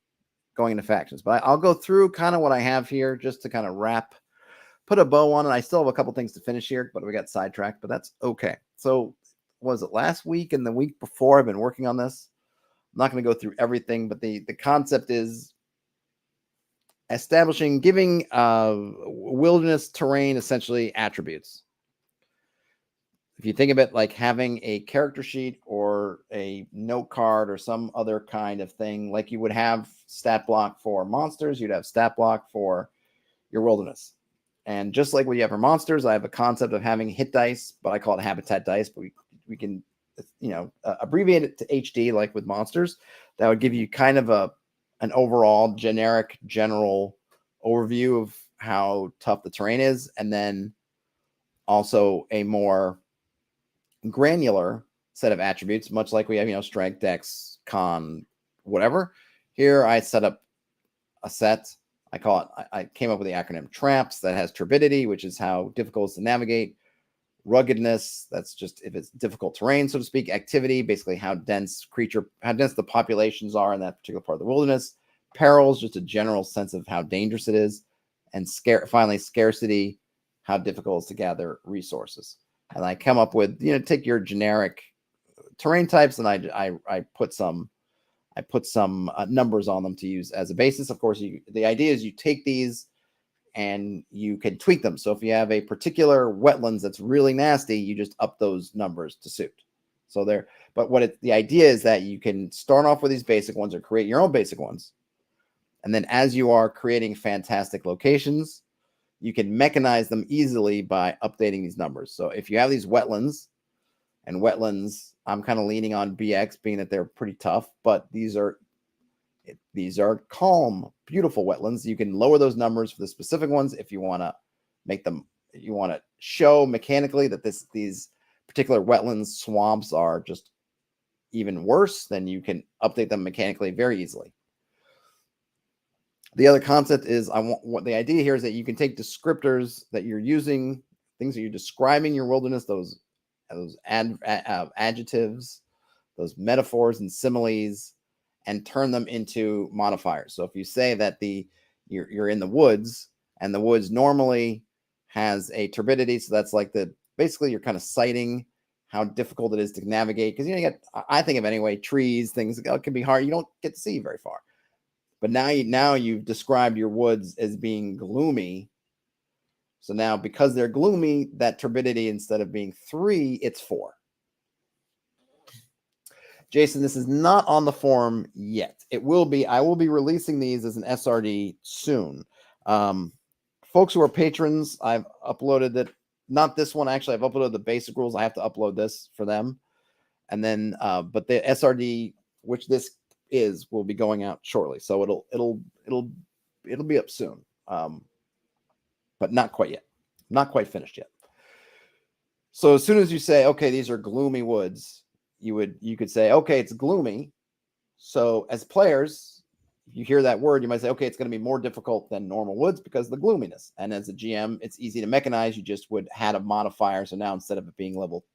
going into factions. But I'll go through kind of what I have here just to kind of put a bow on it. I still have a couple things to finish here, but we got sidetracked, but that's okay. So was it last week and the week before I've been working on this? I'm not going to go through everything, but the concept is giving wilderness terrain essentially attributes. If you think of it like having a character sheet or a note card or some other kind of thing, like you would have stat block for monsters, you'd have stat block for your wilderness. And just like what you have for monsters, I have a concept of having hit dice, but I call it habitat dice, but we can, abbreviate it to HD like with monsters. That would give you kind of an overall general overview of how tough the terrain is, and then also a more granular set of attributes, much like we have, strength, dex, con, whatever. Here I set up a set. I came up with the acronym TRAPS that has turbidity, which is how difficult it is to navigate. Ruggedness, that's just if it's difficult terrain, so to speak. Activity, basically how dense the populations are in that particular part of the wilderness. Perils, just a general sense of how dangerous it is. And finally, scarcity, how difficult it is to gather resources. And I come up with, take your generic terrain types, and I put some numbers on them to use as a basis. Of course, the idea is you take these and you can tweak them. So if you have a particular wetlands that's really nasty, you just up those numbers to suit. So the idea is that you can start off with these basic ones or create your own basic ones. And then as you are creating fantastic locations, you can mechanize them easily by updating these numbers. So if you have these wetlands, I'm kind of leaning on BX, being that they're pretty tough, but these are calm, beautiful wetlands. You can lower those numbers for the specific ones if you want to show mechanically that these particular wetlands, swamps are just even worse. Then you can update them mechanically very easily. The other concept is the idea here is that you can take descriptors that you're using, things that you're describing your wilderness, those adjectives, those metaphors and similes, and turn them into modifiers. So if you say that you're in the woods, and the woods normally has a turbidity, so that's like basically you're kind of citing how difficult it is to navigate, because you get, I think of anyway, trees, things can be hard. You don't get to see very far. But now you've described your woods as being gloomy. So now, because they're gloomy, that turbidity, instead of being 3, it's 4. Jason, this is not on the forum yet. It will be. I will be releasing these as an SRD soon. Folks who are patrons, I've uploaded it. Not this one, actually. I've uploaded the basic rules. I have to upload this for them. And then, but the SRD, which this will be going out shortly. So it'll be up soon. But not quite yet. Not quite finished yet. So as soon as you say, okay, these are gloomy woods, you could say, okay, it's gloomy. So as players, if you hear that word, you might say, okay, it's going to be more difficult than normal woods because of the gloominess. And as a GM, it's easy to mechanize. You just would add a modifier. So now instead of it being level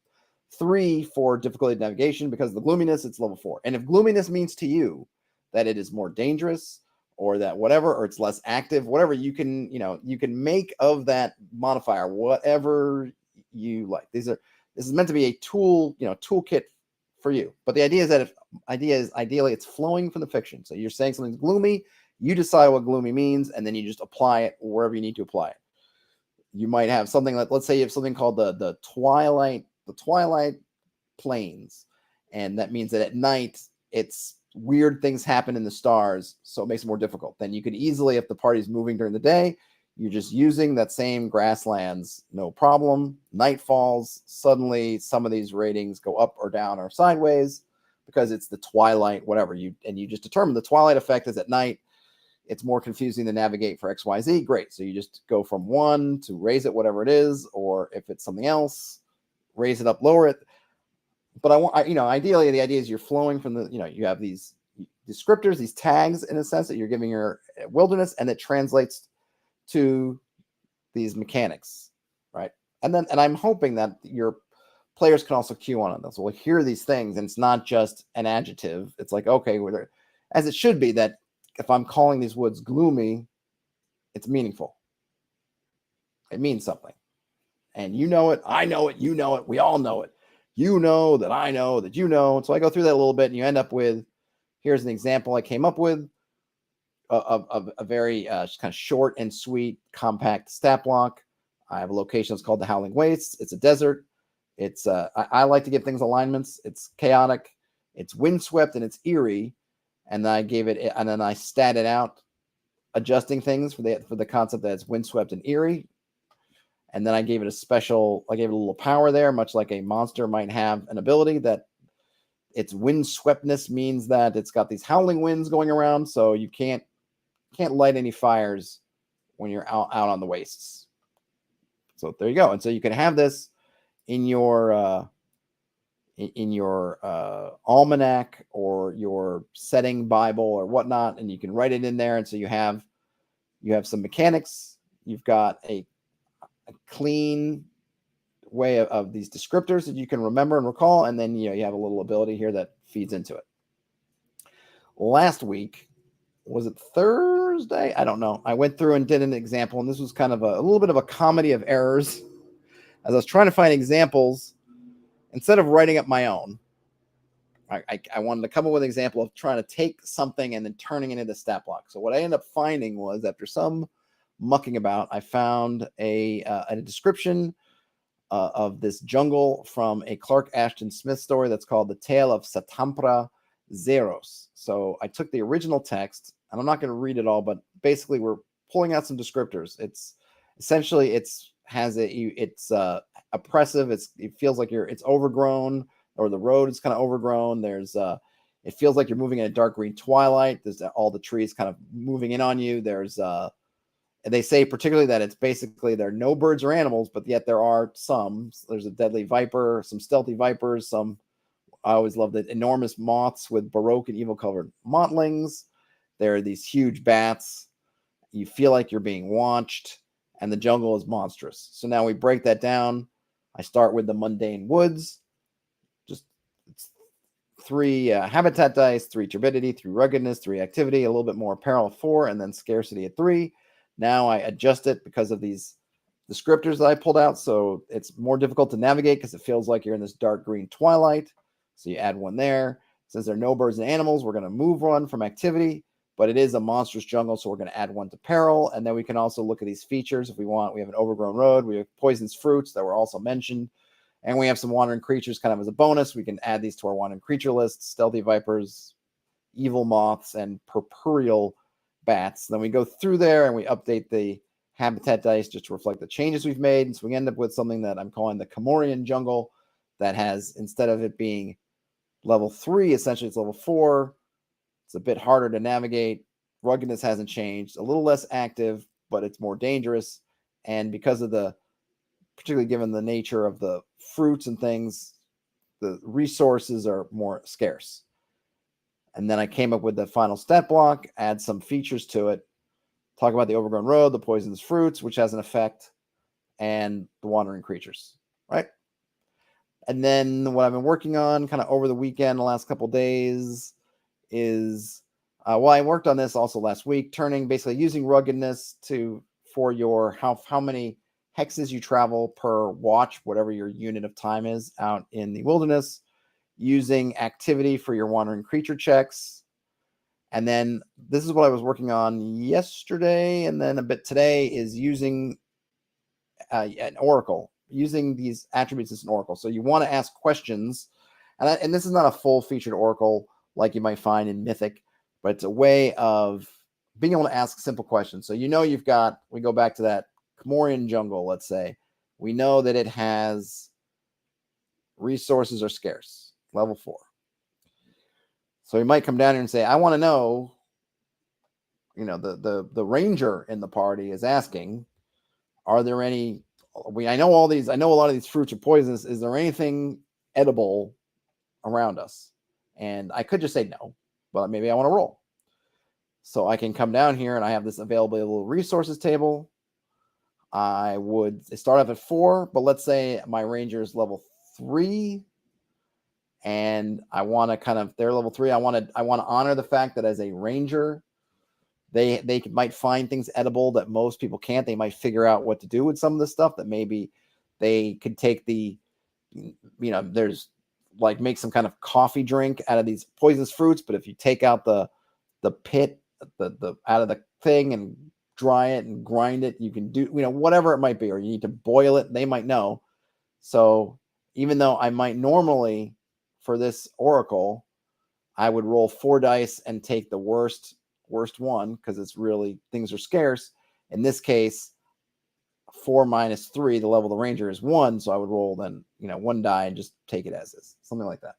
3 for difficulty of navigation, because of the gloominess, it's level 4. And if gloominess means to you that it is more dangerous, or that whatever, or it's less active, whatever, you can make of that modifier whatever you like. This is meant to be a toolkit for you. But the idea is that ideally it's flowing from the fiction. So you're saying something's gloomy, you decide what gloomy means, and then you just apply it wherever you need to apply it. You might have something like, let's say you have something called the twilight plains, and that means that at night it's weird things happen in the stars, so it makes it more difficult. Then you could easily, if the party's moving during the day, you're just using that same grasslands, no problem. Night falls, suddenly some of these ratings go up or down or sideways because it's the twilight, whatever. You just determine the twilight effect is at night. It's more confusing to navigate for XYZ. Great. So you just go from 1 to raise it, whatever it is, or if it's something else, raise it up, lower it. But ideally, the idea is you're flowing from you have these descriptors, these tags, in a sense, that you're giving your wilderness, and it translates to these mechanics, right? And I'm hoping that your players can also cue on this. We'll hear these things, and it's not just an adjective. It's like, okay, as it should be, that if I'm calling these woods gloomy, it's meaningful. It means something. And you know it, I know it, you know it, we all know it. You know that I know that you know. So I go through that a little bit, and you end up with, here's an example I came up with of a very kind of short and sweet, compact stat block. I have a location that's called the Howling Wastes. It's a desert. It's I like to give things alignments. It's chaotic, it's windswept, and it's eerie. And I gave it, and then I statted out, adjusting things for the concept that it's windswept and eerie. And then I gave it a little power there, much like a monster might have an ability that its windsweptness means that it's got these howling winds going around, so you can't light any fires when you're out on the wastes. So there you go. And so you can have this in your almanac or your setting Bible or whatnot, and you can write it in there. And so you have some mechanics. You've got a clean way of these descriptors that you can remember and recall, and then you have a little ability here that feeds into it. Last week, was it Thursday? I don't know. I went through and did an example, and this was kind of a little bit of a comedy of errors. As I was trying to find examples, instead of writing up my own, I wanted to come up with an example of trying to take something and then turning it into stat block. So what I ended up finding was, after some mucking about, I found a description of this jungle from a Clark Ashton Smith story that's called The Tale of Satampra Zeros. So I took the original text, and I'm not going to read it all, but basically we're pulling out some descriptors. It's essentially it's oppressive. It feels like it's overgrown, or the road is kind of overgrown. There's it feels like you're moving in a dark green twilight. There's all the trees kind of moving in on you. There's and they say particularly that it's basically there are no birds or animals, but yet there are some. There's a deadly viper, some stealthy vipers, some. I always love the enormous moths with baroque and evil colored mottlings. There are these huge bats. You feel like you're being watched, and the jungle is monstrous. So now we break that down. I start with the mundane woods. Just it's 3 habitat dice, 3 turbidity, 3 ruggedness, 3 activity, a little bit more peril at 4, and then scarcity at 3. Now I adjust it because of these descriptors that I pulled out, so it's more difficult to navigate because it feels like you're in this dark green twilight. So you add 1 there. Since there are no birds and animals, we're going to move 1 from activity, but it is a monstrous jungle, so we're going to add 1 to peril. And then we can also look at these features if we want. We have an overgrown road. We have poisonous fruits that were also mentioned. And we have some wandering creatures kind of as a bonus. We can add these to our wandering creature list: stealthy vipers, evil moths, and purpureal bats. Then we go through there and we update the habitat dice just to reflect the changes we've made. And so we end up with something that I'm calling the Comorian jungle, that has, instead of it being level 3, essentially it's level 4. It's a bit harder to navigate. Ruggedness hasn't changed. A little less active, but it's more dangerous. And because of particularly given the nature of the fruits and things, the resources are more scarce. And then I came up with the final stat block, add some features to it, talk about the overgrown road, the poisonous fruits, which has an effect, and the wandering creatures, right? And then what I've been working on kind of over the weekend, the last couple days, is I worked on this also last week, basically using ruggedness for your how many hexes you travel per watch, whatever your unit of time is out in the wilderness, using activity for your wandering creature checks. And then this is what I was working on yesterday, and then a bit today, is using an oracle, using these attributes as an oracle. So you want to ask questions, and this is not a full featured oracle like you might find in Mythic, but it's a way of being able to ask simple questions. So we go back to that Comorian jungle, let's say. We know that it has resources are scarce, level 4. So you might come down here and say, I want to know, the ranger in the party is asking, are there any, I know a lot of these fruits are poisonous. Is there anything edible around us? And I could just say no, but maybe I want to roll. So I can come down here and I have this available resources table. I would start off at 4, but let's say my ranger is level 3, and I want to kind of, they're level 3. I want to honor the fact that as a ranger, they might find things edible that most people can't. They might figure out what to do with some of the stuff that maybe they could take the, there's like make some kind of coffee drink out of these poisonous fruits. But if you take out the pit, the out of the thing and dry it and grind it, you can do, whatever it might be, or you need to boil it. They might know. So even though I might normally for this oracle, I would roll 4 dice and take the worst one because it's really, things are scarce. In this case, 4 minus 3, the level of the ranger is 1, so I would roll then 1 die and just take it as is, something like that.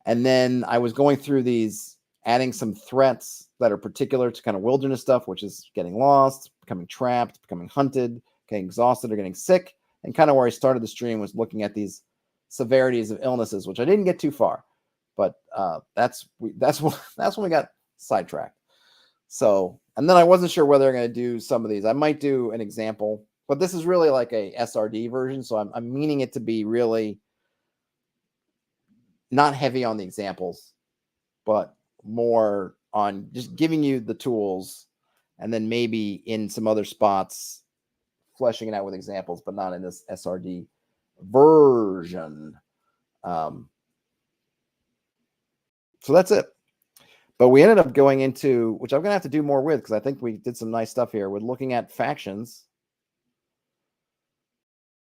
And then I was going through these, adding some threats that are particular to kind of wilderness stuff, which is getting lost, becoming trapped, becoming hunted, getting exhausted, or getting sick. And kind of where I started the stream was looking at these severities of illnesses, which I didn't get too far, but that's when we got sidetracked. So, and then I wasn't sure whether I'm going to do some of these. I might do an example, but this is really like a SRD version. So I'm meaning it to be really not heavy on the examples, but more on just giving you the tools, and then maybe in some other spots fleshing it out with examples, but not in this SRD version. So that's it. But we ended up going into, which I'm going to have to do more with, because I think we did some nice stuff here with looking at factions,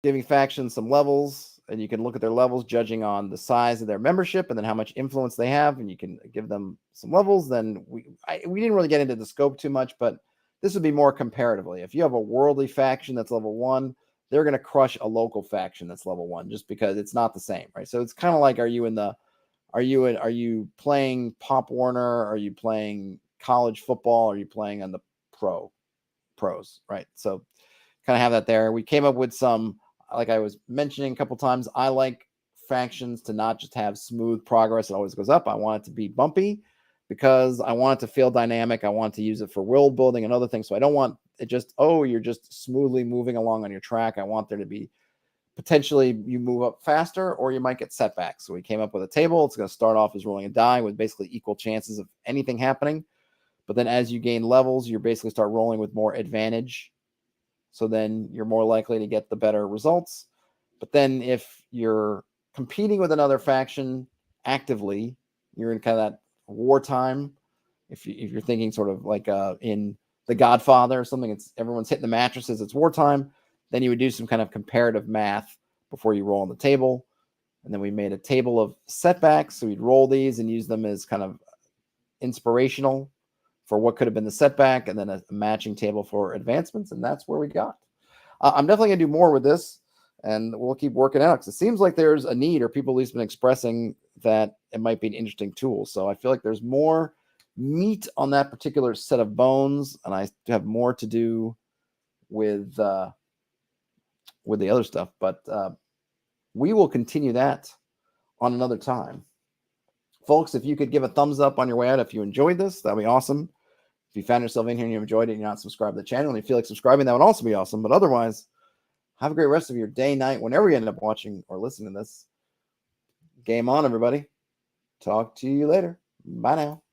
giving factions some levels, and you can look at their levels judging on the size of their membership and then how much influence they have, and you can give them some levels. Then we didn't really get into the scope too much, but this would be more comparatively. If you have a worldly faction that's level 1, they're going to crush a local faction that's level 1 just because it's not the same, right? So it's kind of like, are you playing Pop Warner? Are you playing college football? Are you playing on the pros, right? So kind of have that there. We came up with some, like I was mentioning a couple times, I like factions to not just have smooth progress. It always goes up. I want it to be bumpy because I want it to feel dynamic. I want to use it for world building and other things. So I don't want it just, you're just smoothly moving along on your track. I want there to be potentially you move up faster, or you might get setbacks. So we came up with a table. It's going to start off as rolling a die with basically equal chances of anything happening. But then as you gain levels, you basically start rolling with more advantage. So then you're more likely to get the better results. But then if you're competing with another faction actively, you're in kind of that wartime. If you're thinking sort of like in The Godfather or something, it's everyone's hitting the mattresses, it's wartime. Then you would do some kind of comparative math before you roll on the table. And then we made a table of setbacks. So we'd roll these and use them as kind of inspirational for what could have been the setback, and then a matching table for advancements. And that's where we got. I'm definitely going to do more with this, and we'll keep working out, because it seems like there's a need, or people at least been expressing that it might be an interesting tool. So I feel like there's more meat on that particular set of bones, and I have more to do with the other stuff. But we will continue that on another time. Folks, if you could give a thumbs up on your way out if you enjoyed this, that'd be awesome. If you found yourself in here and you enjoyed it and you're not subscribed to the channel and you feel like subscribing, that would also be awesome. But otherwise, have a great rest of your day, night, whenever you end up watching or listening to this. Game on, everybody. Talk to you later. Bye now.